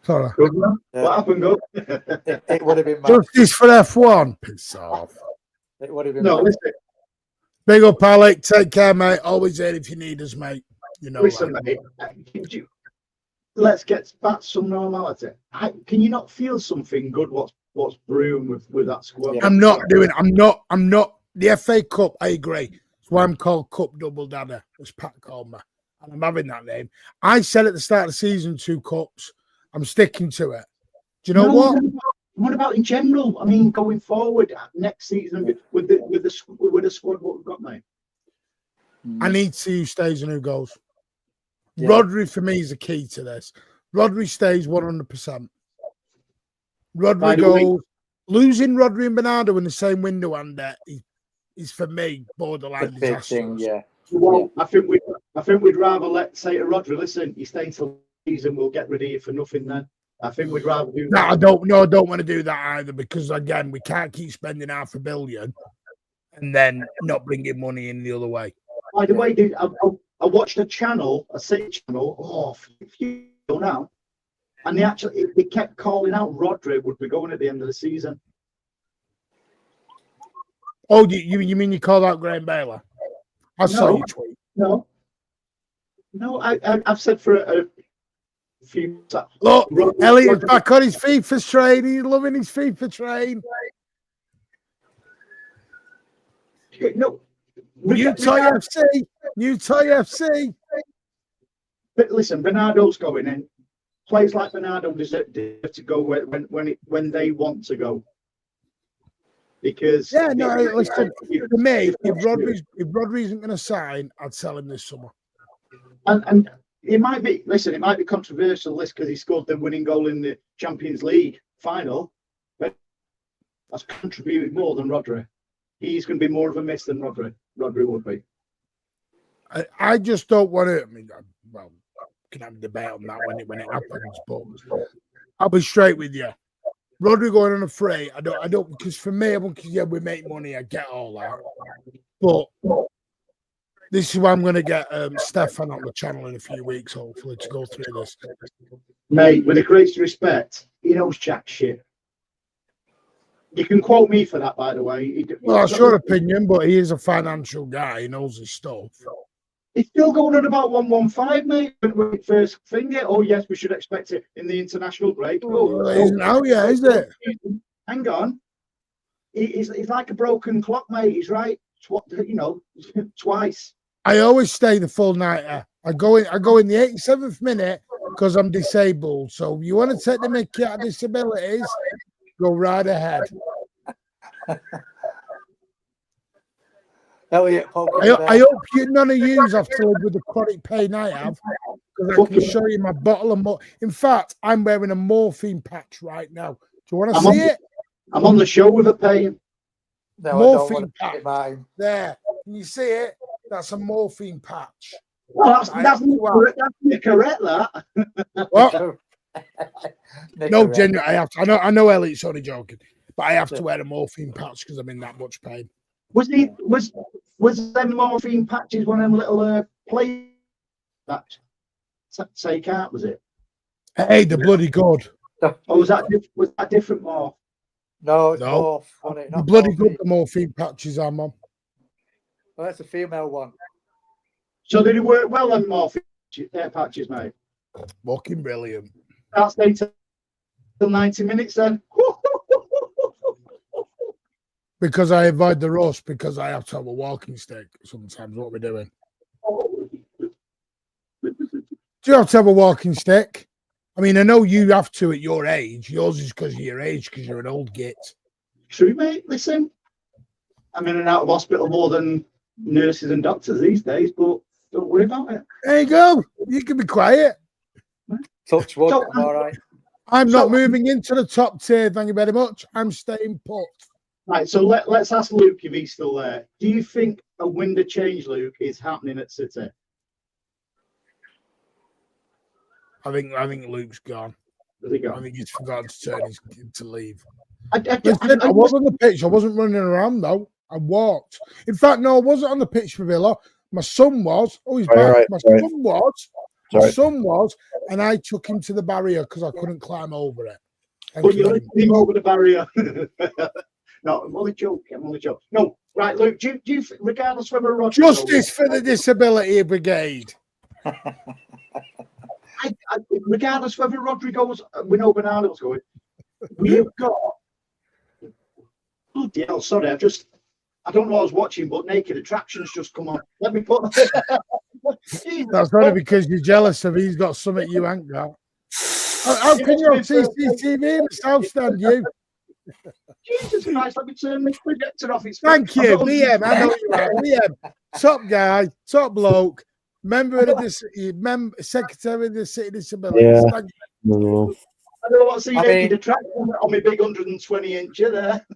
Sorry. Good, yeah. What happened, go? It would have been justice for F1. Piss off. It would have been listen. Big up, Alec. Take care, mate. Always here if you need us, mate. You know. Listen, mate. Let's get back to some normality. Can you not feel something good? What's brewing with that squad? I'm not. The FA Cup, I agree. That's why I'm called Cup Double Daddy, as Pat called me. And I'm having that name. I said at the start of the season, 2 cups. I'm sticking to it. Do you know what? What about in general? I mean, going forward next season with the squad what we've got, mate. I need to see who stays and who goes. Yeah. Rodri for me is the key to this. Rodri stays 100%. Rodri goes. Losing Rodri and Bernardo in the same window, and is for me borderline disaster. Yeah. Well, I think we'd rather say to Rodri, listen, you stay until the season, we'll get rid of you for nothing then. I think we'd rather do that. I don't want to do that either, because again, we can't keep spending $500 million and then not bringing money in the other way. By the way, dude, I watched a City channel, a few years ago now, and they kept calling out Rodri would be going at the end of the season. Oh, you mean you called out Graham Baylor? I saw your tweet. No, I've said for a few. Look, Elliot's back on his FIFA train. He's loving his FIFA train. No, Utah FC. But listen, Bernardo's going in. Players like Bernardo deserve to go when they want to go. Because listen, for me, if Rodri isn't going to sign, I'd sell him this summer. And it might be controversial this because he scored the winning goal in the Champions League final, but that's contributed more than Rodri. He's going to be more of a miss than Rodri would be. I just don't want to. I mean, well, can have a debate on that when it happens, but I'll be straight with you. Rodri going on a free, I don't because for me, we make money, I get all that. But this is why I'm going to get Stefan on the channel in a few weeks, hopefully, to go through this. Mate, with the greatest respect, he knows jack shit. You can quote me for that, by the way. Well, that's your opinion, but he is a financial guy. He knows his stuff. It's still going on about 115, mate. When we first finger, yes, we should expect it in the international break. Is it? Hang on. He's like a broken clock, mate. He's right. Twice. I always stay the full nighter. I go in the 87th minute because I'm disabled. So if you want to take the mickey out of disabilities, go right ahead. Elliot, I hope none of you have to live with the chronic pain I have, because I can show you my bottle of morphine. In fact, I'm wearing a morphine patch right now. Do you want to see it? I'm on the show with a pain. No, morphine patch. There. Can you see it? That's a morphine patch. Well, that's correct, that. What? No, genuinely, I have to. I know Elliot's only joking, but I have to wear a morphine patch because I'm in that much pain. Was them morphine patches one of them little play patch? take out, was it? Hey, the bloody good. Or was that different morph? No, it's No. morph, wasn't it? The Not bloody morphine. good, the morphine patches I'm on. Well, that's a female one. So did it work well then, morph patches, mate? Fucking brilliant. That's 8 till 90 minutes then. Because I avoid the rush because I have to have a walking stick sometimes. What we're doing. Do you have to have a walking stick? I mean, I know you have to at your age. Yours is because of your age, because you're an old git. True, mate. Listen, I'm in and out of hospital more than nurses and doctors these days, but don't worry about it. There you go. You can be quiet. Touch wood, So, I'm all right. I'm not moving into the top tier. Thank you very much. I'm staying put. Right, so let's ask Luke if he's still there. Do you think a window change, Luke, is happening at City? I think Luke's gone. Has he gone? I think he's forgotten to turn his to leave. I I was on the pitch. I wasn't running around though. I walked. In fact, no, I wasn't on the pitch for Villa. My son was. Oh, he's back. Right, My right. son was. Sorry. My son was, and I took him to the barrier because I couldn't climb over it. But you let him over the barrier. No, I'm only joking. No, right, Luke. Do you regardless whether Roger Justice for the Disability Brigade. Regardless whether Rodrigo's, we know Bernardo's going. We have got. Bloody hell! Sorry, I don't know what I was watching, but Naked Attractions just come on. Let me put. That's only because you're jealous of he's got something you ain't got. How can you have CCTV in the South Stand, you? Jesus Christ, let me turn this projector off. Thank you, BM. I know you are. BM, top guy, top bloke, member of this, secretary of the City Disabilities. Yeah. Thank you. No. I don't want to see Naked Attraction on my big 120-incher there.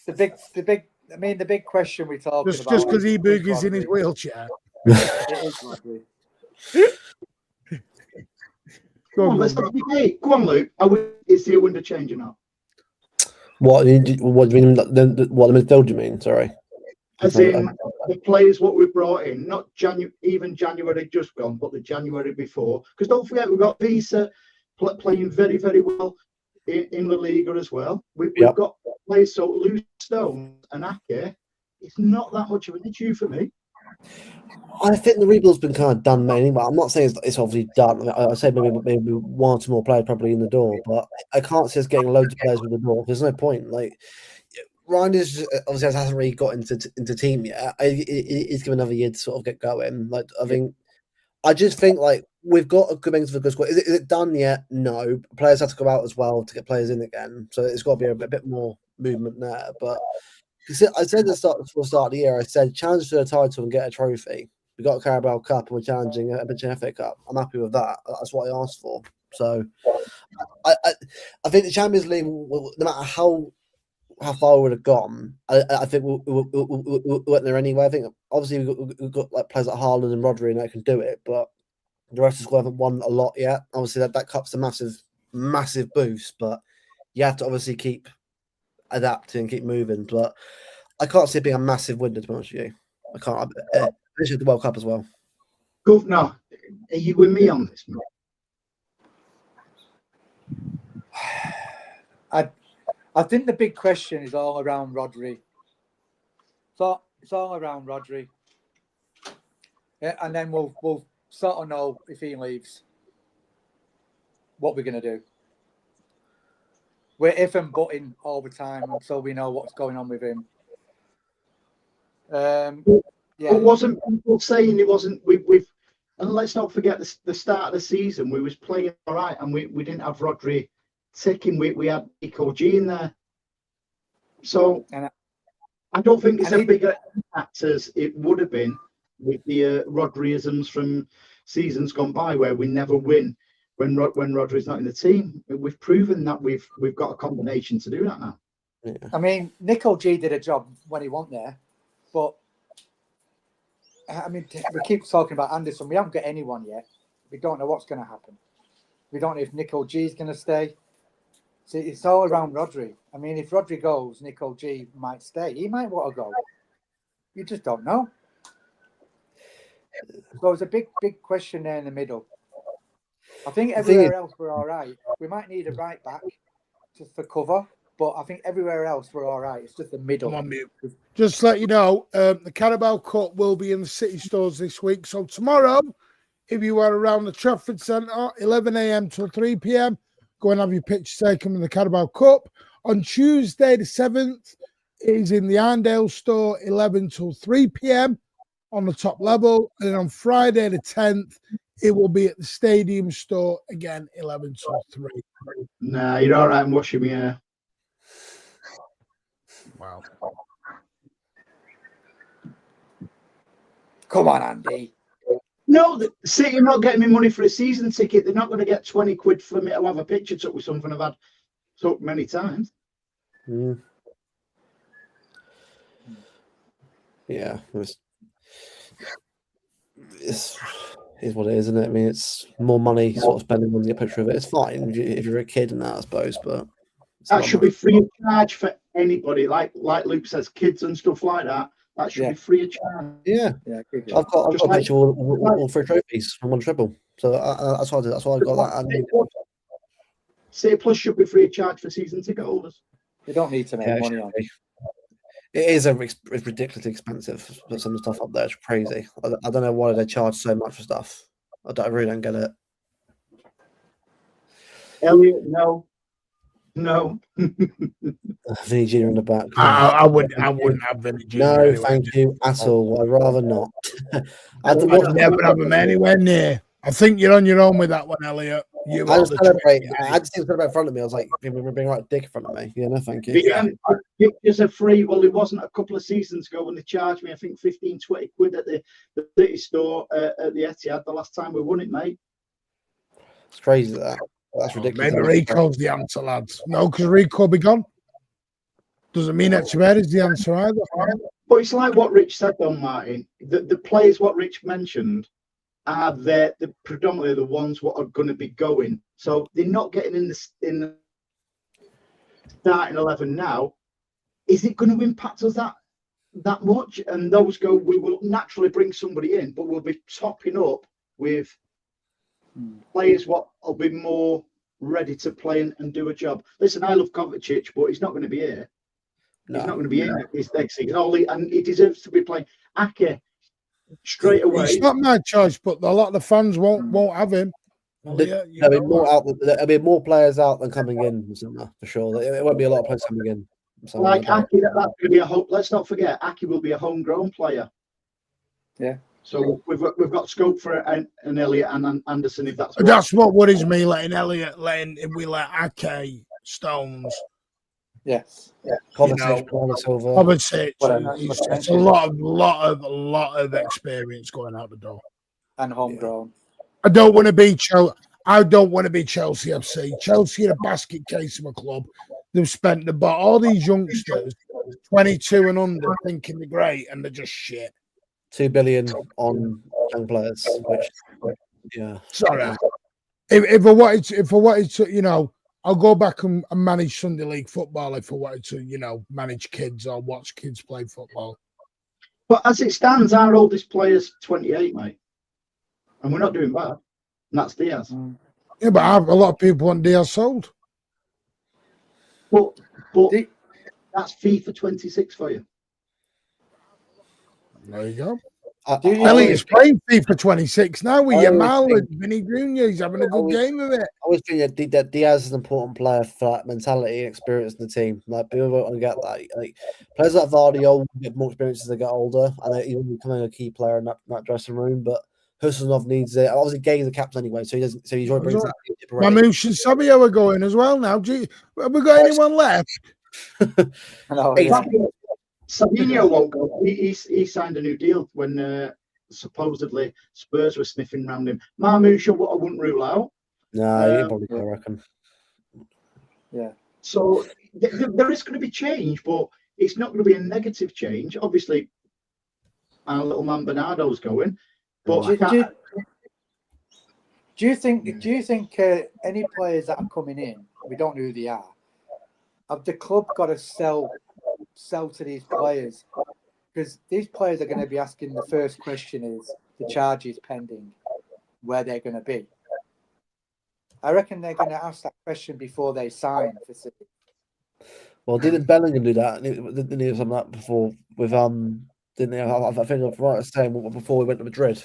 The big question we're talking about. Just because he boogies in his wheelchair. It is Rodri. Go on, Luke. Is the window changing now? What do you mean? What the midfield? You mean? Sorry. As in the players what we brought in, not even January just gone, but the January before. Because don't forget, we've got Visa playing very, very well in the Liga as well. We've got players, so Loose Stone and Ake, it's not that much of an issue for me. I think the rebuild's been kind of done mainly, but I'm not saying it's obviously done. I say maybe one or two more players probably in the door, but I can't see us getting loads of players in the door. There's no point. Like Ryan is obviously hasn't really got into team yet. He's given another year to sort of get going. Like I just think like we've got a good mix of a good squad. Is it done yet? No. Players have to go out as well to get players in again, so it's got to be a bit more movement there. But I said at the start of the year, I said challenge for a title and get a trophy. We got a Carabao Cup and we're challenging a bench FA Cup. I'm happy with that. That's what I asked for. So I think the Champions League, no matter how far we would have gone, I think we weren't there anyway. I think obviously we've got like players like Haaland and Rodri and that can do it, but the rest of the squad haven't won a lot yet. Obviously that cup's a massive boost, but you have to obviously keep adapting, keep moving. But I can't see it being a massive window, to be honest with you. I can't. Especially the World Cup as well. Governor, are you with me on this, mate? I think the big question is all around Rodri. So it's all around Rodri. Yeah, and then we'll sort of know if he leaves what we're going to do. We're if and butting all the time until we know what's going on with him. Yeah. But wasn't people saying it wasn't? We've and let's not forget the start of the season. We was playing all right, and we didn't have Rodri taking. We had Nico G in there, so I don't think it's a bigger impact as it would have been with the Rodriisms from seasons gone by, where we never win when Rodri's not in the team. We've proven that we've got a combination to do that now. Yeah. I mean, Nico G did a job when he wasn't there, but. I mean, we keep talking about Anderson. We haven't got anyone yet. We don't know what's going to happen. We don't know if Nico G is going to stay. So it's all around Rodri. I mean, if Rodri goes, Nico G might stay. He might want to go. You just don't know. So there's a big question there in the middle. I think everywhere else we're all right. We might need a right back for cover, but I think everywhere else we're all right. It's just the middle. Just to let you know, the Carabao Cup will be in the city stores this week. So tomorrow, if you are around the Trafford Centre, 11 a.m. till 3 p.m., go and have your picture taken in the Carabao Cup. On Tuesday, the 7th, it is in the Arndale store, 11 till 3 p.m. on the top level. And then on Friday, the 10th, it will be at the Stadium store, again, 11 till 3. Nah, you're all right. I'm washing my hair. Wow. Come on, Andy. No, City are not getting me money for a season ticket. They're not going to get 20 quid for me to have a picture took with something I've had took many times. Yeah, it's what it is, isn't it? I mean, it's more money sort of spending on the picture of it. It's fine if you're a kid and that, I suppose, but that should be free of charge for anybody. Like Luke says, kids and stuff like that. That should be free of charge. Yeah. I've got a picture of all 3 trophies from one treble. So that's why I did. That's why I got that. City Plus should be free of charge for season ticket holders. You don't need to make money on it. It is it's ridiculously expensive. Some stuff up there is crazy. I don't know why they charge so much for stuff. I really don't get it. Elliot, no. Vinny Jr. in the back. I wouldn't have Vinny Jr. No, anyway. thank you at all. I'd rather not. I'd never have him anywhere near. I think you're on your own with that one, Elliot. I just celebrate. I just didn't celebrate in front of me. I was like, people were being right dick in front of me. Yeah, no, thank you. Pictures are free. Well, it wasn't a couple of seasons ago when they charged me, I think, 15, 20 quid at the city store at the Etihad the last time we won it, mate. It's crazy that. That's ridiculous. Maybe Rico's the answer, lads. No, because Rico will be gone. Doesn't mean Echeverri is the answer either. But it's like what Rich said, though, Martin. The players, what Rich mentioned, are the predominantly the ones what are going to be going. So they're not getting in the starting 11 now. Is it going to impact us that much? And those go, we will naturally bring somebody in, but we'll be topping up with players what will be more ready to play and do a job. Listen, I love Kovacic, but he's not going to be here. No, he's not going to be here this next season. And he deserves to be playing. Ake, straight away. It's not my choice, but a lot of the fans won't have him. There'll be more players out than coming in, for sure. It won't be a lot of players coming in. Like Ake, that's going to be a home. Let's not forget, Ake will be a homegrown player. Yeah. So we've got scope for an Elliot and Anderson if that's. That's what worries me. If we let Ake, Stones. Yes. Yeah. Kovacic, it's a lot of experience going out the door. And homegrown. I don't want to be Chelsea. I don't want to be Chelsea FC. Chelsea are a basket case of a club. They've spent all these youngsters, 22 and under, thinking they're great, and they're just shit. 2 billion on young players, which Sorry. If I wanted to, I'll go back and manage Sunday League football if I wanted to, manage kids or watch kids play football. But as it stands, our oldest player's 28, mate. And we're not doing bad. And that's Diaz. Yeah, but a lot of people want Diaz sold. But that's FIFA 26 for you. There you go. Elliot's playing FIFA 26 now with Yamal and Vinny Jr. He's having a good game of it. I always think that Diaz is an important player for that mentality and experience in the team. Like, people won't get that. Like, players like Vardy get more experience as they get older, and he'll become a key player in that dressing room. But Husanov needs it. Obviously, Gay's the captain anyway, so he doesn't. So he's already brings that. Mamouche and Sabio are going as well now. Have we got anyone left? Savinho won't go. He signed a new deal when supposedly Spurs were sniffing around him. Mamouche, I wouldn't rule out. No, you probably don't reckon. Yeah. So there is going to be change, but it's not going to be a negative change. Obviously, our little man Bernardo's going. But do you think any players that are coming in, we don't know who they are, have the club got to sell to these players because these players are going to be asking the first question is the charges pending, where they're going to be. I reckon they're going to ask that question before they sign for City. Well, didn't Bellingham do that? Didn't he do something like that before with Didn't he? I think I'm right saying before we went to Madrid.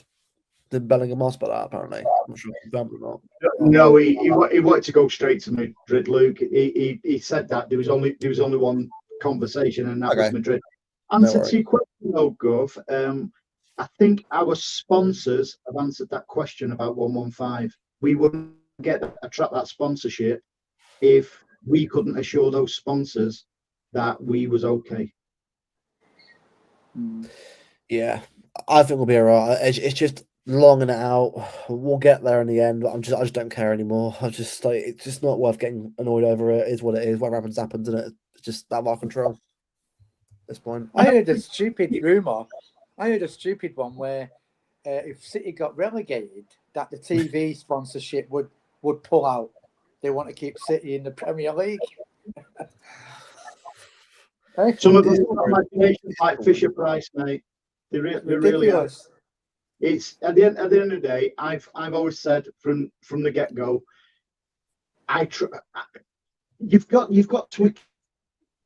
Did Bellingham ask about that? Apparently, I'm not sure if he or not. No, he wanted to go straight to Madrid, Luke. He said that there was only one conversation, and that was Madrid. Answer to your question, though, Gov. I think our sponsors have answered that question about 115. We wouldn't attract that sponsorship if we couldn't assure those sponsors that we was okay. Yeah, I think we'll be alright. It's just longing it out. We'll get there in the end. But I just don't care anymore. It's just not worth getting annoyed over. It is what it is. Whatever happens, happens, isn't it? It's just out of our control at this point. I heard a stupid rumour. I heard a stupid one where if City got relegated, that the TV sponsorship would pull out. They want to keep City in the Premier League. Some of us have imaginations like Fisher Price, mate. They really are. It's at the end of the day. I've always said from the get go. You've got to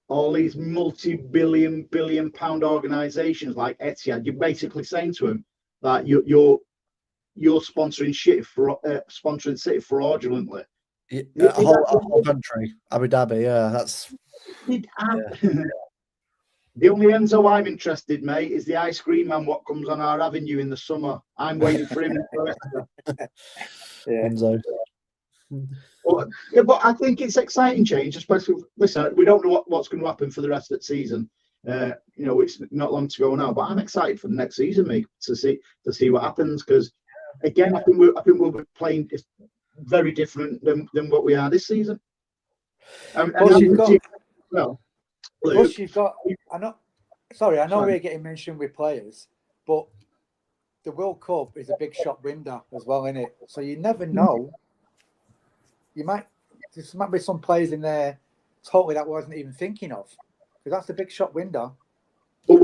all these multi-billion pound organisations like Etihad. You're basically saying to them that you're sponsoring City fraudulently. A whole country, Abu Dhabi. Yeah, that's. The only Enzo I'm interested, mate, is the ice cream man what comes on our avenue in the summer. I'm waiting for him. Enzo. But I think it's exciting change, especially. Listen, we don't know what's going to happen for the rest of the season. It's not long to go now, but I'm excited for the next season, mate, to see what happens. Because again, I think we'll be playing very different than what we are this season. Plus, you've got. I know we're getting mentioned with players, but the World Cup is a big shop window as well, isn't it? So you never know. There might be some players in there totally that wasn't even thinking of, because that's a big shop window.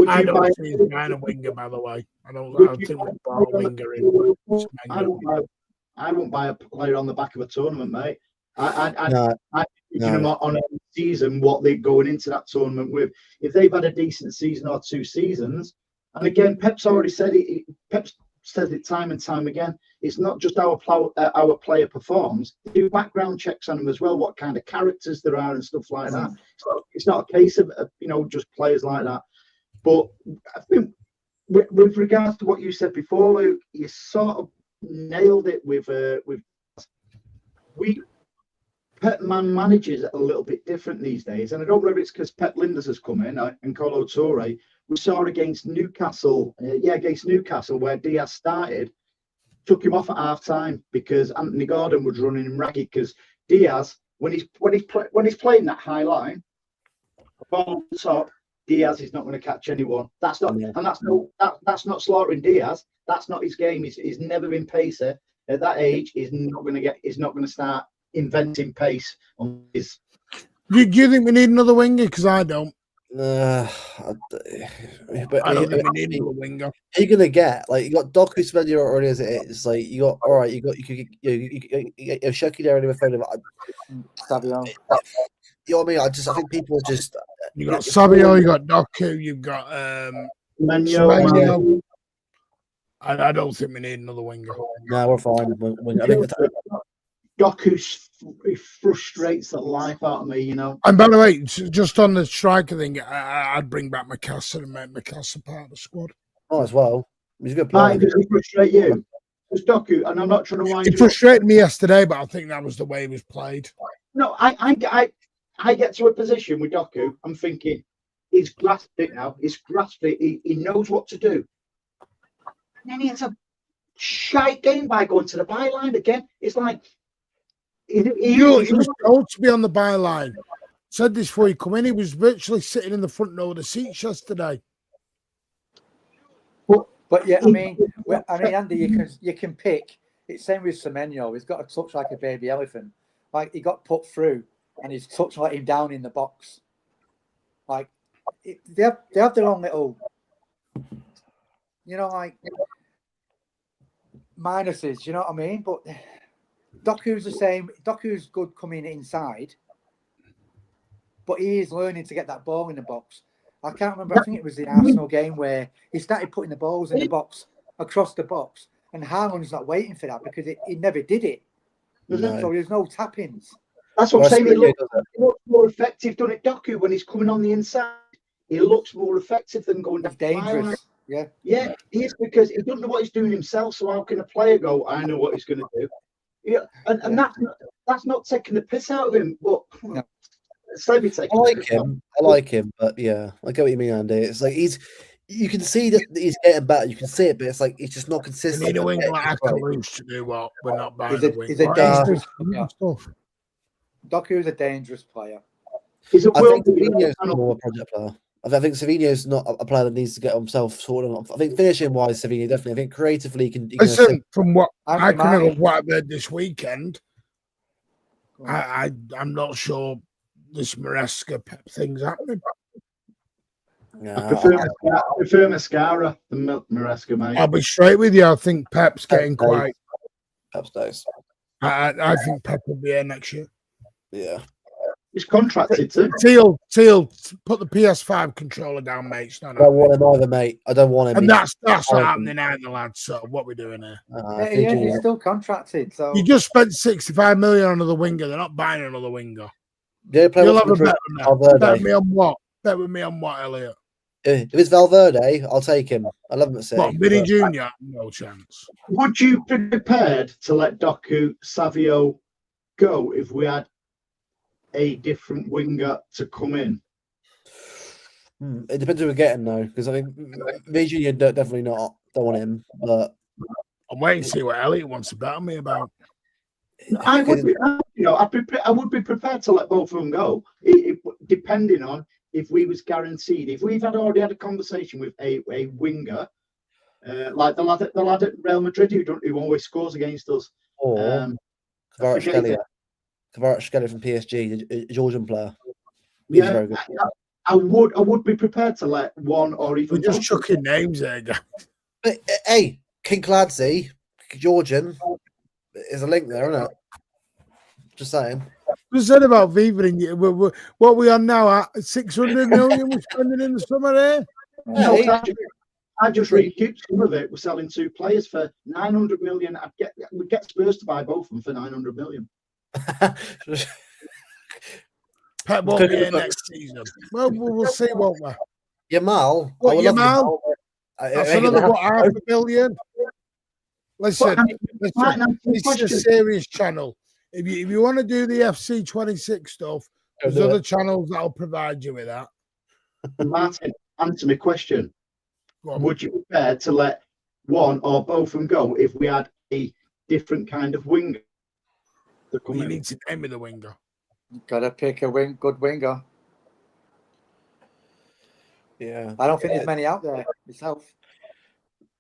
I don't see him buying a winger, by the way. I don't think we'll buy a winger in. I won't buy a player on the back of a tournament, mate. I'm thinking them on a season what they're going into that tournament with. If they've had a decent season or two seasons, and again, Pep's already said it. Pep says it time and time again. It's not just our player performs. They do background checks on them as well, what kind of characters there are and stuff like that. It's not a case of just players like that. But I think with regards to what you said before, Luke, you sort of nailed it with Pep manages a little bit different these days, and I don't know if it's because Pep Linders has come in and Colo Touré. We saw against Newcastle, where Diaz started, took him off at half time because Anthony Gordon was running him ragged. Because Diaz, when he's playing that high line, ball on the top, Diaz is not going to catch anyone. That's not slaughtering Diaz. That's not his game. He's never been pacer at that age. He's not going to start inventing pace on his. Do you think we need another winger? Because I don't. But I don't think we need another winger. Who you gonna get? Like, you got Doku Spencer already as it is. Like, you got you Shoki there anyway. Savio. You know what I mean? I think people are just. You got Savio, you got Doku, you've got Semenyo. I don't think we need another winger. No, we're fine. I think Doku frustrates the life out of me, And by the way, just on the striker thing, I'd bring back McCaster and make McCaster part of the squad. Oh, as well. He's a good player. Does he frustrate you? It's Doku, and I'm not trying to wind you up. He frustrated me yesterday, but I think that was the way he was played. No, I get to a position with Doku, I'm thinking, he's grasped it now. He's grasped it. He knows what to do. And then he has a shite game by going to the byline again. It's like... He was told to be on the byline. Said this before he come in. He was virtually sitting in the front row of the seats yesterday. But yeah, I mean, Andy, you can pick. It's same with Semenyo. He's got a touch like a baby elephant. Like, he got put through, and his touch let him down in the box. Like, they have their own little you know, like minuses. You know what I mean? But Doku's the same. Doku's good coming inside, but he is learning to get that ball in the box. I can't remember. I think it was the Arsenal game where he started putting the balls in the box, across the box, and Haaland's not waiting for that because he never did it. No. So there's no tap-ins. That's what I'm saying. He looks more effective, doesn't it, Doku, when he's coming on the inside? He looks more effective than going down. He's dangerous. Yeah. Yeah, he is, because he doesn't know what he's doing himself. So how can a player go, I know what he's going to do? Yeah, and that's not taking the piss out of him. But No. I like him, but yeah, I get what you mean, Andy. It's like you can see that he's getting better. You can see it, but it's like it's just not consistent. We need a winger like Akalush to do what we're not buying. He's a dangerous stuff. Doku's a dangerous player. I think Savinho's more a project player. I think Savinho's not a player that needs to get himself sorted on. I think finishing wise, Savinho definitely. I think creatively, he can. Listen, from what I can remember, what I've heard this weekend, I'm not sure this Maresca Pep thing's happening. Yeah, I prefer Mascara than Maresca, mate. I'll be straight with you. I think Pep's getting quite. Pep stays. I think Pep will be here next year. Yeah. He's contracted too. Teal, put the PS5 controller down, mate. I don't want him either, mate. I don't want him. And that's not happening either, lads. So what we're doing here? He's still contracted. So you just spent 65 million on another winger. They're not buying another winger. Yeah, you'll have a bet with bet with me on what? Bet with me on what, Elliot? If it's Valverde, I'll take him. I love him at City. What, Vinny Jr.? No chance. Would you be prepared to let Doku Savio go if we had a different winger to come in? It depends who we're getting, though, because I think Vinny Jr. definitely not. Don't want him, but I'm waiting to see what Elliot wants to bet on me about. I would be prepared to let both of them go, depending on if we was guaranteed. If we've already had a conversation with a winger, like the lad at Real Madrid who always scores against us, Kvaratskhelia from PSG, the Georgian player. Yeah, very good. I would be prepared to let one or even. We're just chucking names there, guys. But hey, King Clancy, Georgian, is a link there, isn't it? Just saying. We said about Viva. What we are now at 600 million we're spending in the summer there. No, I just recouped some of it. We're selling two players for 900 million. We'd get Spurs to buy both of them for 900 million. Pep won't be here next season. Well, we'll see, won't we? Yamal. What, Yamal? That's another $500 million. Listen, this is a serious channel. If you want to do the FC26 stuff, there's other channels that'll provide you with that. Martin, answer my question. Would you be prepared to let one or both of them go if we had a different kind of winger? You need to name me the winger. Gotta pick a good winger. Yeah, I don't think there's many out there myself.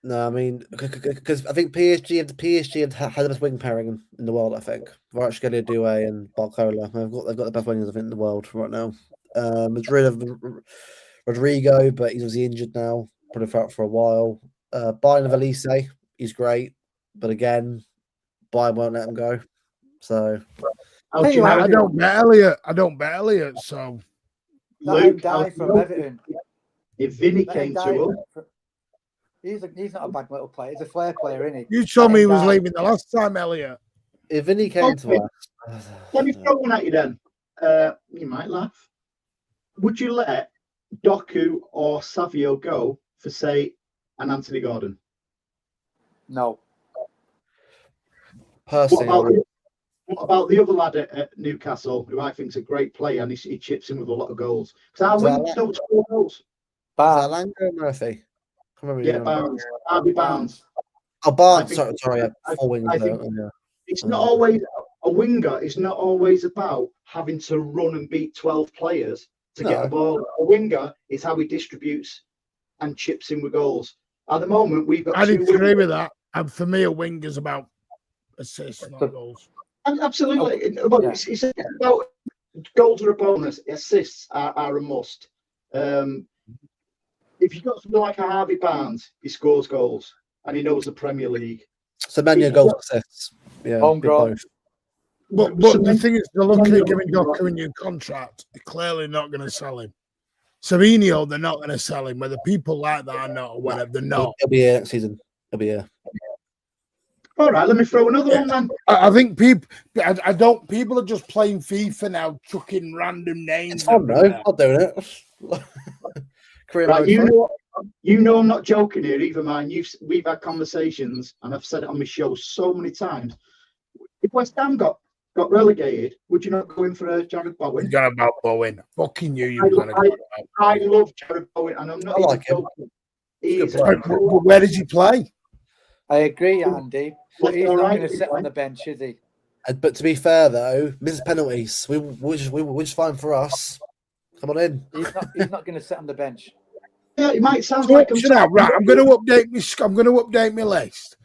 No, I mean, because I think PSG had the best wing pairing in the world. I think Kvaratskhelia, Doué, and Barcola. They've got the best wingers I think in the world right now. Madrid have Rodrigo, but he's obviously injured now. Probably out for a while. Bayern of Elise, he's great, but again, Bayern won't let him go. So I don't bet Elliot. So Luke died from Everton. If Vinny came to us. He's not a bad little player. He's a flair player, isn't he? You told me he was leaving the last time, Elliot. If Vinny came to us, let me throw one at you then. You might laugh. Would you let Doku or Savio go for, say, an Anthony Gordon? No. Personally, what about the other lad at Newcastle, who I think is a great player, and he chips in with a lot of goals? Because our wings don't score goals. Barnes or Murphy? Yeah, Barnes. Harvey Barnes. Oh, Barnes. Sorry. Four wings. It's not always a winger. It's not always about having to run and beat 12 players to get the ball. A winger is how he distributes and chips in with goals. At the moment, we've got. I didn't agree with that. And for me, a winger's about assists, not goals. Absolutely. It's about goals are a bonus. Assists are a must. if you've got something like a Harvey Barnes, he scores goals and he knows the Premier League. So Mania goals assists. Yeah, Homegrown. But the thing is, they're looking at giving Docker a new contract. They're clearly not going to sell him. Savinio, they're not going to sell him. Whether people like that or not, or whatever, they're not. He'll be here next season. He'll be here. All right, let me throw another one then. I think people, I don't. People are just playing FIFA now, chucking random names. It's fun, though. I'm not doing it. Right, you know, I'm not joking here either, man. We've had conversations, and I've said it on my show so many times. If West Ham got relegated, would you not go in for Jared Bowen? You got about Bowen. Fucking knew you were going to go about I love Jared Bowen, and I'm not. I like him. Where did he play? I agree, Andy. But he's not right, going to sit on the bench, is he? But to be fair, though, misses penalties. We're just fine for us. Come on in. He's not going to sit on the bench. Yeah, it might sound like right. I'm going to update my list.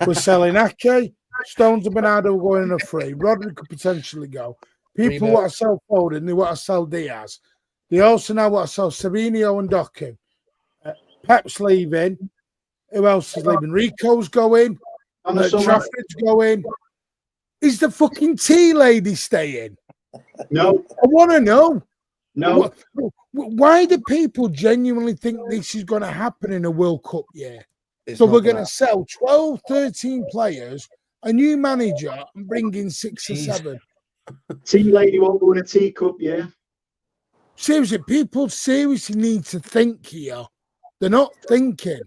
We're selling Ake. Stones and Bernardo are going on a free. Rodri could potentially go. People want to sell Foden. They want to sell Diaz. They also now want to sell Savinio and Doku. Pep's leaving. Who else is leaving? Rico's going. Trafford's going. Is the fucking tea lady staying? No. I want to know. No. Why do people genuinely think this is going to happen in a World Cup year? It's We're going to sell 12, 13 players, a new manager, and bring in 6 or 7. Tea lady won't win a teacup, yeah. Seriously, people seriously need to think here. They're not thinking.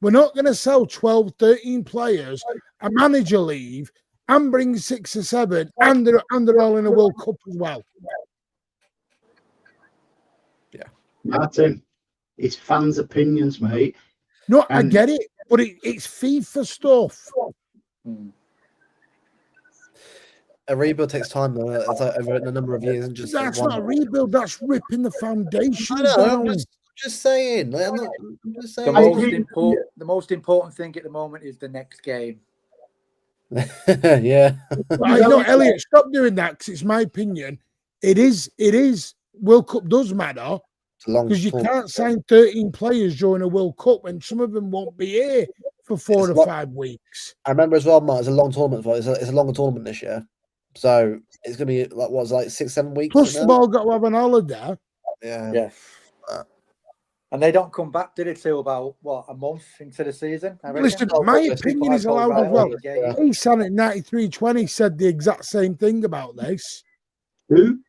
We're not going to sell 12, 13 players, a manager leave, and bring 6 or 7, and they're all in a World Cup as well. Yeah. Martin, it's fans' opinions, mate. No, I get it, but it's FIFA stuff. A rebuild takes time, though. It's like over a number of years. And just That's not a rebuild. That's ripping the foundation I know, down. I'm just saying. Like, I'm just saying. The most important thing at the moment is the next game. Yeah. I know, Elliot, stop doing that because it's my opinion. It is. World Cup does matter because you can't sign 13 players during a World Cup and some of them won't be here for 4 to 5 weeks. I remember as well, Mark, it's a long tournament. It's a longer tournament this year. So it's going to be like 6, 7 weeks. Plus, they've all got to have an holiday. Yeah. And they don't come back, do they, till about, a month into the season? Listen, my opinion is allowed as well. Asan at 93.20 said the exact same thing about this. Who?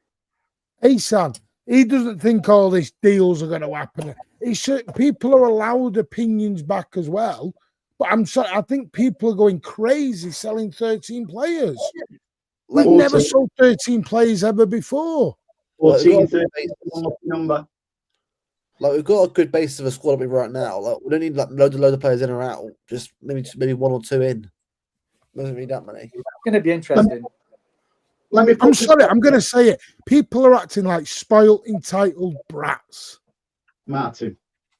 Asan. He doesn't think all these deals are going to happen. People are allowed opinions back as well. But I'm sorry, I think people are going crazy selling 13 players. We've never sold 13 players ever before. 14, 13 number. Like, we've got a good base of a squad right now. Like, we don't need loads of players in or out. Just maybe 1 or 2 in. Doesn't need that many. It's going to be interesting. I'm sorry, I'm going to say it. People are acting like spoiled, entitled brats. Martin.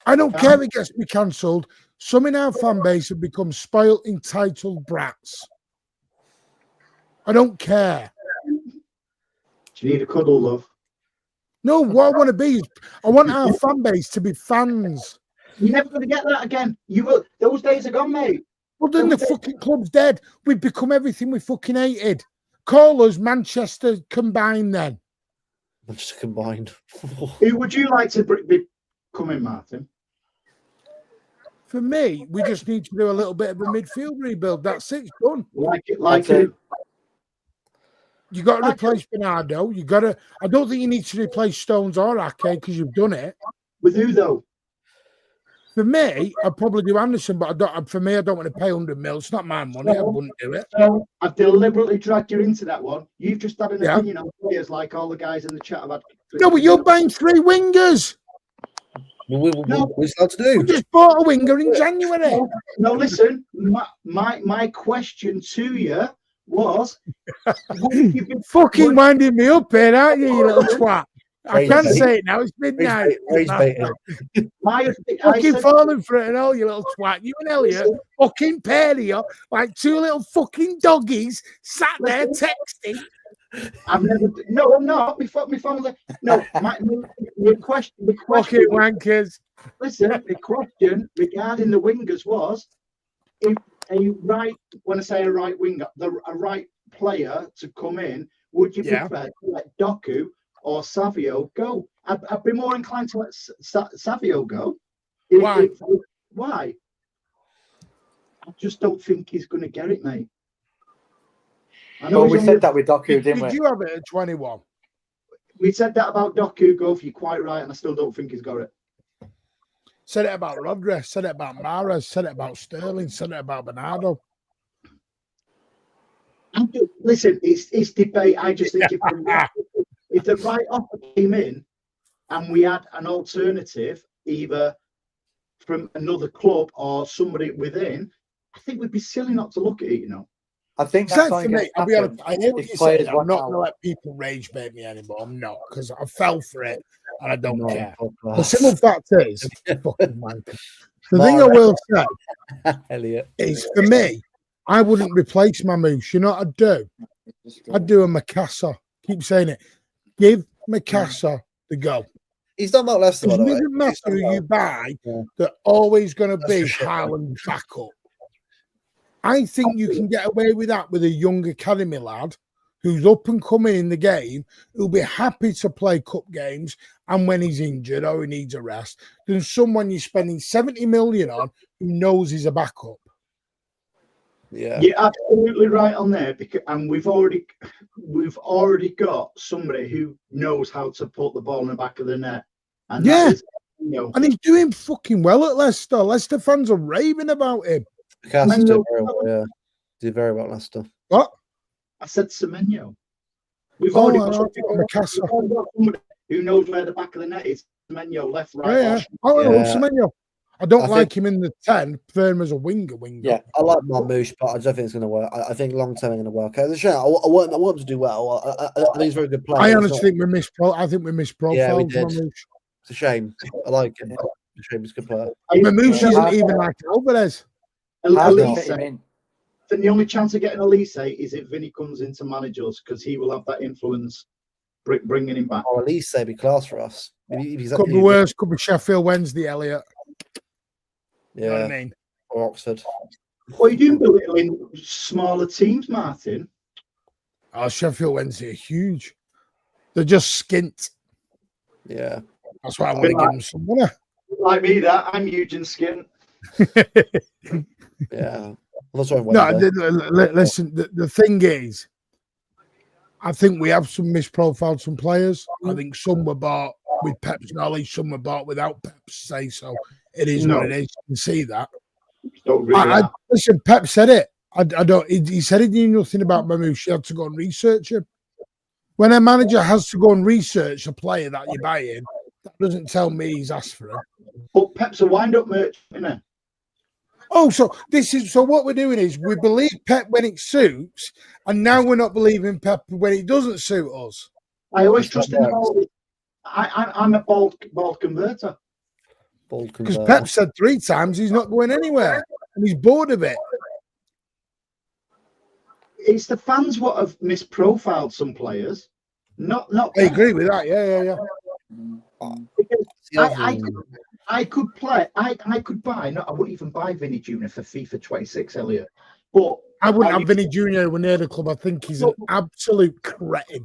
I don't care if it gets me cancelled. Some in our fan base have become spoiled, entitled brats. I don't care. Do you need a cuddle, love? No, what I want to be is I want our fan base to be fans. You're never going to get that again. You will. Those days are gone, mate. Well, then the fucking club's dead. We've become everything we fucking hated. Call us Manchester combined then. Manchester combined. Who would you like to be coming, Martin? For me, we just need to do a little bit of a midfield rebuild. That's it. It's done. Like it. You got to replace Bernardo. I don't think you need to replace Stones or Ake because you've done it. With who though? For me, I'd probably do Anderson, but I don't want to pay 100 mil. It's not my money. I wouldn't do it. So I've deliberately dragged you into that one. You've just had an opinion on players like all the guys in the chat have had. No, but you're buying 3 wingers. What's that to do? We just bought a winger in January. No, listen. My question to you was, fucking winding me up here, aren't you, you little twat? I can't say it now. It's midnight. Fucking falling for it and all, you little twat. You and Elliot fucking pair here like 2 little fucking doggies sat there texting. I've never. No, I'm not. My family. No, the question, Fucking wankers. listen, the question regarding the wingers was if a right, when I say a right winger, a right player to come in, would you prefer to let Doku or Savio go? I'd be more inclined to let Savio go. Why? Why? I just don't think he's going to get it, mate. I know we said that with Doku, didn't we? Did you have it at 21? We said that about Doku, Gov. You're quite right, and I still don't think he's got it. Said it about Rodri, said it about Mahrez, said it about Sterling, said it about Bernardo. Listen, it's debate. I just think if the right offer came in and we had an alternative, either from another club or somebody within, I think we'd be silly not to look at it, you know. I think that's for me. I'll be honest. I hear what you're saying. I'm not going to let people rage bait me anymore. I'm not, because I fell for it and I don't care. The simple fact is, fucking wanker. The thing I will say, Elliot, is for me, I wouldn't replace Mamouche. You know what I'd do? I'd do a Mikasa. Keep saying it. Give Mikasa the go. He's done that less than it doesn't matter who you buy. They're always going to be Haaland backup. I think you can get away with that with a young academy lad who's up and coming in the game, who'll be happy to play cup games and when he's injured or he needs a rest, than someone you're spending 70 million on who knows he's a backup. Yeah, you're absolutely right on there, and we've already got somebody who knows how to put the ball in the back of the net. And and he's doing fucking well at Leicester. Leicester fans are raving about him. Mikasa did very well, yeah. Did very well, Leicester. What? I said Semenyo. We've already got somebody who knows where the back of the net is. Semenyo, left, right. Semenyo. I don't like him in the 10, prefer him as a winger. Yeah, I like Mamouche, but I don't think it's going to work. I think long term it's going to work. I want him to do well. I think he's a very good player. I honestly think we misprofiled. Yeah, we did. Mamouche. It's a shame. I like him. It's a shame he's a good player. Mamouche isn't even like Alvarez. Then the only chance of getting Elise is if Vinny comes in to manage us, because he will have that influence bringing him back. Oh, Elise would be class for us. Could be worse. Could be Sheffield Wednesday, Elliot. Yeah, you know what I mean? Or Oxford. Well, you do belittling smaller teams, Martin. Oh, Sheffield Wednesday are huge. They're just skint. Yeah. That's why I want to give them some money. Like me, I'm huge and skint. Yeah. Listen, the thing is, I think we have some misprofiled some players. I think some were bought with Pep's knowledge, some were bought without Pep's say so. It is what it is. You can see that. Listen, Pep said it. I don't. He said he knew nothing about Mamouche. He had to go and research him. When a manager has to go and research a player that you're buying, that doesn't tell me he's asked for it. But Pep's a wind-up merchant, isn't he? Oh, so what we're doing is we believe Pep when it suits, and now we're not believing Pep when it doesn't suit us. I always trust in the ball. I'm a ball converter. Because Pep said 3 times he's not going anywhere, and he's bored of it. It's the fans what have misprofiled some players. Not. I agree with that. Yeah. Because I could play. I could buy. I wouldn't even buy Vinny Jr. for FIFA 26, Elliot. But I wouldn't have Vinny Jr. when near the club. I think he's an absolute cretin.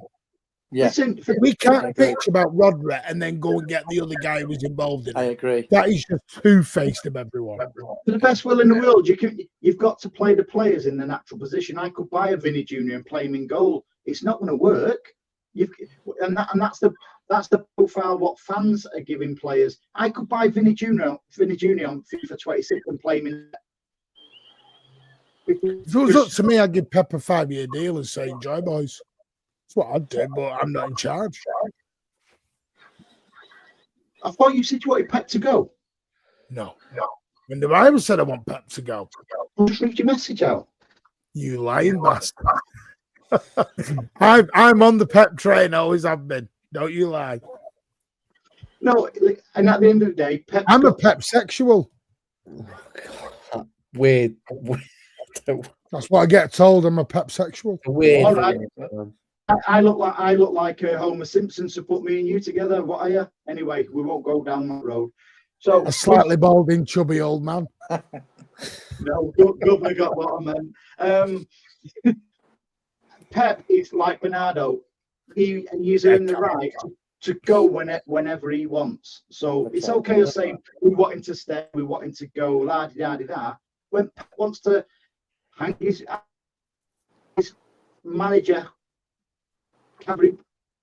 Yeah, listen, we can't bitch about Rodri and then go and get the other guy who was involved in it. I agree. That is just two-faced of everyone. For the best will in the world, you've got to play the players in the natural position. I could buy a Vinny Jr. and play him in goal. It's not going to work. That's the profile what fans are giving players. I could buy Vinny Jr. on FIFA 26 and play him in. If it was up to me, I'd give Pep a 5-year deal and say, enjoy, boys. That's what I'd do, but I'm not in charge. I thought you said you wanted Pep to go. No. When the Bible said I want Pep to go. Just read your message out. You lying bastard. I'm on the Pep train, always have been. Don't you lie. No, and at the end of the day, I'm a Pep sexual. Weird. That's what I get told. I'm a Pep sexual. Weird. All right. I look like Homer Simpson, so put me and you together. What are you? Anyway, we won't go down that road. So a slightly balding, chubby old man. No, good got what I meant. Pep is like Bernardo. He's in the right to go whenever he wants. So it's okay to say we want him to stay, we want him to go, la da da da. When Pep wants to hang his manager,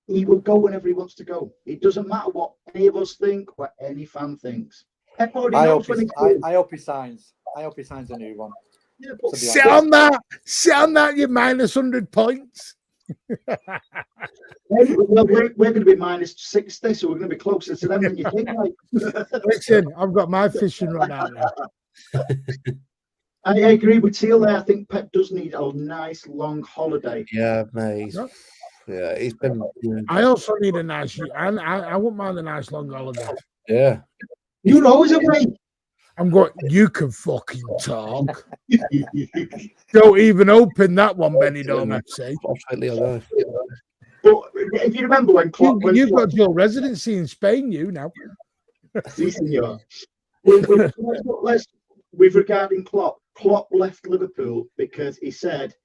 he will go whenever he wants to go. It doesn't matter what any of us think, what any fan thinks. Pep already knows when I hope he signs. I hope he signs a new one. Yeah, sit on that, you minus 100 points. Well, we're going to be minus 60, so we're going to be closer to them than you think. Listen, I've got my fishing rod out now. I agree with Teal there. I think Pep does need a nice long holiday. Yeah, mate. Yeah, he's been. I also need a nice. I wouldn't mind a nice long holiday. Yeah. You're always away. I'm going. You can fucking talk. Don't even open that one, Benny Dome FC. But if you remember when Klopp, you've got dual residency in Spain, you now. Si, senor. With regarding Klopp left Liverpool because he said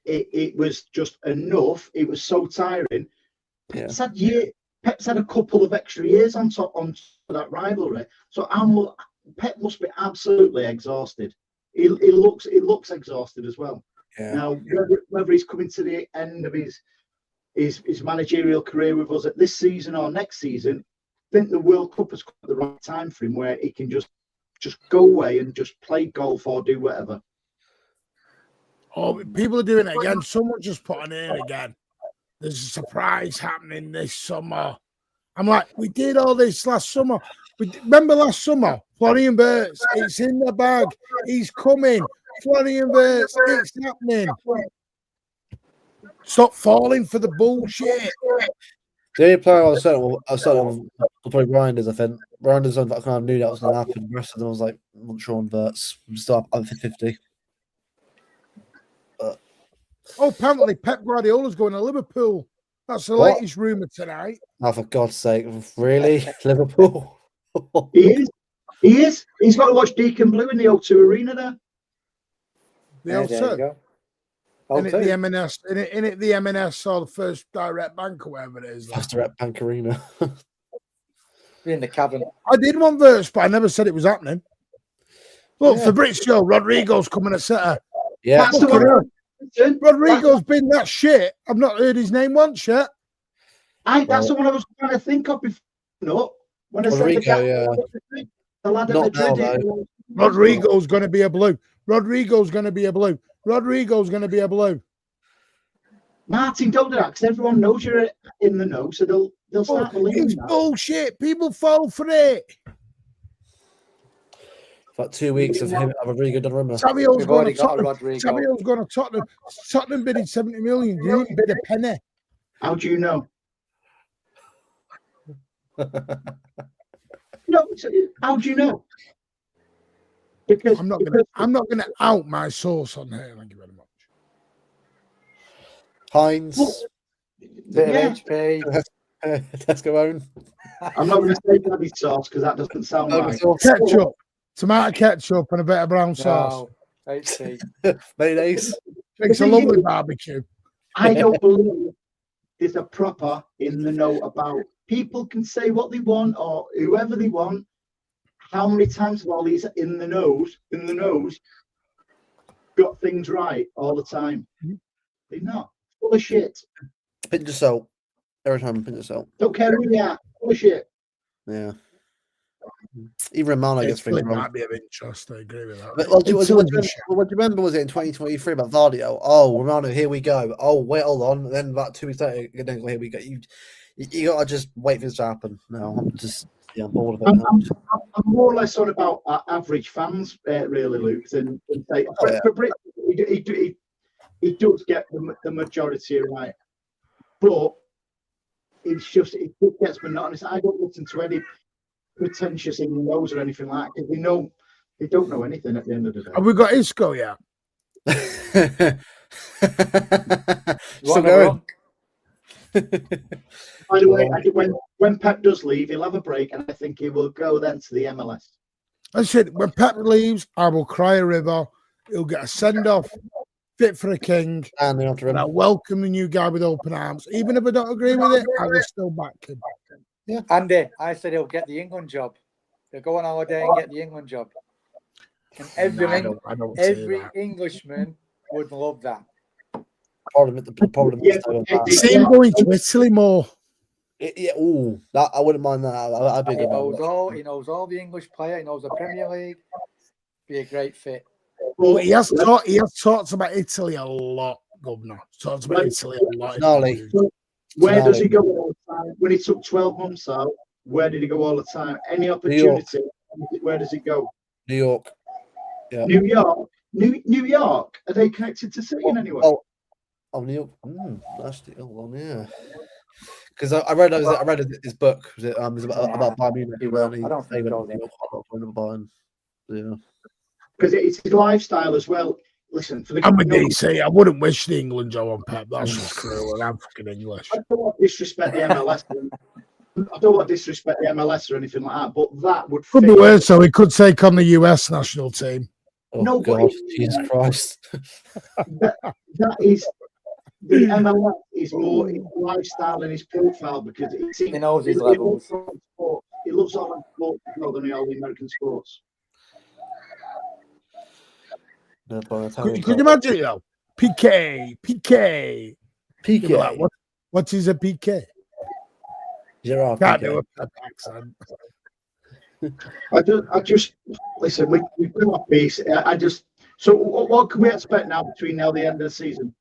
it was just enough. It was so tiring. Yeah. Pep's had a couple of extra years on top that rivalry. So Pep must be absolutely exhausted. He looks exhausted as well. Yeah. Now whether he's coming to the end of his managerial career with us at this season or next season, I think the World Cup has come at the right time for him where he can just go away and just play golf or do whatever. Oh, people are doing it again. Someone just put on in again. There's a surprise happening this summer. I'm like, we did all this last summer. Remember last summer? Florian Wirtz, it's in the bag. He's coming. Florian Wirtz, it's happening. Stop falling for the bullshit. The only player I was certain will probably Reinders, I think. Reinders, I kind of knew that was going to happen. The rest of them I was like, I'm not sure on Wirtz. I'm still up 50-50. Oh, apparently Pep Guardiola's going to Liverpool. That's the latest rumour tonight. Oh, for God's sake. Really? Liverpool? He is. He's got to watch Deacon Blue in the O2 Arena there. The O2? In it the M&S, in it the M&S or the First Direct Bank or whatever it is. First Direct Bank Arena. Be in the cabin. I did one verse, but I never said it was happening. Look, Fabrizio Rodrigo's coming to setter. Yeah. That's the one. Rodrigo's been that shit. I've not heard his name once yet. That's the one I was trying to think of before. No, when I Rodrigo, said the lad at Madrid. Rodrigo's going to be a blue. Rodrigo's going to be a blue. Rodrigo's going to be a blue. Martin, don't do that because everyone knows you're in the know, so they'll start believing it's that. Bullshit. People fall for it. About 2 weeks of him, Rodrigo Donnarumma. Savio's going to Tottenham. Savio's going to Tottenham. Tottenham bidding 70 million. You didn't bid a penny. How do you know? No, how do you know? Because I'm not going to out my source on here. Thank you very much. Heinz. HP. Tesco own. I'm not going to say Gabby sauce because that doesn't sound right. Ketchup. Tomato ketchup and a bit of brown sauce. HP. Mayonnaise. Makes a lovely barbecue. I don't believe there's a proper in the know about. People can say what they want or whoever they want. How many times have all these in the nose, got things right all the time? They're not. Full of shit. Pinch of salt. Every time, pinch of salt. Don't care who you are. Full of shit. Yeah. Even Romano gets things wrong. Might be of interest. I agree with that. What do you remember? Was it in 2023 about Vardio? Oh, Romano, here we go. Oh, wait, hold on. And then about 2 weeks later, then here we go. You gotta just wait for this to happen. No, I'm just I'm bored of it. I'm more or less on about average fans, really, Luke. And say for Brit, he does get the majority right, but it just gets monotonous. I don't listen to any pretentious in knows or anything like that because they don't know anything at the end of the day. Have we got Isco yet? Still going. By the way, when Pep does leave, he'll have a break, and I think he will go then to the MLS. I said, when Pep leaves, I will cry a river. He'll get a send-off, fit for a king, and I'll welcome the new guy with open arms. Even if I don't agree with it, I will still back him. Yeah, Andy, I said he'll get the England job. He'll go on holiday and get the England job. And every Englishman would love that. The problem is see him going to Italy more. That I wouldn't mind that. I'd be good. He knows all the English player. He knows the Premier League. Be a great fit. Well, he has talked about Italy a lot, Governor. Talked about Italy a lot. Where does he go all the time? When he took 12 months out, where did he go all the time? Any opportunity? Where does he go? New York. Yeah. New York. Are they connected to City in any way? Oh, New York. That's the other one, yeah. Because I read his book. Was it about Bayern Munich? I don't think so. Yeah. Because it's his lifestyle as well. Listen, for the I'm with DC. I wouldn't wish the England job on Pep. That's just cruel, and I'm fucking English. I don't want to disrespect the MLS. I don't want to disrespect the MLS or anything like that, but that would could be worse. So he could take on the US national team. Oh no, God, Jesus Christ! that is the MLS is more his lifestyle and his profile because he knows his levels. He loves all sports more than all the American sports. Could you imagine it though? PK. Like, what is a PK? Can't do a Pep accent. I just listen. We bring up base. So what can we expect now between now and the end of the season?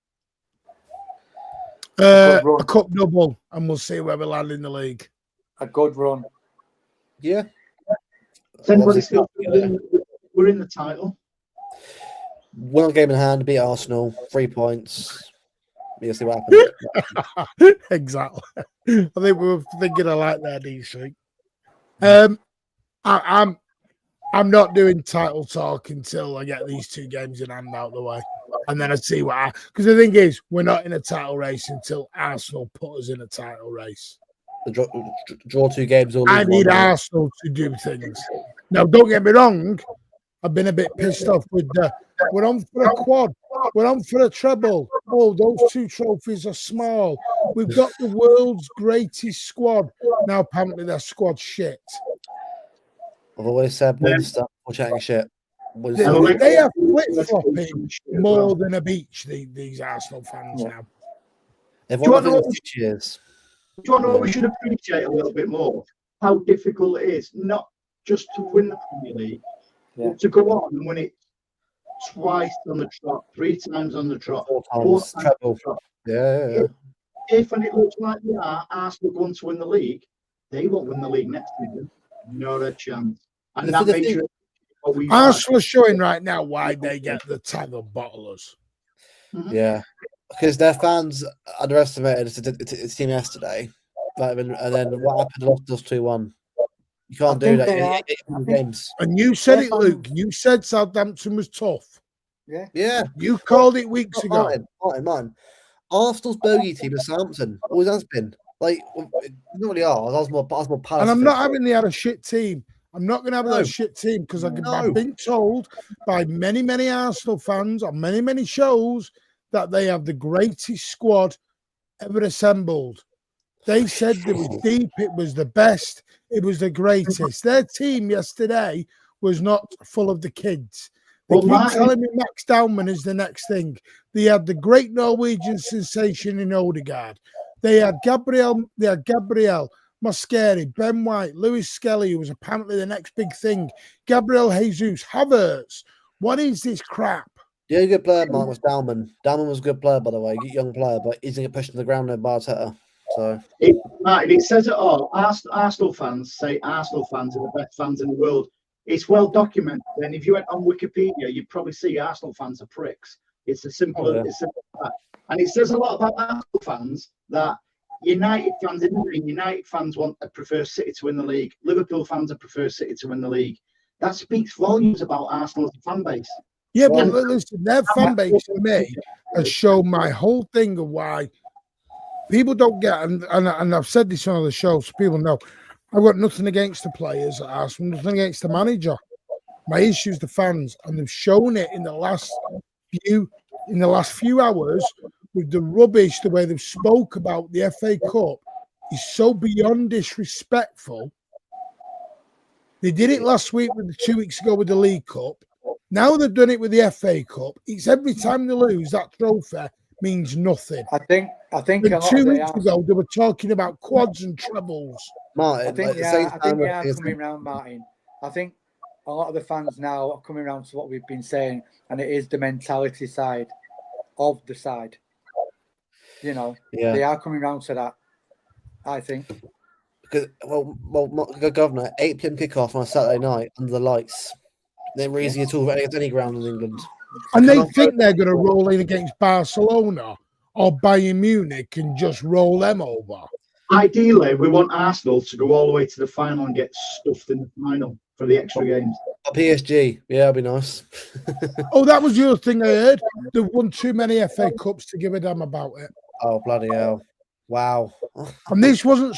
A cup double, and we'll see where we land in the league. A good run. Yeah. We're in the title. One game in hand, beat Arsenal, 3 points. We'll see what happens. Exactly. I think we were thinking of like that, DC. I'm not doing title talk until I get these 2 games in hand out of the way, and then I see what. Because the thing is, we're not in a title race until Arsenal put us in a title race. Draw 2 games. I need Arsenal to do things. Now, don't get me wrong. I've been a bit pissed off with we're on for a quad. We're on for a treble. Oh, those 2 trophies are small. We've got the world's greatest squad. Now, apparently, their squad's shit. I've always said Winston for chatting shit. They are flip-flopping more than a beach, these Arsenal fans now. Do you want to know what we should appreciate a little bit more? How difficult it is, not just to win the Premier League, but to go on and win it twice on the trot, 3 times on the trot, 4 times on the trot. Yeah. If and it looks like they are, Arsenal going to win the league, they won't win the league next season. Not a chance. And that makes sure Arsenal are showing right now why they get the tag of bottlers. Mm-hmm. Yeah, because their fans underestimated its team yesterday. And then what happened? Lost us 2-1. You can't do that. Games. And you said it, Luke. You said Southampton was tough. Yeah. You called it weeks ago. Mine. Arsenal's bogey team is Southampton. Always has been. Like, not really are. I was more Palace. And I'm not having they had a shit team. I'm not going to have that shit team because I've been told by many, many Arsenal fans on many, many shows that they have the greatest squad ever assembled. They said it was deep. It was the best. It was the greatest. Their team yesterday was not full of the kids. They keep telling me Max Dowman is the next thing. They had the great Norwegian sensation in Odegaard. They had Gabriel Mosquera, Ben White, Lewis Skelly, who was apparently the next big thing. Gabriel Jesus, Havertz. What is this crap? The only good player, Mark, was Dowman. Dowman was a good player, by the way, young player, but he's going to get pushed to the ground now by Arteta. So it says it all. Arsenal fans say Arsenal fans are the best fans in the world. It's well documented. And if you went on Wikipedia, you'd probably see Arsenal fans are pricks. It's as simple as that. And it says a lot about Arsenal fans that United fans in the ring, United fans prefer City to win the league. Liverpool fans prefer City to win the league. That speaks volumes about Arsenal's fan base. Yeah, but listen, their fan base for me has shown my whole thing of why people don't get, and I've said this on other shows, so people know, I've got nothing against the players at Arsenal, nothing against the manager. My issue is the fans, and they've shown it in the last few hours with the rubbish, the way they've spoke about the FA Cup is so beyond disrespectful. They did it last week 2 weeks ago with the League Cup. Now they've done it with the FA Cup. It's every time they lose, that trophy means nothing. I think. And 2 weeks ago they were talking about quads and trebles. Martin, I think like, they are coming round, Martin. I think a lot of the fans now are coming around to what we've been saying, and it is the mentality side of the side. You know, they are coming round to that, I think. Because, Governor, 8 p.m. kickoff on a Saturday night under the lights. They're easy at all against any ground in England. And they think they're going to roll in against Barcelona or Bayern Munich and just roll them over. Ideally, we want Arsenal to go all the way to the final and get stuffed in the final for the extra games. PSG, yeah, that'd be nice. Oh, that was the other thing I heard. They've won too many FA Cups to give a damn about it. Oh, bloody hell. Wow. And this wasn't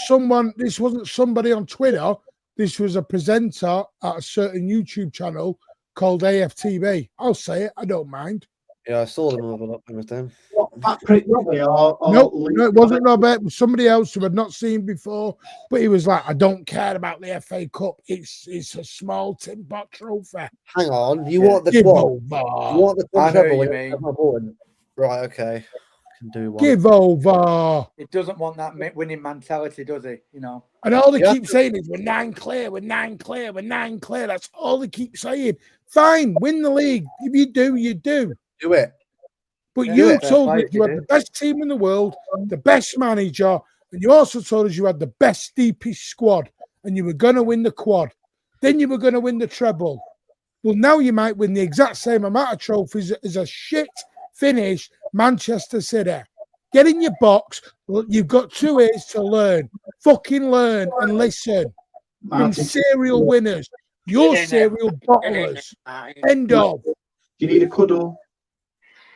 somebody on Twitter. This was a presenter at a certain YouTube channel called AFTV. I'll say it. I don't mind. Yeah, I saw them all up with them. That prick Robbie No, it wasn't Robert. It was somebody else who had not seen before. But he was like, I don't care about the FA Cup. It's a small tin pot trophy. Hang on. You want the quad? You want the quad treble? Right, okay. Can do one. Give over. It doesn't want that winning mentality, does it? You know. And all they keep saying is, we're 9 clear, we're 9 clear, we're 9 clear. That's all they keep saying. Fine, win the league. If you do, you do. Do it. But you told me you had the best team in the world, the best manager, and you also told us you had the best, deepest squad, and you were going to win the quad. Then you were going to win the treble. Well, now you might win the exact same amount of trophies as a shit finish Manchester City. Get in your box. You've got 2 years to learn. Fucking learn and listen. From serial winners. You're serial bottlers. End of. Do you need a cuddle?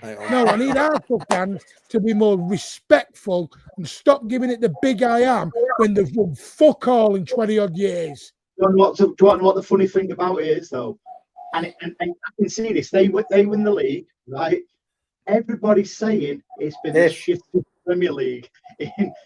No, I need Arsenal fans to be more respectful and stop giving it the big I am when they've won fuck all in 20-odd years. Do you want to know what the funny thing about it is, though? And I can see this. They win the league, right? Everybody's saying it's been the shittest Premier League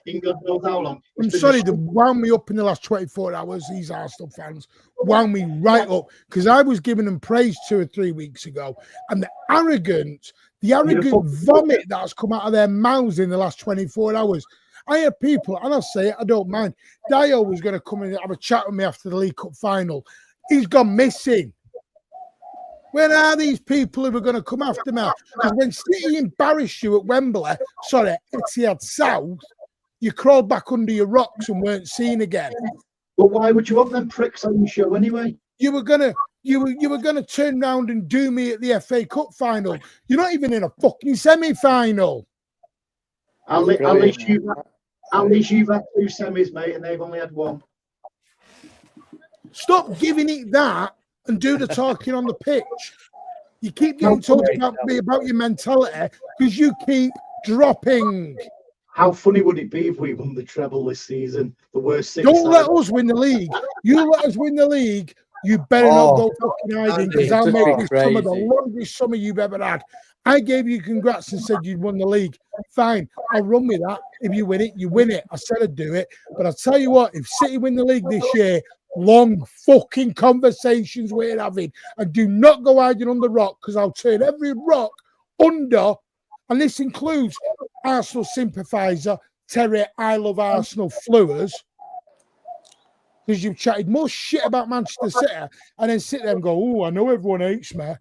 in God knows how long. I'm sorry, they wound me up in the last 24 hours, these Arsenal fans. Wound me right up. Because I was giving them praise 2 or 3 weeks ago. And the arrogant vomit that's come out of their mouths in the last 24 hours. I had people, and I'll say it, I don't mind. Dio was going to come in and have a chat with me after the League Cup final. He's gone missing. Where are these people who are going to come after me? Because when City embarrassed you at Wembley, Etihad South, you crawled back under your rocks and weren't seen again. But why would you want them pricks on your show anyway? You were gonna turn round and do me at the FA Cup final. You're not even in a fucking semi-final. At least you've had 2 semis, mate, and they've only had 1. Stop giving it that and do the talking on the pitch. You keep getting talked about your mentality because you keep dropping. How funny would it be if we won the treble this season? The worst 6. Don't let us win the league. You let us win the league. You better not go fucking hiding because I'll make this summer the longest summer you've ever had. I gave you congrats and said you'd won the league. Fine, I'll run with that. If you win it, you win it. I said I'd do it. But I'll tell you what, if City win the league this year, long fucking conversations we're having. And do not go hiding on the rock because I'll turn every rock under. And this includes Arsenal sympathiser, Terry, I love Arsenal fluers. Because you've chatted more shit about Manchester City and then sit there and go, oh, I know everyone hates me.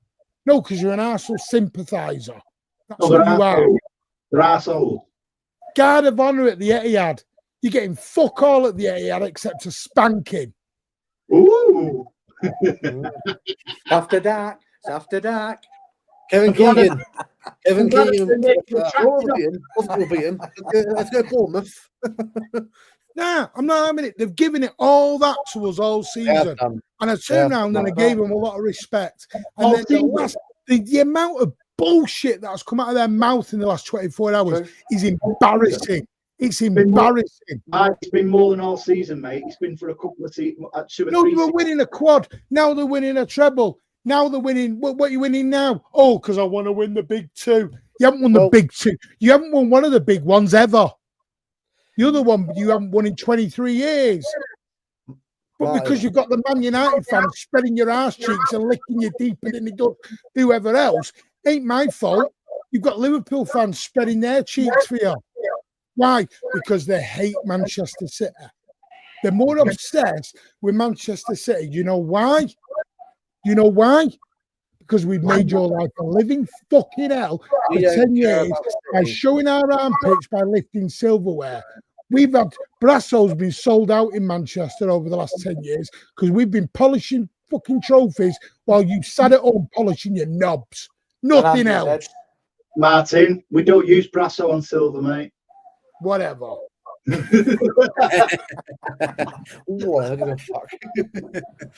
No, because you're an Arsenal sympathiser. That's what you are. They're assholes. Guard of honour at the Etihad. You're getting fuck all at the Etihad except a spanking. Ooh. After dark. It's after dark. Kevin Keegan. Kevin Keegan. We'll beat him. Let's go Bournemouth. Nah, I'm not having it. They've given it all that to us all season. And I turned around and I gave them a lot of respect. And then the amount of bullshit that's come out of their mouth in the last 24 hours is embarrassing. It's embarrassing. It's been more than all season, mate. It's been for a couple of seasons. No, they were winning a quad. Now they're winning a treble. Now they're winning. What are you winning now? Oh, because I want to win the big two. You haven't won the big two. You haven't won one of the big ones ever. The other one you haven't won in 23 years. But because you've got the Man United fans spreading your arse cheeks and licking you deeper than they do whoever else, ain't my fault. You've got Liverpool fans spreading their cheeks for you. Why? Because they hate Manchester City. They're more obsessed with Manchester City. You know why? You know why? Because we've made your life a living fucking hell for 10 years by showing our armpits by lifting silverware. We've had Brasso's been sold out in Manchester over the last 10 years because we've been polishing fucking trophies while you sat at home polishing your knobs. Nothing else. Martin, we don't use Brasso on silver, mate. Whatever. What the fuck?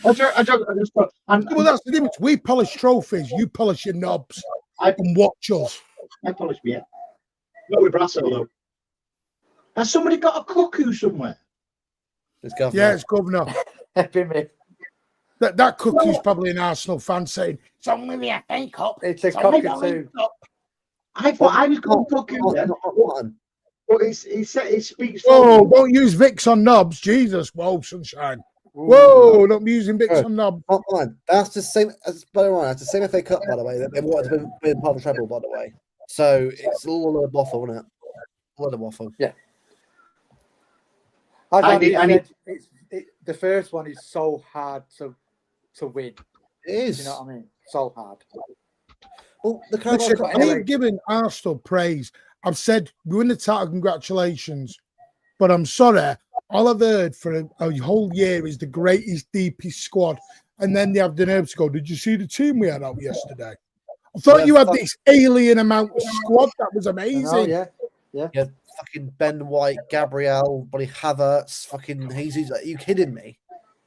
I just well, that's the difference. We polish trophies. You polish your knobs and watch us. I polish me, yeah. Not with Brasso, though. Has somebody got a cuckoo somewhere? It's governor. Yeah, it's governor. that cuckoo's probably an Arsenal fan saying, it's only the FA Cup. It's a cockatoo. I thought I was going cuckoo then. But he speaks. Whoa, don't use Vicks on knobs. Jesus. Whoa, sunshine. Whoa, don't be using Vicks on knobs. That's the same. That's the same FA Cup, by the way. That they wanted to be part of the treble, by the way. So it's all a waffle, isn't it? A lot of waffle. Yeah. The first one is so hard to win. It is. You know what I mean? So hard. Well, Listen, I ain't giving Arsenal praise. I've said we win the title, congratulations. But I'm sorry, all I've heard for a whole year is the greatest, deepest squad. And then they have the nerve to go, did you see the team we had out yesterday? I thought you had this alien amount of squad. That was amazing. Yeah. Fucking Ben White, Gabriel, Buddy Havertz, fucking Jesus. Are you kidding me?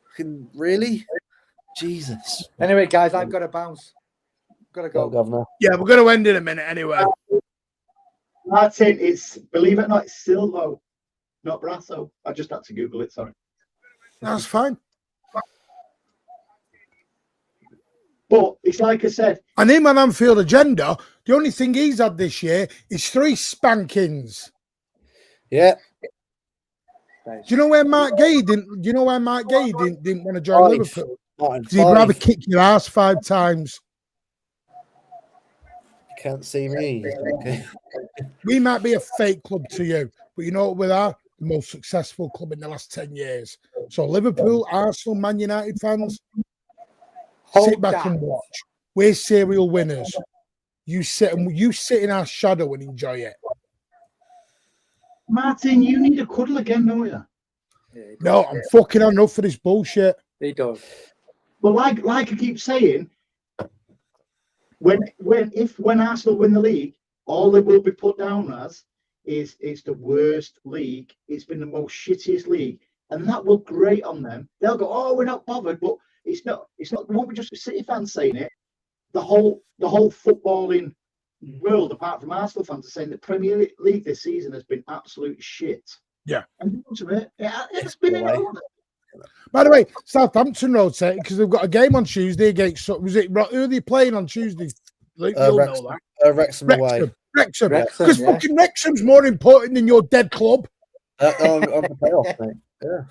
Fucking really? Jesus. Anyway, guys, I've got to bounce. Got to go. Governor. Yeah, we're going to end in a minute anyway. Martin, it's, believe it or not, it's Silvo, not Brasso. I just had to Google it, sorry. That's fine. But it's like I said. And him on Anfield agenda, the only thing he's had this year is 3 spankings. Yeah. Do you know where Mark Gay didn't? Do you know why Mark Gay didn't want to join Liverpool? Because he'd rather kick your ass 5 times. You can't see me. Okay. We might be a fake club to you, but you know what we are? The most successful club in the last 10 years. So Liverpool, Arsenal, Man United fans, sit back and watch. We're serial winners. You sit in our shadow and enjoy it. Martin, you need a cuddle again, don't you? Yeah, no, I'm fucking enough for this bullshit. He does. Well, like I keep saying, when Arsenal win the league, all they will be put down as is the worst league. It's been the most shittiest league, and that will grate on them. They'll go, "Oh, we're not bothered," but it's not. It won't be just City fans saying it. The whole footballing world, apart from Arsenal fans, are saying the Premier League this season has been absolute shit. Yeah, and it's been enormous. By the way, Southampton road set because they've got a game on Tuesday against. Was it who are they playing on Tuesday? Luke, you'll know that. Wrexham away. Wrexham, because fucking Wrexham's more important than your dead club. On the playoff, mate. Yeah.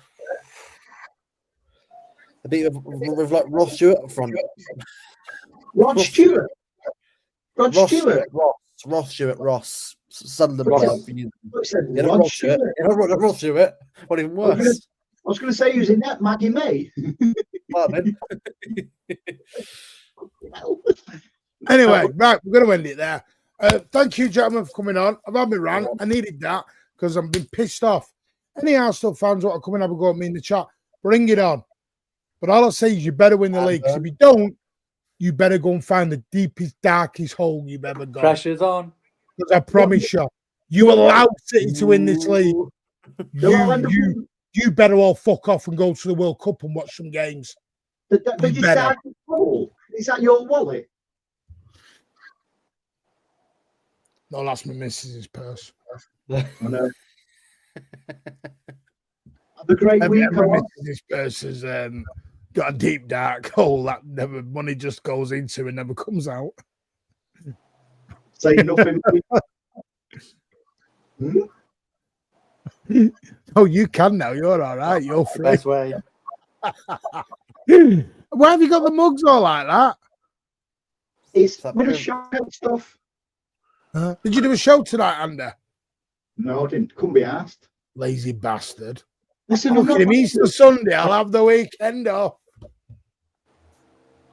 I beat with like Ross Stewart up front. Ross Stewart. Ross. Sunderland. Ross Stewart. Ross Stewart. What even worse? I was going to say he was in that Maggie May. Anyway, right, we're going to end it there. Thank you, gentlemen, for coming on. I've had my rant. I needed that because I've been pissed off. Any Arsenal fans want to come and have a go at me in the chat, bring it on. But all I say is you better win the league. If you don't, you better go and find the deepest, darkest hole you've ever got. Pressure's on. Because I promise you allowed City to win this league. You better all fuck off and go to the World Cup and watch some games. Is that your wallet? No, that's my missus's purse. I know. Have a great week. This person's got a deep dark hole that never money just goes into and never comes out. Say nothing. Oh, you can now. You're all right. You're free. Best way. Why have you got the mugs all like that? It's with a show stuff. Did you do a show tonight, Andy? No, I didn't. Couldn't be asked. Lazy bastard. Listen, Look at him. Easter Sunday. I'll have the weekend off.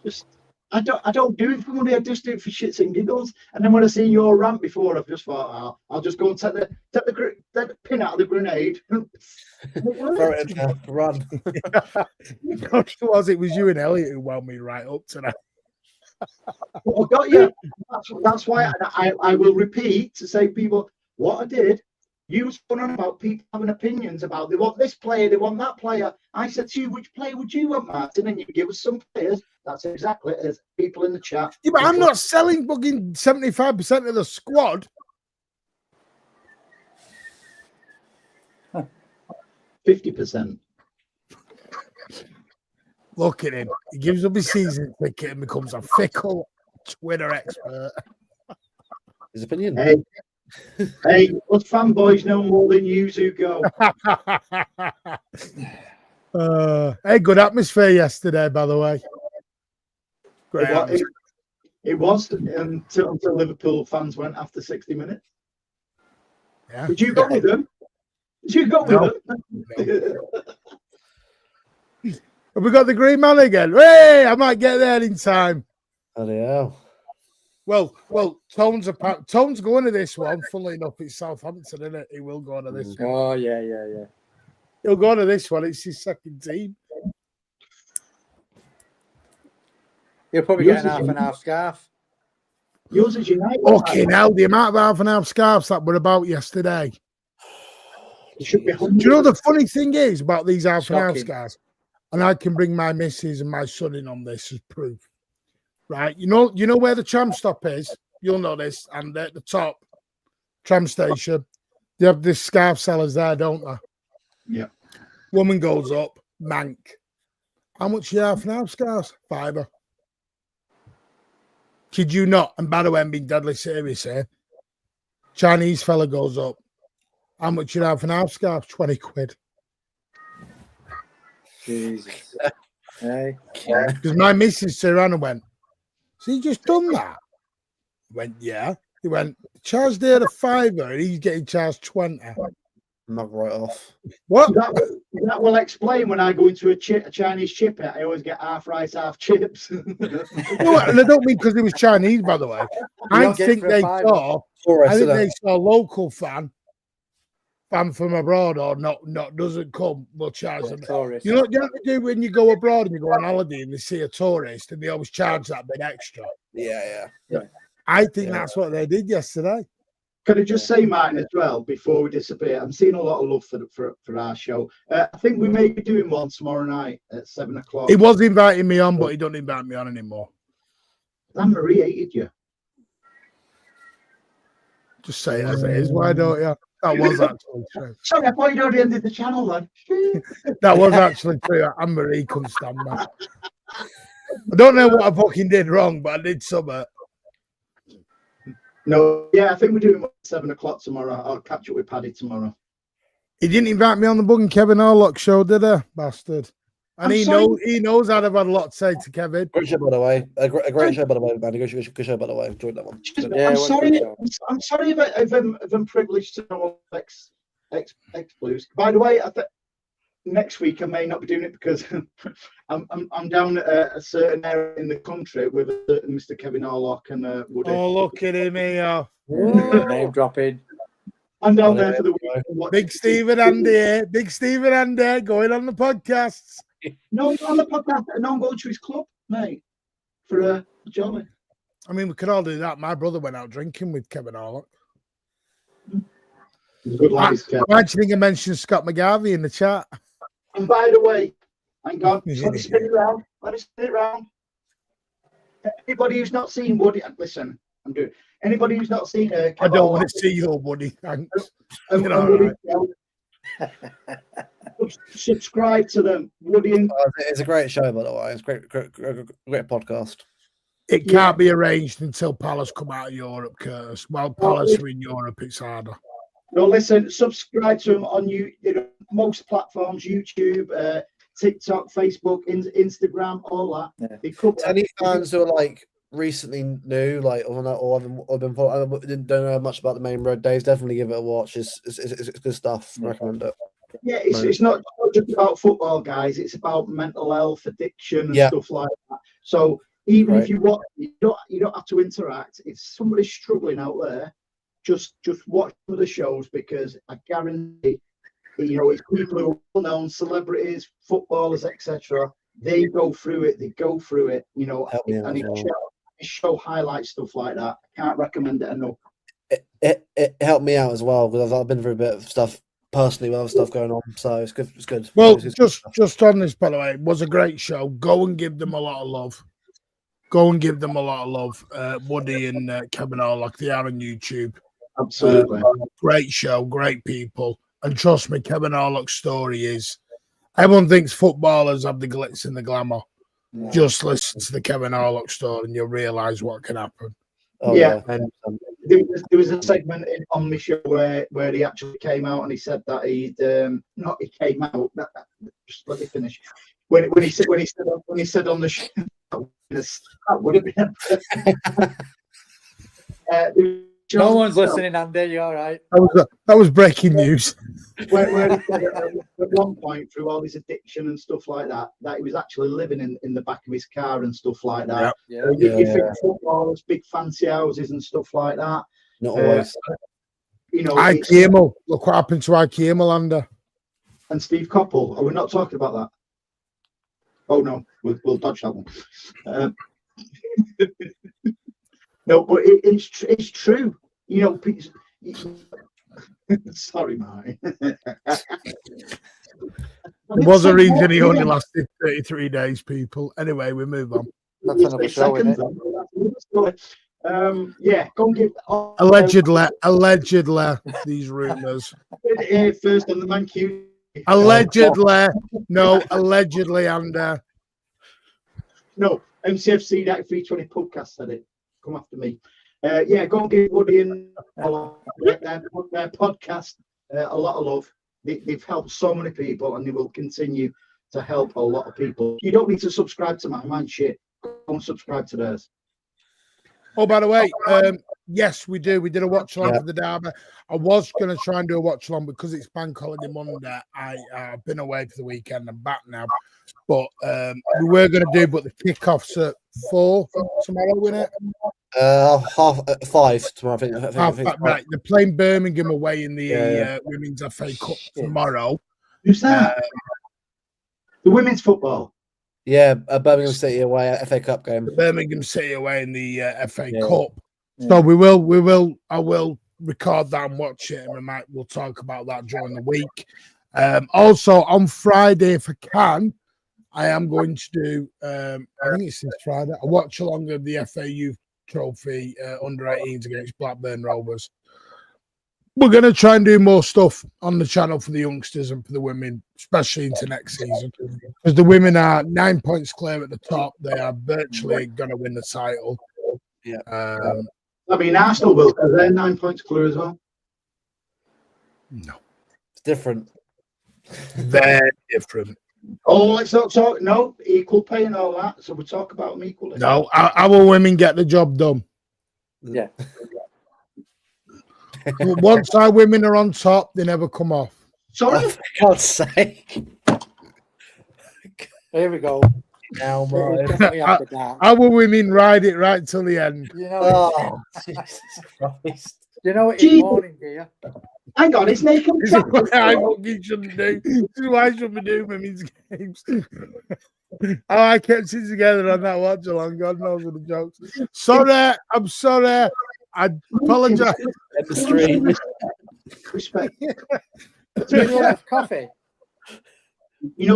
Just, I don't do it for money. I just do it for shits and giggles. And then when I see your rant before, I've just thought, I'll just go and take the pin out of the grenade. Throw it in, run. It was you and Elliot who wound me right up tonight. Well, I got you. That's why I will repeat to say people what I did. You was fun on about people having opinions about they want this player, they want that player. I said to you, which player would you want, Martin? And you give us some players. That's exactly as people in the chat. Yeah, but I'm not selling fucking 75% of the squad. 50%. Look at him. He gives up his season ticket and becomes a fickle Twitter expert. His opinion. Hey, us fanboys know more than you who go. Hey, good atmosphere yesterday, by the way. Great. It was until Liverpool fans went after 60 minutes. Yeah. Did you go with them? Did you go with them? No. Have we got the green man again? Hey, I might get there in time. Bloody hell. Well, Tone's going to this one. Funnily enough, it's Southampton, isn't it? He will go to this one. Oh, yeah. He'll go to this one. It's his second team. He'll probably get an half and half scarf. Yours is United. Okay, now the amount of half and half scarves that were about yesterday. It should be. Do you know the funny thing is about these half and half Shocking. scarves? And I can bring my missus and my son in on this as proof. Right, you know where the tram stop is. You'll know this, and at the top tram station, they have this scarf sellers there, don't they? Yeah. Woman goes up, mank. How much are you half and half scarves? £5. Kid you not? And by the way, I'm being deadly serious here. Chinese fella goes up. How much you half and half scarves? 20 quid. Jesus. Hey. Because my missus turned around and went, so you just done that? I went, yeah. He went, charged there a £5 and he's getting charged 20. Knock right off. What? That will explain when I go into a Chinese chip. I always get half rice, half chips. No, and I don't mean because it was Chinese, by the way. I think they saw a local fan from abroad or not doesn't come, will charge them. Tourist. You know what you have to do when you go abroad and you go on holiday and they see a tourist and they always charge that bit extra. Yeah. I think that's what they did yesterday. Can I just say, Martin, as well, before we disappear? I'm seeing a lot of love for our show. I think we may be doing one tomorrow night at 7 o'clock. He was inviting me on, but he don't invite me on anymore. Anne-Marie hated you. Just say it as it is. Why don't you? That was actually true. Sorry, I thought you'd already ended the channel, then. That was actually true. Anne-Marie couldn't stand that. I don't know what I fucking did wrong, but I did something. No, yeah, I think we're doing 7 o'clock tomorrow. I'll catch up with Paddy tomorrow. He didn't invite me on the fucking Kevin Haaland show, did he, bastard? And he knows I'd have had a lot to say to Kevin. Great show, by the way. A great show, by the way, man. Good show, by the way. Enjoyed that one. Yeah, I'm sorry if I'm privileged to know ex Blues. By the way, next week I may not be doing it because I'm down at a certain area in the country with a certain Mr. Kevin Haaland and Woody. Oh, look at him here. Name dropping. I'm down there for the week. Big Stephen Andy, going on the podcasts. No, on the podcast. No, I'm going to his club, mate, for a jolly. I mean, we could all do that. My brother went out drinking with Kevin Haaland. Good lads, Kevin. Why do you think I mentioned Scott McGarvey in the chat? And by the way, hang on, let me spin it round. Anybody who's not seen Woody, listen, I'm doing. Anybody who's not seen I don't want to see your Woody, thanks. Subscribe to them, Woody and It's a great show, by the way. It's great podcast. It can't be arranged until Palace come out of Europe, Curtis. While Palace are in Europe, it's harder. No, listen, subscribe to them on most platforms, YouTube, TikTok, Facebook, Instagram, all that. Yeah. Any fans who are like recently new, like or don't know much about the Main Road days, definitely give it a watch. It's good stuff. I recommend it. Yeah, it's not just about football, guys. It's about mental health, addiction, and stuff like that. So even if you watch, you don't have to interact. If somebody's struggling out there, just watch some of the shows, because I guarantee, it's people who are well-known, celebrities, footballers, etc. They go through it. And it show highlight stuff like that. I can't recommend it enough. It helped me out as well, because I've been through a bit of stuff personally with other stuff going on, so it's good. It's good. Well, just on this, by the way, it was a great show. Go and give them a lot of love. Woody and Kevin Haaland, they are on YouTube. Absolutely. Great show, great people. And trust me, Kevin Haaland's story is, everyone thinks footballers have the glitz and the glamour. Yeah. Just listen to the Kevin Haaland story and you'll realise what can happen. There was a segment on the show where he actually came out and he said that he came out. Just let me finish. When he said on the show, that would have been. No one's listening, Andy. You're all right. That was breaking news. Where he said at one point, through all his addiction and stuff like that he was actually living in the back of his car and stuff like that. You think footballers, big fancy houses and stuff like that. Not always. Ike Emil. Look what happened to Ike Emil, Andy. And Steve Coppell. Are we not talking about that? Oh no, we'll dodge that one. No, but it's true. Sorry, Marty. There was a reason he only lasted 33 days, people. Anyway, we move on. That's another show, isn't it? Go and give. Allegedly, these rumours. First on the Man Q. Allegedly, Andy. No, MCFC that 320 podcast said it. Come after me. Go and give Woody and their podcast a lot of love. They've helped so many people, and they will continue to help a lot of people. You don't need to subscribe to my shit. Go and subscribe to theirs. Oh, by the way, yes, we do. We did a watch along for the derby. I was going to try and do a watch along because it's Bank Holiday Monday. I've been away for the weekend. I'm back now. But we were going to do, but the kickoff's at 4 tomorrow, isn't it? 5 tomorrow. I think right. They're playing Birmingham away in the Women's FA Cup tomorrow. Who's that? The women's football. Yeah, Birmingham City away, FA Cup game. Birmingham City away in the FA Cup. So I will record that and watch it, and we'll talk about that during the week. Also on Friday, if I can, I am going to do. I think it's this Friday. A watch along of the FA Youth Trophy under 18s against Blackburn Rovers. We're going to try and do more stuff on the channel for the youngsters and for the women, especially into next season, because the women are 9 points clear at the top. They are virtually going to win the title. Yeah. Arsenal will, because they're 9 points clear as well. No, it's different. Very different. Oh, let's not talk. No, equal pay and all that. So we talk about them equally. No, our women get the job done. Yeah. Once our women are on top, they never come off. Sorry, for God's sake. Here we go. Now, our women ride it right till the end. Jesus Christ. You know what? In morning, do you? Hang on, it's naked. This is what I fucking shouldn't do. This is why I shouldn't be doing women's games. I kept it together on that watch along. God knows what the jokes. Sorry, I'm sorry. I apologize. Respect. Do you want coffee?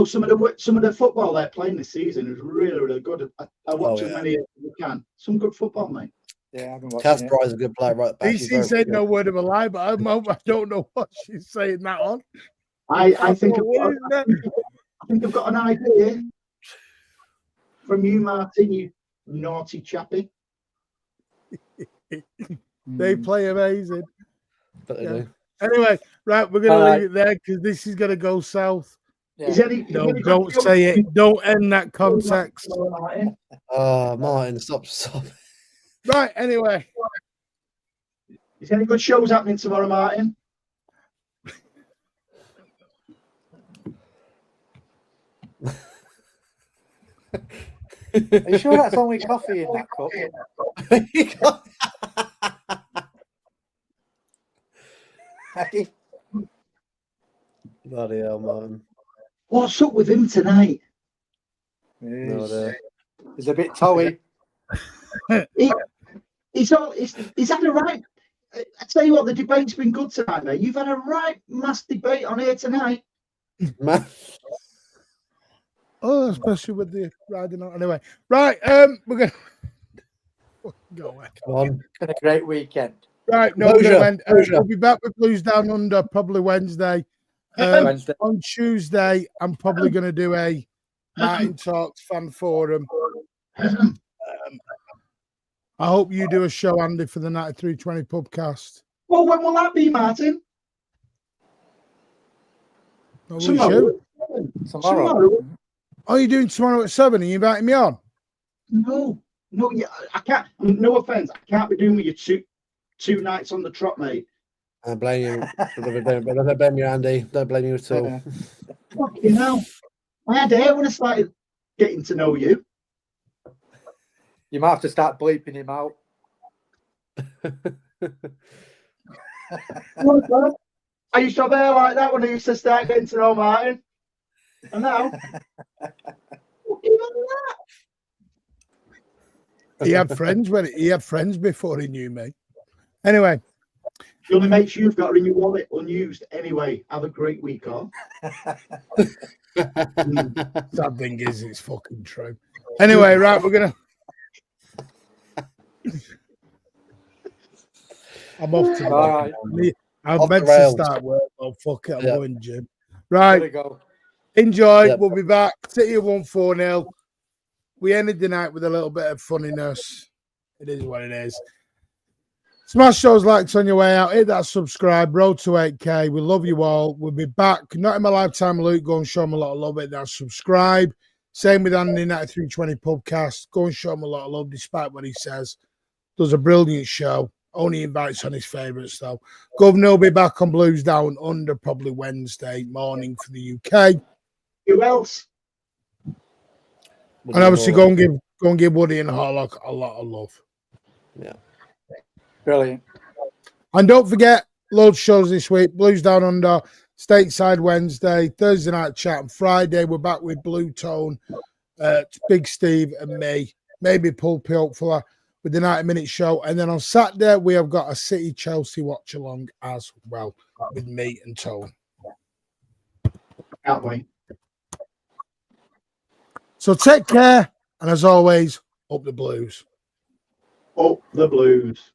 Some of the football they're playing this season is really, really good. I watch as many as we can. Some good football, mate. Yeah, I've been watching. Casper is a good player, right back. DC said no word of a lie, but I don't know what she's saying that on. I think I've got an idea from you, Martin. You naughty chappy. They play amazing. Yeah. Anyway, right, we're going to leave it there because this is going to go south. Yeah. Don't say it. Don't end that context. Oh, Martin, stop. Right, anyway. Is there any good shows happening tomorrow, Martin? Are you sure that's only coffee in that cup? Bloody hell, Martin. What's up with him tonight? He's a bit toey. He's had a right. I tell you what, the debate's been good tonight, mate. You've had a right mass debate on here tonight. Oh, especially with the riding on. Anyway, right, we're going to go away. Come on. It's been a great weekend. Right, no, we'll be back with Blues Down Under probably Wednesday. On Tuesday, I'm probably going to do a Martin Talks fan forum. I hope you do a show, Andy, for the 9320 Pubcast. Well, when will that be, Martin? Tomorrow. Oh, you're doing tomorrow at 7? Are you inviting me on? No, yeah, I can't. No offense, I can't be doing with you two nights on the trot, mate. I blame you. Don't blame you, Andy. Don't blame you at all. Fucking hell. I had hair when I started getting to know you. You might have to start bleeping him out. I used to have hair like that when I used to start getting to know Martin. And now, he had friends before he knew me. Anyway, the only mates you've got are in your wallet unused. Anyway, have a great week, on. Sad thing is, it's fucking true. Anyway, right, we're gonna. I'm off to. Right. I'm meant to start work. Oh fuck it, I'm going gym. Right. Go. Enjoy. Yep. We'll be back. City 1-4-0. We ended the night with a little bit of funniness. It is what it is. Smash those likes on your way out. Hit that subscribe. Road to 8K. We love you all. We'll be back. Not in my lifetime, Luke. Go and show them a lot of love. Hit that subscribe. Same with Andy 9320 Pubcast. Go and show him a lot of love, despite what he says. Does a brilliant show. Only invites on his favourites, though. Governor will be back on Blues Down Under probably Wednesday morning for the UK. Who else? And obviously go and give Woody and Harlock a lot of love. Yeah. Brilliant. And don't forget, loads of shows this week. Blues Down Under, Stateside Wednesday, Thursday night chat, and Friday we're back with Blue Tone, Big Steve and me. Maybe Pulpy hopefully with the 90-minute show. And then on Saturday we have got a City Chelsea watch along as well with me and Tone. Can't wait. So take care, and as always, up the Blues. Up the Blues.